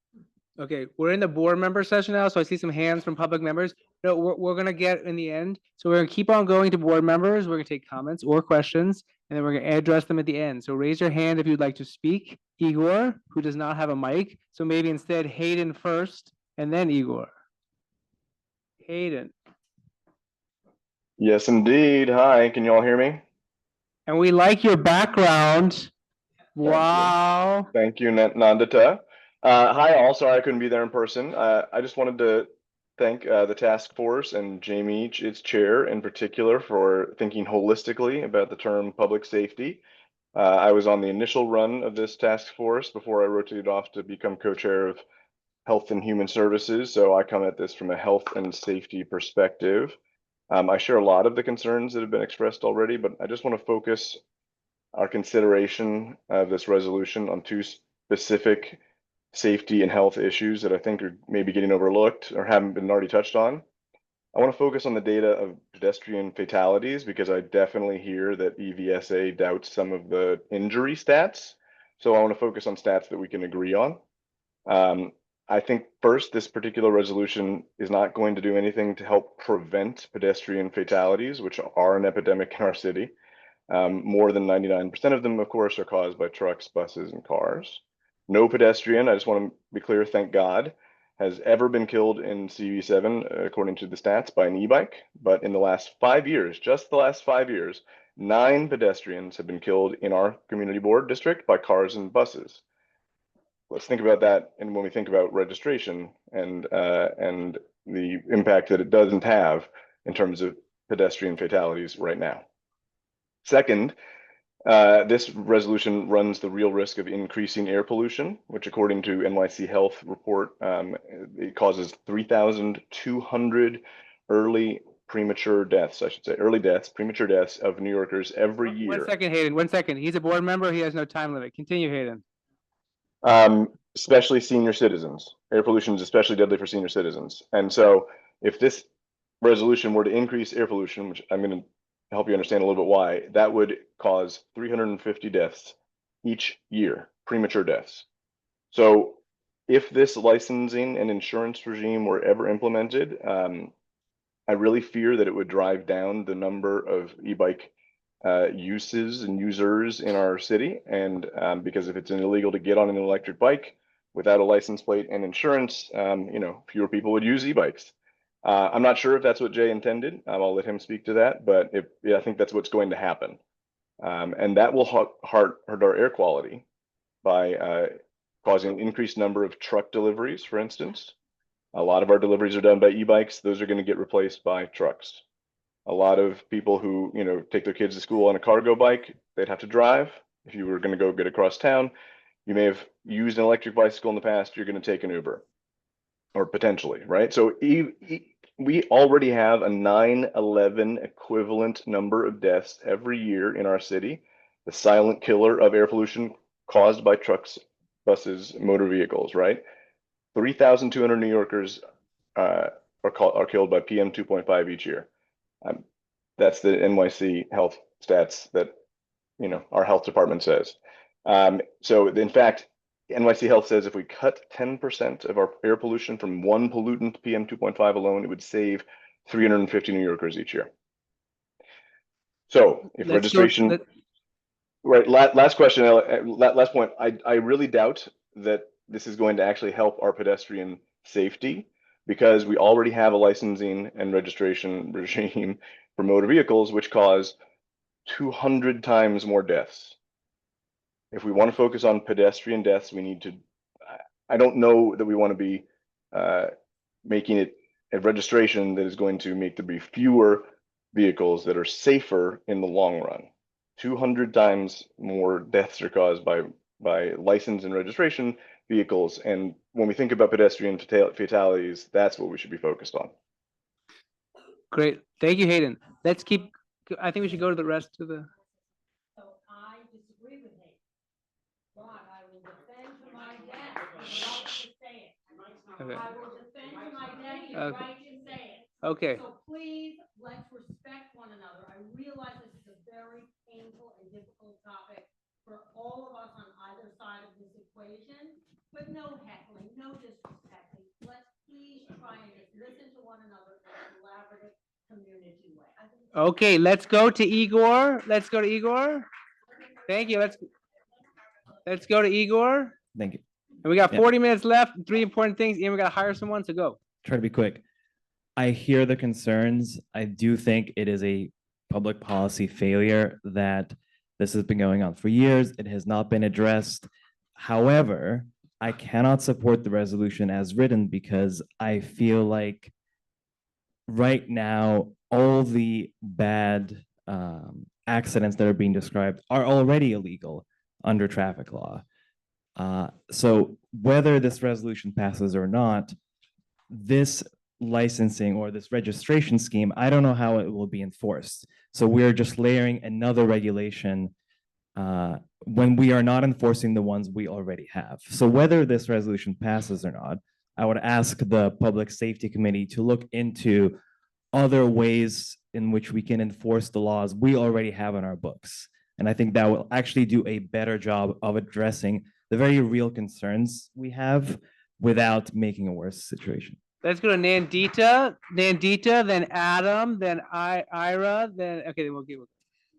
Okay, we're in the board member session now, so I see some hands from public members. No, we're gonna get in the end. So we're gonna keep on going to board members. We're gonna take comments or questions, and then we're gonna address them at the end. So raise your hand if you'd like to speak. Igor, who does not have a mic. So maybe instead Hayden first and then Igor. Hayden. Yes, indeed. Hi, can you all hear me? And we like your background. Wow. Thank you, Nandita. Hi, all. Sorry I couldn't be there in person. I just wanted to thank the task force and Jamie, its chair in particular, for thinking holistically about the term public safety. I was on the initial run of this task force before I rotated off to become co-chair of Health and Human Services. So I come at this from a health and safety perspective. I share a lot of the concerns that have been expressed already, but I just want to focus our consideration of this resolution on two specific safety and health issues that I think are maybe getting overlooked or haven't been already touched on. I want to focus on the data of pedestrian fatalities because I definitely hear that EVSA doubts some of the injury stats. So I want to focus on stats that we can agree on. I think first, this particular resolution is not going to do anything to help prevent pedestrian fatalities, which are an epidemic in our city. More than 99% of them, of course, are caused by trucks, buses, and cars. No pedestrian, I just want to be clear, thank God, has ever been killed in CV7, according to the stats, by an e-bike. But in the last 5 years, just the last 5 years, 9 pedestrians have been killed in our community board district by cars and buses. Let's think about that, and when we think about registration and the impact that it doesn't have in terms of pedestrian fatalities right now. Second, this resolution runs the real risk of increasing air pollution, which according to NYC Health report, it causes 3,200 early premature deaths, I should say, premature deaths of New Yorkers every year. 1 second, Hayden, 1 second. He's a board member, he has no time limit. Continue, Hayden. Especially senior citizens. Air pollution is especially deadly for senior citizens. And so if this resolution were to increase air pollution, which I'm going to help you understand a little bit why, that would cause 350 deaths each year, premature deaths. So if this licensing and insurance regime were ever implemented, I really fear that it would drive down the number of e-bike uses and users in our city. And because if it's illegal to get on an electric bike without a license plate and insurance, fewer people would use e-bikes. I'm not sure if that's what Jay intended. I'll let him speak to that, but I think that's what's going to happen. And that will hurt our air quality by causing an increased number of truck deliveries, for instance. A lot of our deliveries are done by e-bikes. Those are going to get replaced by trucks. A lot of people who, take their kids to school on a cargo bike, they'd have to drive. If you were going to go get across town, you may have used an electric bicycle in the past, you're going to take an Uber, or potentially, right? So we already have a 9/11 equivalent number of deaths every year in our city, the silent killer of air pollution caused by trucks, buses, motor vehicles, right? 3,200 New Yorkers are killed by PM 2.5 each year. That's the NYC health stats that our health department says. So in fact, NYC Health says if we cut 10% of our air pollution from one pollutant, PM 2.5 alone, it would save 350 New Yorkers each year. So if registration, right, last question, last point, I really doubt that this is going to actually help our pedestrian safety, because we already have a licensing and registration regime for motor vehicles, which cause 200 times more deaths. If we want to focus on pedestrian deaths, we need to, I don't know that we want to be making it a registration that is going to make there be fewer vehicles that are safer in the long run. 200 times more deaths are caused by license and registration vehicles. And when we think about pedestrian fatalities, that's what we should be focused on. Great. Thank you, Hayden. Let's keep, I think we should go to the rest of the. So I disagree with Hayden, but I will defend to my death. You're right to say it. Okay. I will defend to my death. You're right to say it. Okay. So please, let's respect one another. I realize this is a very painful and difficult topic for all of us on either side of this equation, but no heckling, no disrespecting. Let's please try and just listen to one another in a collaborative community way. Okay, let's go to Igor. Let's go to Igor. Thank you. Let's go to Igor. Thank you. And we got 40 minutes left. 3 important things. And we got to hire someone to go. Try to be quick. I hear the concerns. I do think it is a public policy failure that this has been going on for years. It has not been addressed. However, I cannot support the resolution as written because I feel like right now, all the bad accidents that are being described are already illegal under traffic law. So whether this resolution passes or not, this licensing or this registration scheme, I don't know how it will be enforced. So we're just layering another regulation when we are not enforcing the ones we already have. So whether this resolution passes or not, I would ask the Public Safety Committee to look into other ways in which we can enforce the laws we already have in our books. And I think that will actually do a better job of addressing the very real concerns we have without making a worse situation. Let's go to Nandita, then Adam, then Ira, then, okay, then we'll give it.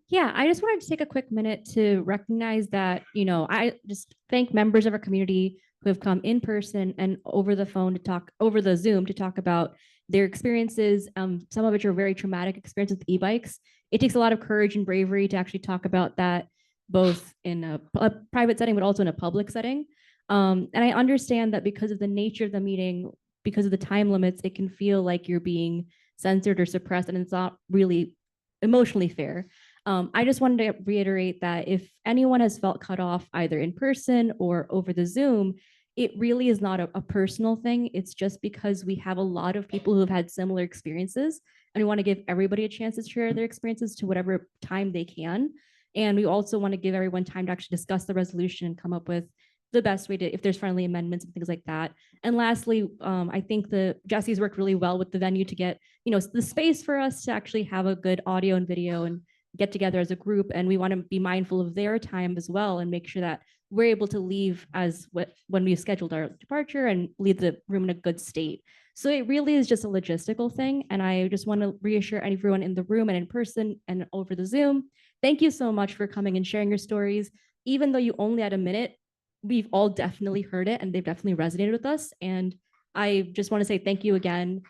Yeah, I just wanted to take a quick minute to recognize that, I just thank members of our community who have come in person and over the phone to talk, over the Zoom to talk about their experiences, some of which are very traumatic experiences with e-bikes. It takes a lot of courage and bravery to actually talk about that, both in a private setting, but also in a public setting. And I understand that because of the nature of the meeting, because of the time limits, it can feel like you're being censored or suppressed, and it's not really emotionally fair. I just wanted to reiterate that if anyone has felt cut off either in person or over the Zoom, it really is not a personal thing. It's just because we have a lot of people who have had similar experiences, and we want to give everybody a chance to share their experiences to whatever time they can. And we also want to give everyone time to actually discuss the resolution and come up with the best way to, if there's friendly amendments and things like that. And lastly, I think Jesse's worked really well with the venue to get, the space for us to actually have a good audio and video and get together as a group. And we want to be mindful of their time as well and make sure that we're able to leave when we've scheduled our departure and leave the room in a good state. So it really is just a logistical thing. And I just want to reassure everyone in the room and in person and over the Zoom, thank you so much for coming and sharing your stories. Even though you only had a minute, we've all definitely heard it and they've definitely resonated with us. And I just want to say thank you again.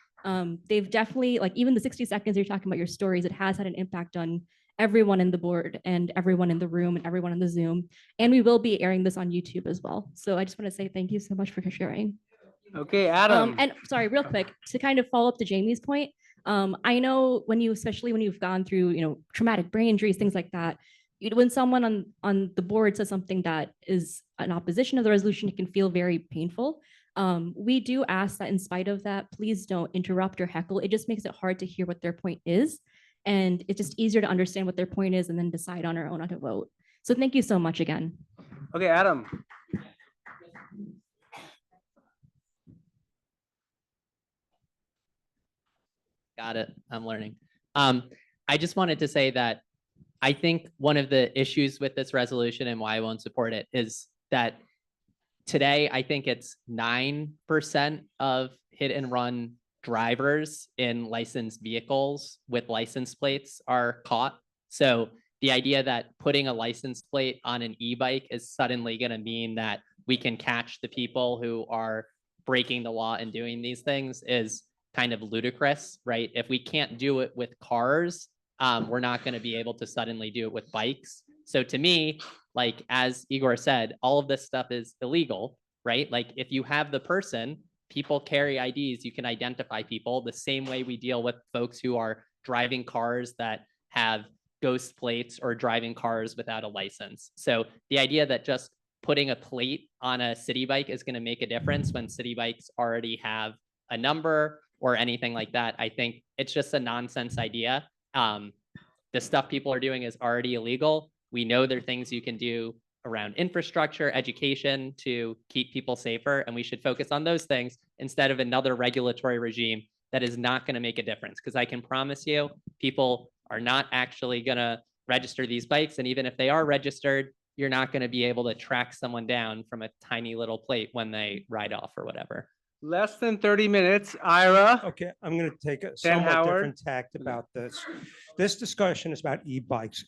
They've definitely, like, even the 60 seconds you're talking about your stories, it has had an impact on everyone in the board and everyone in the room and everyone in the Zoom. And we will be airing this on YouTube as well. So I just want to say thank you so much for sharing. Okay, Adam. And sorry, real quick, to kind of follow up to Jamie's point, I know especially when you've gone through, traumatic brain injuries, things like that, when someone on the board says something that is an opposition of the resolution, it can feel very painful. We do ask that in spite of that, please don't interrupt or heckle. It just makes it hard to hear what their point is. And it's just easier to understand what their point is and then decide on our own how to vote. So thank you so much again. Okay, Adam. Got it. I'm learning. I just wanted to say that I think one of the issues with this resolution and why I won't support it is that today, I think it's 9% of hit and run drivers in licensed vehicles with license plates are caught. So the idea that putting a license plate on an e-bike is suddenly going to mean that we can catch the people who are breaking the law and doing these things is kind of ludicrous, right? If we can't do it with cars, we're not going to be able to suddenly do it with bikes. So to me, like, as Igor said, all of this stuff is illegal, right? Like, if you have the person, people carry IDs, you can identify people the same way we deal with folks who are driving cars that have ghost plates or driving cars without a license. So the idea that just putting a plate on a city bike is going to make a difference when city bikes already have a number or anything like that, I think it's just a nonsense idea. The stuff people are doing is already illegal. We know there are things you can do around infrastructure, education to keep people safer, and we should focus on those things instead of another regulatory regime that is not going to make a difference. Because I can promise you, people are not actually going to register these bikes, and even if they are registered, you're not going to be able to track someone down from a tiny little plate when they ride off or whatever. Less than 30 minutes. Ira. Okay, I'm going to take a somewhat Howard. different tact about this. This discussion is about e-bikes.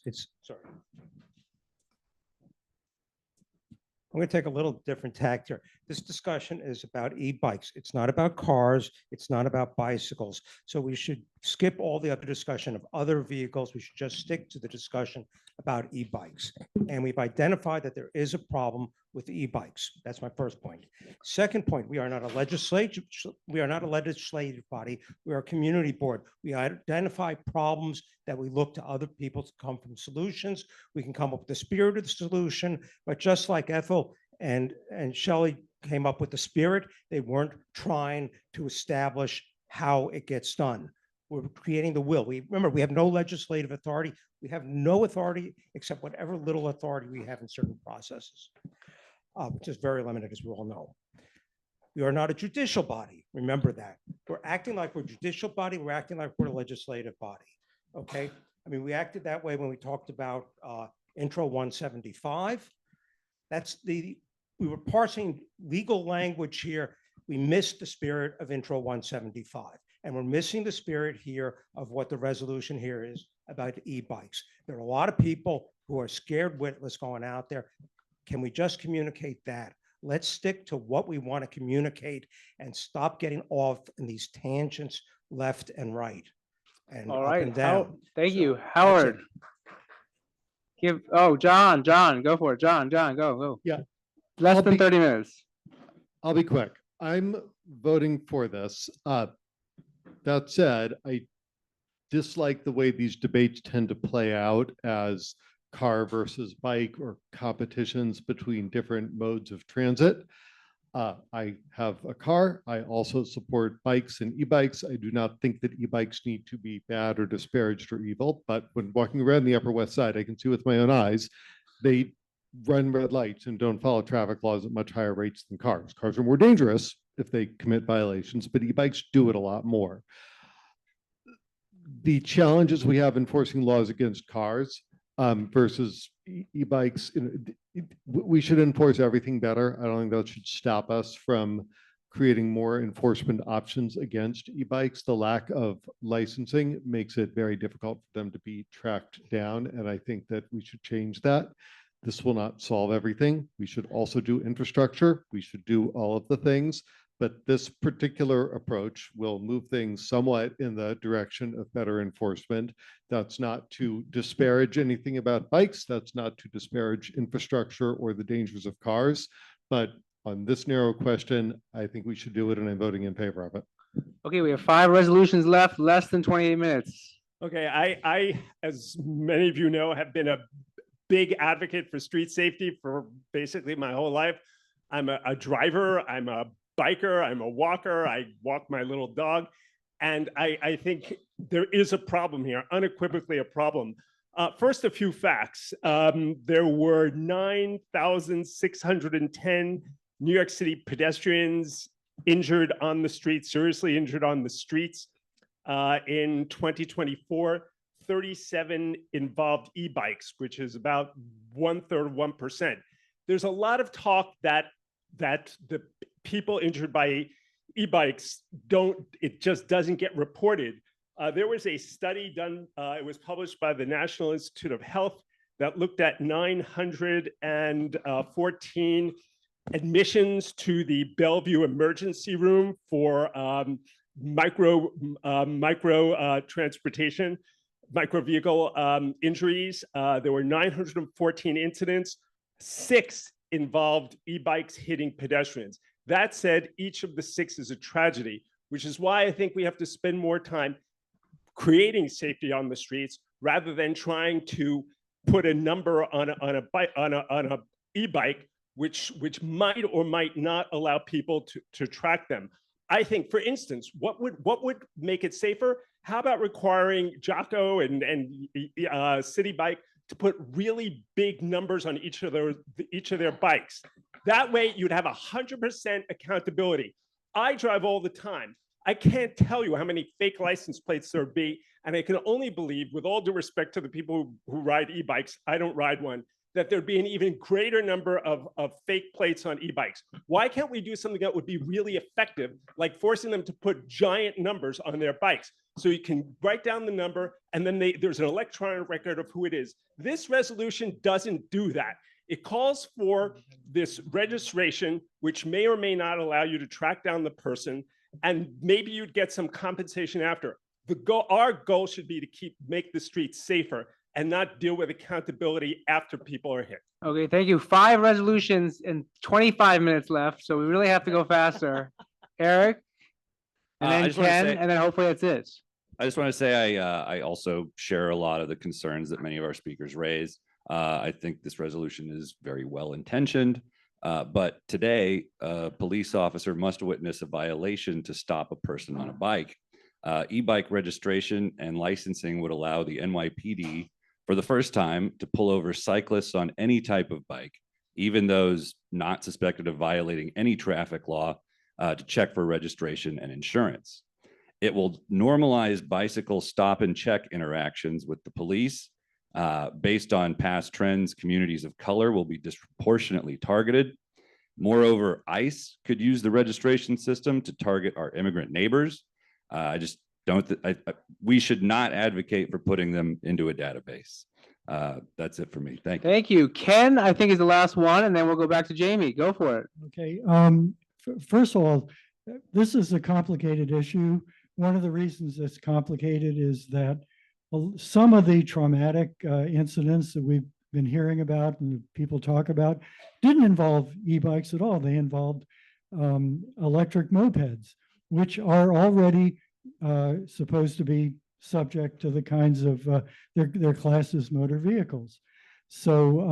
I'm going to take a little different tact here. This discussion is about e-bikes. It's not about cars. It's not about bicycles. So we should skip all the other discussion of other vehicles. We should just stick to the discussion about e-bikes. And we've identified that there is a problem with e-bikes. That's my first point. Second point, we are not a legislative body. We are a community board. We identify problems that we look to other people to come from solutions. We can come up with the spirit of the solution, but just like Ethel and Shelley came up with the spirit, they weren't trying to establish how it gets done. We're creating the will. Remember, we have no legislative authority. We have no authority except whatever little authority we have in certain processes, which is very limited, as we all know. We are not a judicial body. Remember that. We're acting like we're a judicial body. We're acting like we're a legislative body. Okay? I mean, we acted that way when we talked about Intro 175. We were parsing legal language here. We missed the spirit of Intro 175. And we're missing the spirit here of what the resolution here is about e-bikes. There are a lot of people who are scared witless going out there. Can we just communicate that? Let's stick to what we want to communicate and stop getting off in these tangents left and right and All up right. and down. Thank you. That's Howard. it. John, go for it. John, go. Yeah. Less than 30 minutes. I'll be quick. I'm voting for this. That said, I dislike the way these debates tend to play out as car versus bike or competitions between different modes of transit. I have a car. I also support bikes and e-bikes. I do not think that e-bikes need to be bad or disparaged or evil, but when walking around the Upper West Side, I can see with my own eyes, they run red lights and don't follow traffic laws at much higher rates than cars. Cars are more dangerous if they commit violations, but e-bikes do it a lot more. The challenges we have enforcing laws against cars versus e-bikes, we should enforce everything better. I don't think that should stop us from creating more enforcement options against e-bikes. The lack of licensing makes it very difficult for them to be tracked down, and I think that we should change that. This will not solve everything. We should also do infrastructure. We should do all of the things, but this particular approach will move things somewhat in the direction of better enforcement. That's not to disparage anything about bikes. That's not to disparage infrastructure or the dangers of cars. But on this narrow question, I think we should do it, and I'm voting in favor of it. Okay, we have 5 resolutions left, less than 28 minutes. Okay, I, as many of you know, have been a big advocate for street safety for basically my whole life. I'm a driver, I'm a biker, I'm a walker, I walk my little dog. And I think there is a problem here, unequivocally a problem. First, a few facts. There were 9,610 New York City pedestrians injured on the streets, seriously injured on the streets. In 2024, 37 involved e-bikes, which is about 1/3 of 1%. There's a lot of talk that the people injured by e-bikes it just doesn't get reported. There was a study done, it was published by the National Institute of Health that looked at 914 admissions to the Bellevue emergency room for micro transportation, micro vehicle injuries. There were 914 incidents, 6 involved e-bikes hitting pedestrians. That said, each of the 6 is a tragedy, which is why I think we have to spend more time creating safety on the streets rather than trying to put a number on a e-bike, which might or might not allow people to track them. I think, for instance, what would make it safer? How about requiring Jocko and City Bike to put really big numbers on each of their bikes? That way, you'd have 100% accountability. I drive all the time. I can't tell you how many fake license plates there be, and I can only believe, with all due respect to the people who ride e-bikes, I don't ride one, that there'd be an even greater number of fake plates on e-bikes. Why can't we do something that would be really effective, like forcing them to put giant numbers on their bikes? So you can write down the number, and then there's an electronic record of who it is. This resolution doesn't do that. It calls for this registration, which may or may not allow you to track down the person, and maybe you'd get some compensation after. Our goal should be to make the streets safer and not deal with accountability after people are hit. Okay, thank you. 5 resolutions and 25 minutes left, so we really have to go faster. Eric, and then Ken, and then hopefully that's it. I just want to say I also share a lot of the concerns that many of our speakers raised. I think this resolution is very well intentioned, but today a police officer must witness a violation to stop a person on a bike. E-bike registration and licensing would allow the NYPD for the first time to pull over cyclists on any type of bike, even those not suspected of violating any traffic law, to check for registration and insurance. It will normalize bicycle stop and check interactions with the police. Based on past trends, communities of color will be disproportionately targeted. Moreover, ICE could use the registration system to target our immigrant neighbors. I just don't, we should not advocate for putting them into a database. That's it for me. Thank you. Thank you. Ken, I think, is the last one, and then we'll go back to Jamie. Go for it. Okay. First of all, this is a complicated issue. One of the reasons it's complicated is that some of the traumatic incidents that we've been hearing about and people talk about didn't involve e-bikes at all. They involved electric mopeds, which are already supposed to be subject to the kinds of their class as motor vehicles. So,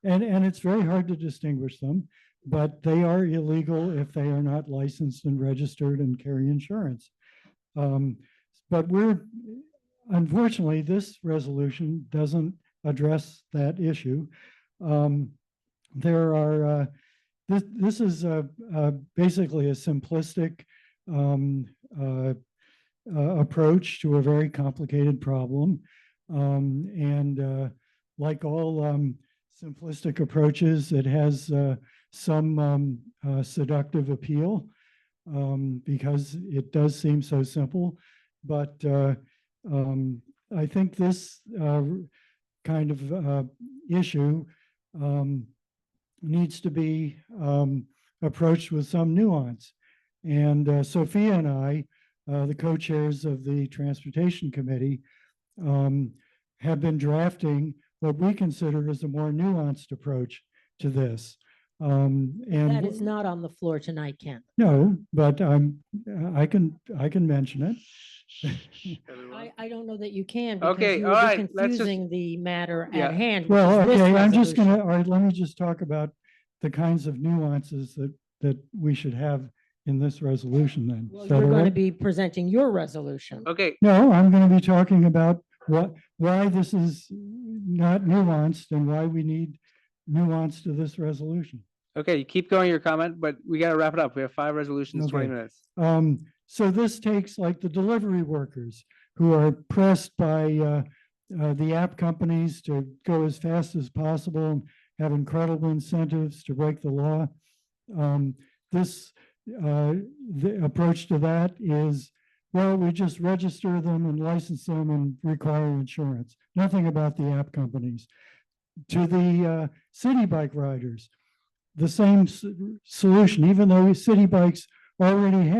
and it's very hard to distinguish them, but they are illegal if they are not licensed and registered and carry insurance. But unfortunately, this resolution doesn't address that issue. There are, this is basically a simplistic approach to a very complicated problem. Like all simplistic approaches, it has some seductive appeal because it does seem so simple. But I think this kind of issue needs to be approached with some nuance. And Sofia and I, the co-chairs of the Transportation Committee, have been drafting what we consider as a more nuanced approach to this. That And is not on the floor tonight, Ken. no, but I can mention it. I don't know that you can because Okay, you all would be right, let's just- confusing the matter Yeah. at hand. which Well, is this okay, I'm just resolution. gonna, all right, let me just talk about the kinds of nuances that we should have in this resolution then. Well, Is that you're all going to right? be presenting your resolution. Okay, No, I'm gonna be talking about why this is not nuanced and why we need nuance to this resolution. okay, you keep going your comment, but we gotta wrap it up. We have 5 resolutions, 20 Okay. minutes. So this takes like the delivery workers who are pressed by the app companies to go as fast as possible and have incredible incentives to break the law. The approach to that is, well, we just register them and license them and require insurance. Nothing about the app companies. To the city bike riders, the same solution, even though city bikes already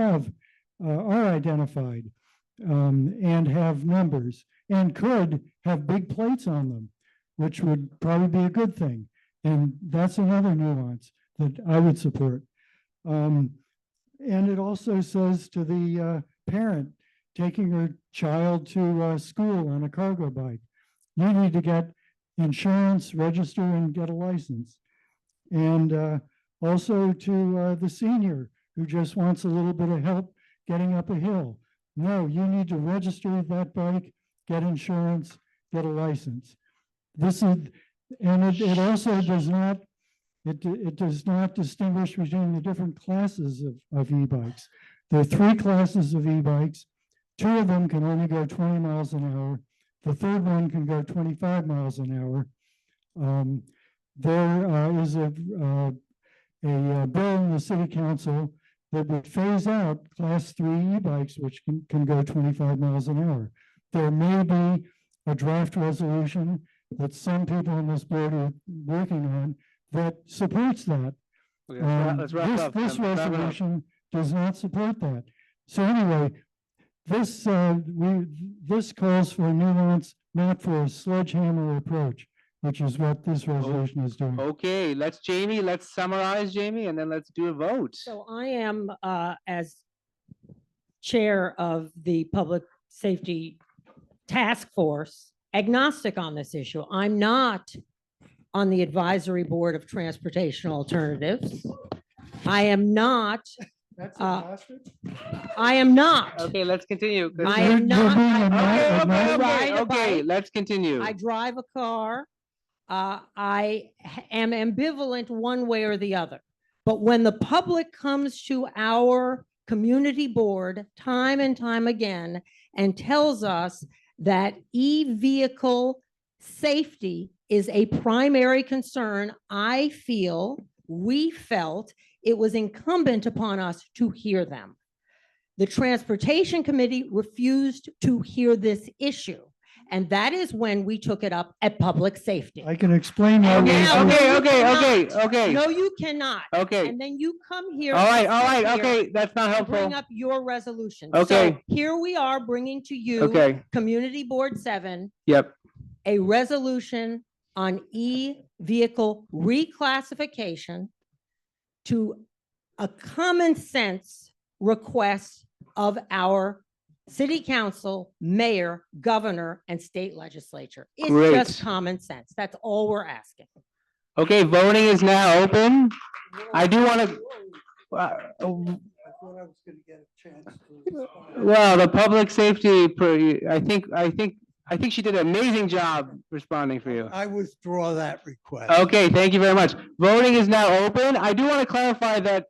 are identified and have numbers and could have big plates on them, which would probably be a good thing. And that's another nuance that I would support. And it also says to the parent taking her child to school on a cargo bike, you need to get insurance, register, and get a license. And also to the senior who just wants a little bit of help getting up a hill. No, you need to register that bike, get insurance, get a license. This is, and it also does not, it does not distinguish between the different classes of e-bikes. There are 3 classes of e-bikes. 2 of them can only go 20 miles an hour. The third one can go 25 miles an hour. There is a bill in the city council that would phase out class 3 e-bikes, which can go 25 miles an hour. There may be a draft resolution that some people on this board are working on that supports that. Okay, let's wrap This up. this Wrap it up. resolution does not support that. So anyway, this calls for nuance, not for a sledgehammer approach, which is what this resolution is doing. Okay, let's summarize, Jamie, and then let's do a vote. So I am, as chair of the Public Safety Task Force, agnostic on this issue. I'm not on the advisory board of transportation alternatives. I am not. That's I am not. Okay, let's continue. I am not. Okay, let's continue. I drive a car. I am ambivalent one way or the other. But when the public comes to our community board time and time again and tells us that e-vehicle safety is a primary concern, we felt it was incumbent upon us to hear them. The Transportation Committee refused to hear this issue. And that is when we took it up at Public Safety. I can explain why. Okay. No, you cannot. Okay. And then you come here. All right, and sit here okay, that's not and helpful. Bring up your resolution. Okay. So here we are bringing to you. Okay. Community Board 7. Yep. A resolution on e-vehicle reclassification to a common sense request of our city council, mayor, governor, and state legislature. It's Great. just common sense. That's all we're asking. Okay, voting is now open. I do want to. Well, the public safety, I think she did an amazing job responding for you. I withdraw that request. Okay, thank you very much. Voting is now open. I do want to clarify that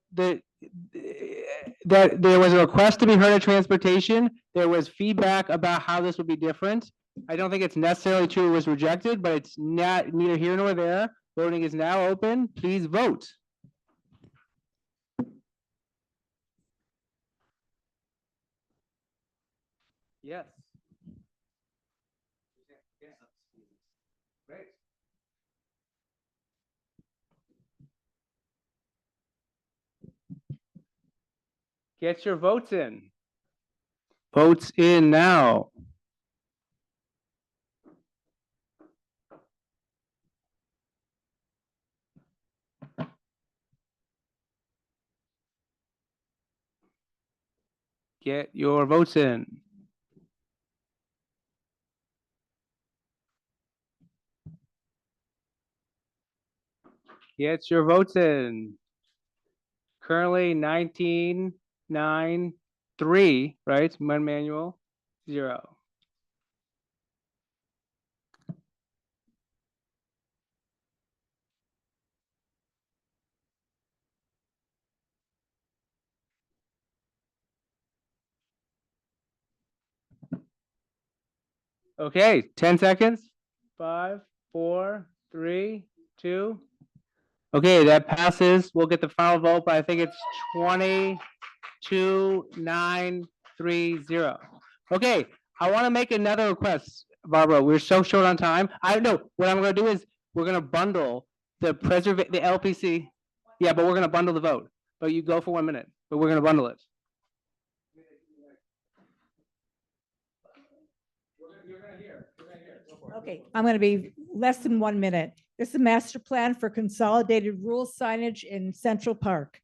that there was a request to be heard at transportation. There was feedback about how this would be different. I don't think it's necessarily true it was rejected, but it's not neither here nor there. Voting is now open. Please vote. Yes. Great. Get your votes in. Votes in now. Get your votes in. Get your votes in. Currently 19, 9, 3, right? One manual, 0. Okay, 10 seconds. 5, 4, 3, 2. Okay, that passes. We'll get the final vote, but I think it's 22, 9, 3, 0. Okay, I want to make another request, Barbara. We're so short on time. I know what I'm going to do is we're going to bundle the LPC. Yeah, but we're going to bundle the vote. But you go for 1 minute, but we're going to bundle it. Okay, I'm going to be less than 1 minute. This is a master plan for consolidated rule signage in Central Park.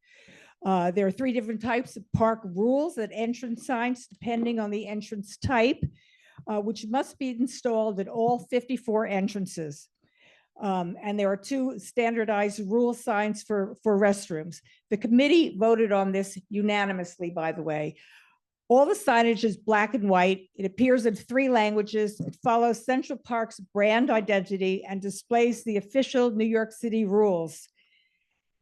There are 3 different types of park rules at entrance signs, depending on the entrance type, which must be installed at all 54 entrances. And there are 2 standardized rule signs for restrooms. The committee voted on this unanimously, by the way. All the signage is black and white. It appears in 3 languages. It follows Central Park's brand identity and displays the official New York City rules.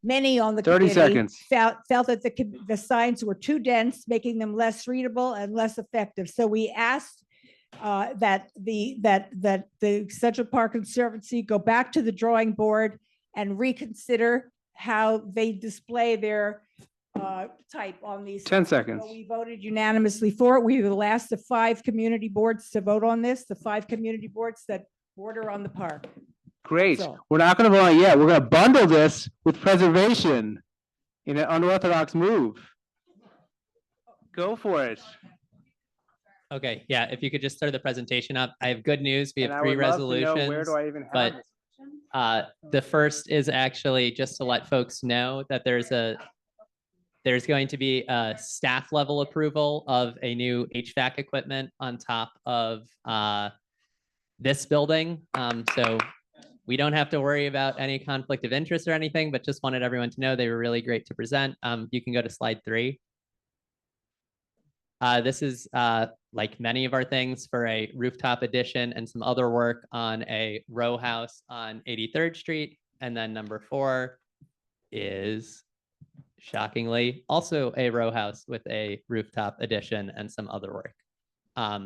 Many on the 30 committee seconds. felt that the signs were too dense, making them less readable and less effective. So we asked that the Central Park Conservancy go back to the drawing board and reconsider how they display their type on these. 10 seconds. So we voted unanimously for it. We were the last of 5 community boards to vote on this, the 5 community boards that border on the park. Great. That's all. We're not going to vote on it yet. We're going to bundle this with preservation in an unorthodox move. Go for it. Okay, yeah, if you could just start the presentation up. I have good news. We And have I 3 would love to know, resolutions. where do I even have but this? the first is actually just to let folks know that there's going to be a staff level approval of a new HVAC equipment on top of this building. So we don't have to worry about any conflict of interest or anything, but just wanted everyone to know they were really great to present. You can go to slide 3. This is like many of our things for a rooftop addition and some other work on a row house on 83rd Street. And then number 4 is shockingly also a row house with a rooftop addition and some other work.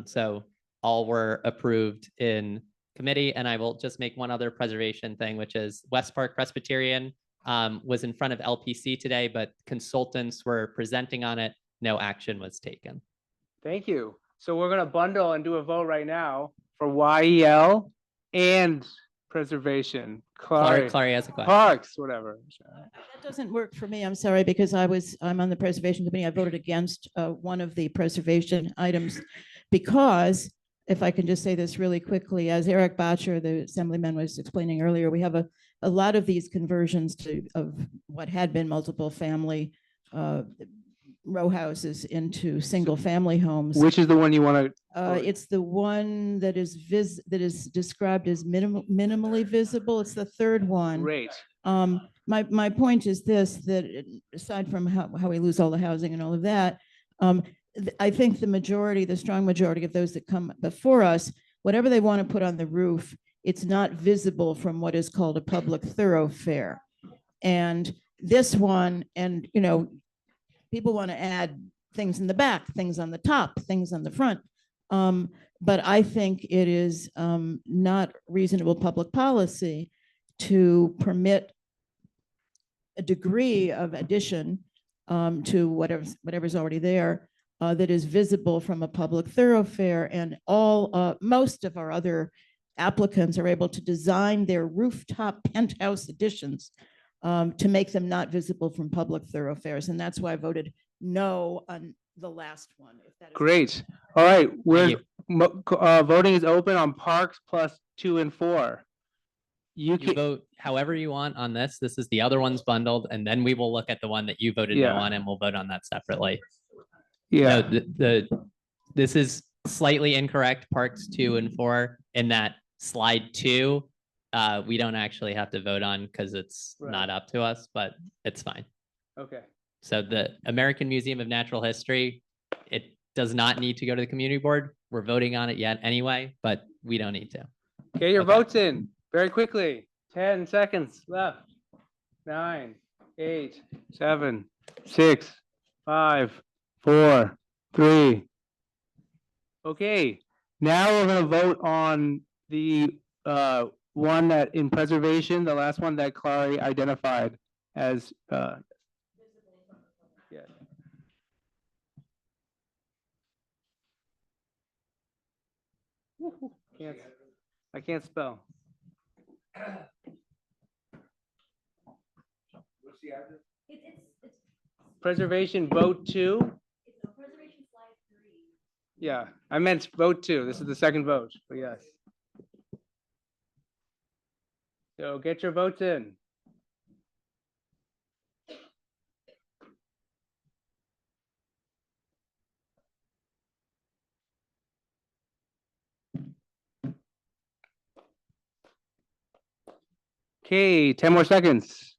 So all were approved in committee. And I will just make one other preservation thing, which is West Park Presbyterian was in front of LPC today, but consultants were presenting on it. No action was taken. Thank you. So we're going to bundle and do a vote right now for YEL and preservation. Clary has a question. Parks, whatever. That doesn't work for me. I'm sorry, because I'm on the preservation committee. I voted against one of the preservation items because, if I can just say this really quickly, as Eric Botcher, the assemblyman, was explaining earlier, we have a lot of these conversions of what had been multiple family row houses into single family homes. Which is the one you want to? It's the one that is described as minimally visible. It's the 3rd one. Great. My point is this, that aside from how we lose all the housing and all of that, I think the strong majority of those that come before us, whatever they want to put on the roof, it's not visible from what is called a public thoroughfare. And this one, and people want to add things in the back, things on the top, things on the front. But I think it is not reasonable public policy to permit a degree of addition to whatever's already there that is visible from a public thoroughfare. And most of our other applicants are able to design their rooftop penthouse additions to make them not visible from public thoroughfares. And that's why I voted no on the last one. If that is Great. All right. Voting is open on parks plus 2 and 4. You can vote however you want on this. This is the other one's bundled, and then we will look at the one that you voted no on, and we'll vote on that separately. Yeah. No, this is slightly incorrect, parks 2 and 4, in that slide 2. We don't actually have to vote on because it's not up to us, but it's fine. Okay. So the American Museum of Natural History, it does not need to go to the community board. We're voting on it yet anyway, but we don't need to. Get your votes in very quickly. 10 seconds left. 9, 8, 7, 6, 5, 4, 3. Okay, now we're going to vote on the one that in preservation, the last one that Clary identified as yeah. I can't spell. What's the address? Preservation vote 2. Yeah, I meant vote 2. This is the second vote, but yes. So get your votes in. Okay, 10 more seconds.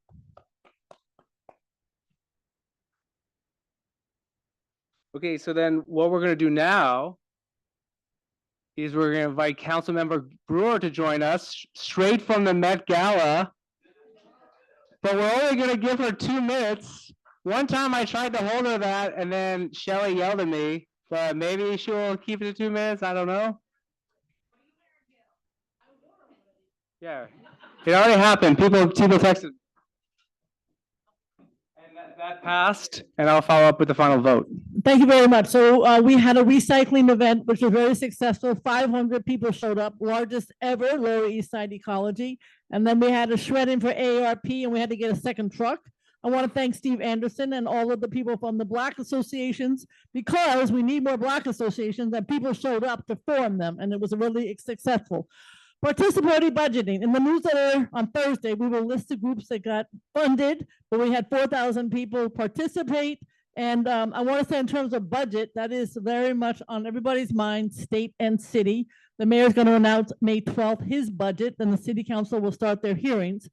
Okay, so then what we're going to do now is we're going to invite Councilmember Brewer to join us straight from the Met Gala. But we're only going to give her 2 minutes. One time I tried to hold her that and then Shelly yelled at me, but maybe she'll keep it to 2 minutes. I don't know. Yeah, it already happened. People texted. That passed, and I'll follow up with the final vote. Thank you very much. So we had a recycling event, which was very successful. 500 people showed up, largest ever, Lower East Side Ecology. And then we had a shredding for AARP, and we had to get a second truck. I want to thank Steve Anderson and all of the people from the Black associations, because we need more Black associations, and people showed up to form them, and it was really successful. Participatory budgeting. In the newsletter on Thursday, we will list the groups that got funded, but we had 4,000 people participate. And I want to say in terms of budget, that is very much on everybody's mind, state and city. The mayor is going to announce May 12th his budget, then the city council will start their hearings.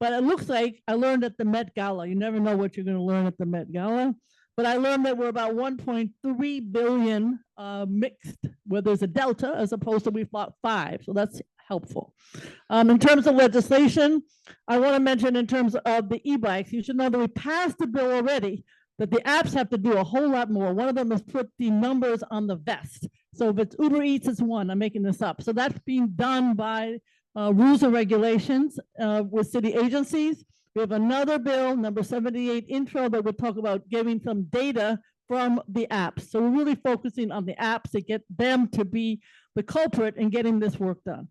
But it looks like I learned at the Met Gala, you never know what you're going to learn at the Met Gala, but I learned that we're about 1.3 billion mixed, where there's a delta as opposed to we thought 5. So that's helpful. In terms of legislation, I want to mention in terms of the e-bikes, you should know that we passed the bill already, that the apps have to do a whole lot more. One of them is put the numbers on the vest. So if it's Uber Eats, it's 1, I'm making this up. So that's being done by rules and regulations with city agencies. We have another bill, number 78 intro, that will talk about giving some data from the apps. So we're really focusing on the apps to get them to be the culprit in getting this work done.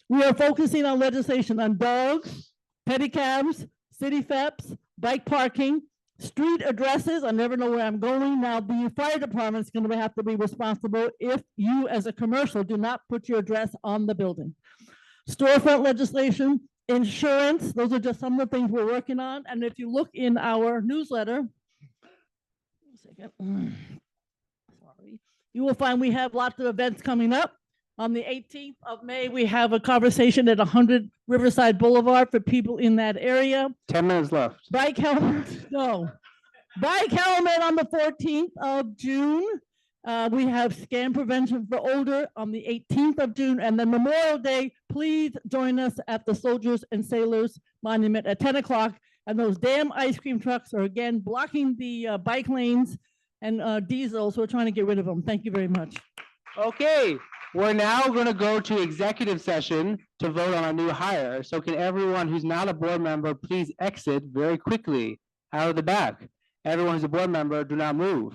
We are focusing on legislation on dogs, pedicabs, city FEPs, bike parking, street addresses. I never know where I'm going. Now, the fire department is going to have to be responsible if you as a commercial do not put your address on the building. Storefront legislation, insurance, those are just some of the things we're working on. And if you look in our newsletter, you will find we have lots of events coming up. On the 18th of May, we have a conversation at 100 Riverside Boulevard for people in that area. 10 minutes left. Bike helmet, no. Bike helmet on the 14th of June. We have scam prevention for older on the 18th of June, and then Memorial Day, please join us at the Soldiers and Sailors Monument at 10 o'clock. And those damn ice cream trucks are again blocking the bike lanes and diesels. We're trying to get rid of them. Thank you very much. Okay, we're now going to go to executive session to vote on a new hire. So can everyone who's not a board member please exit very quickly out of the back? Everyone who's a board member, do not move.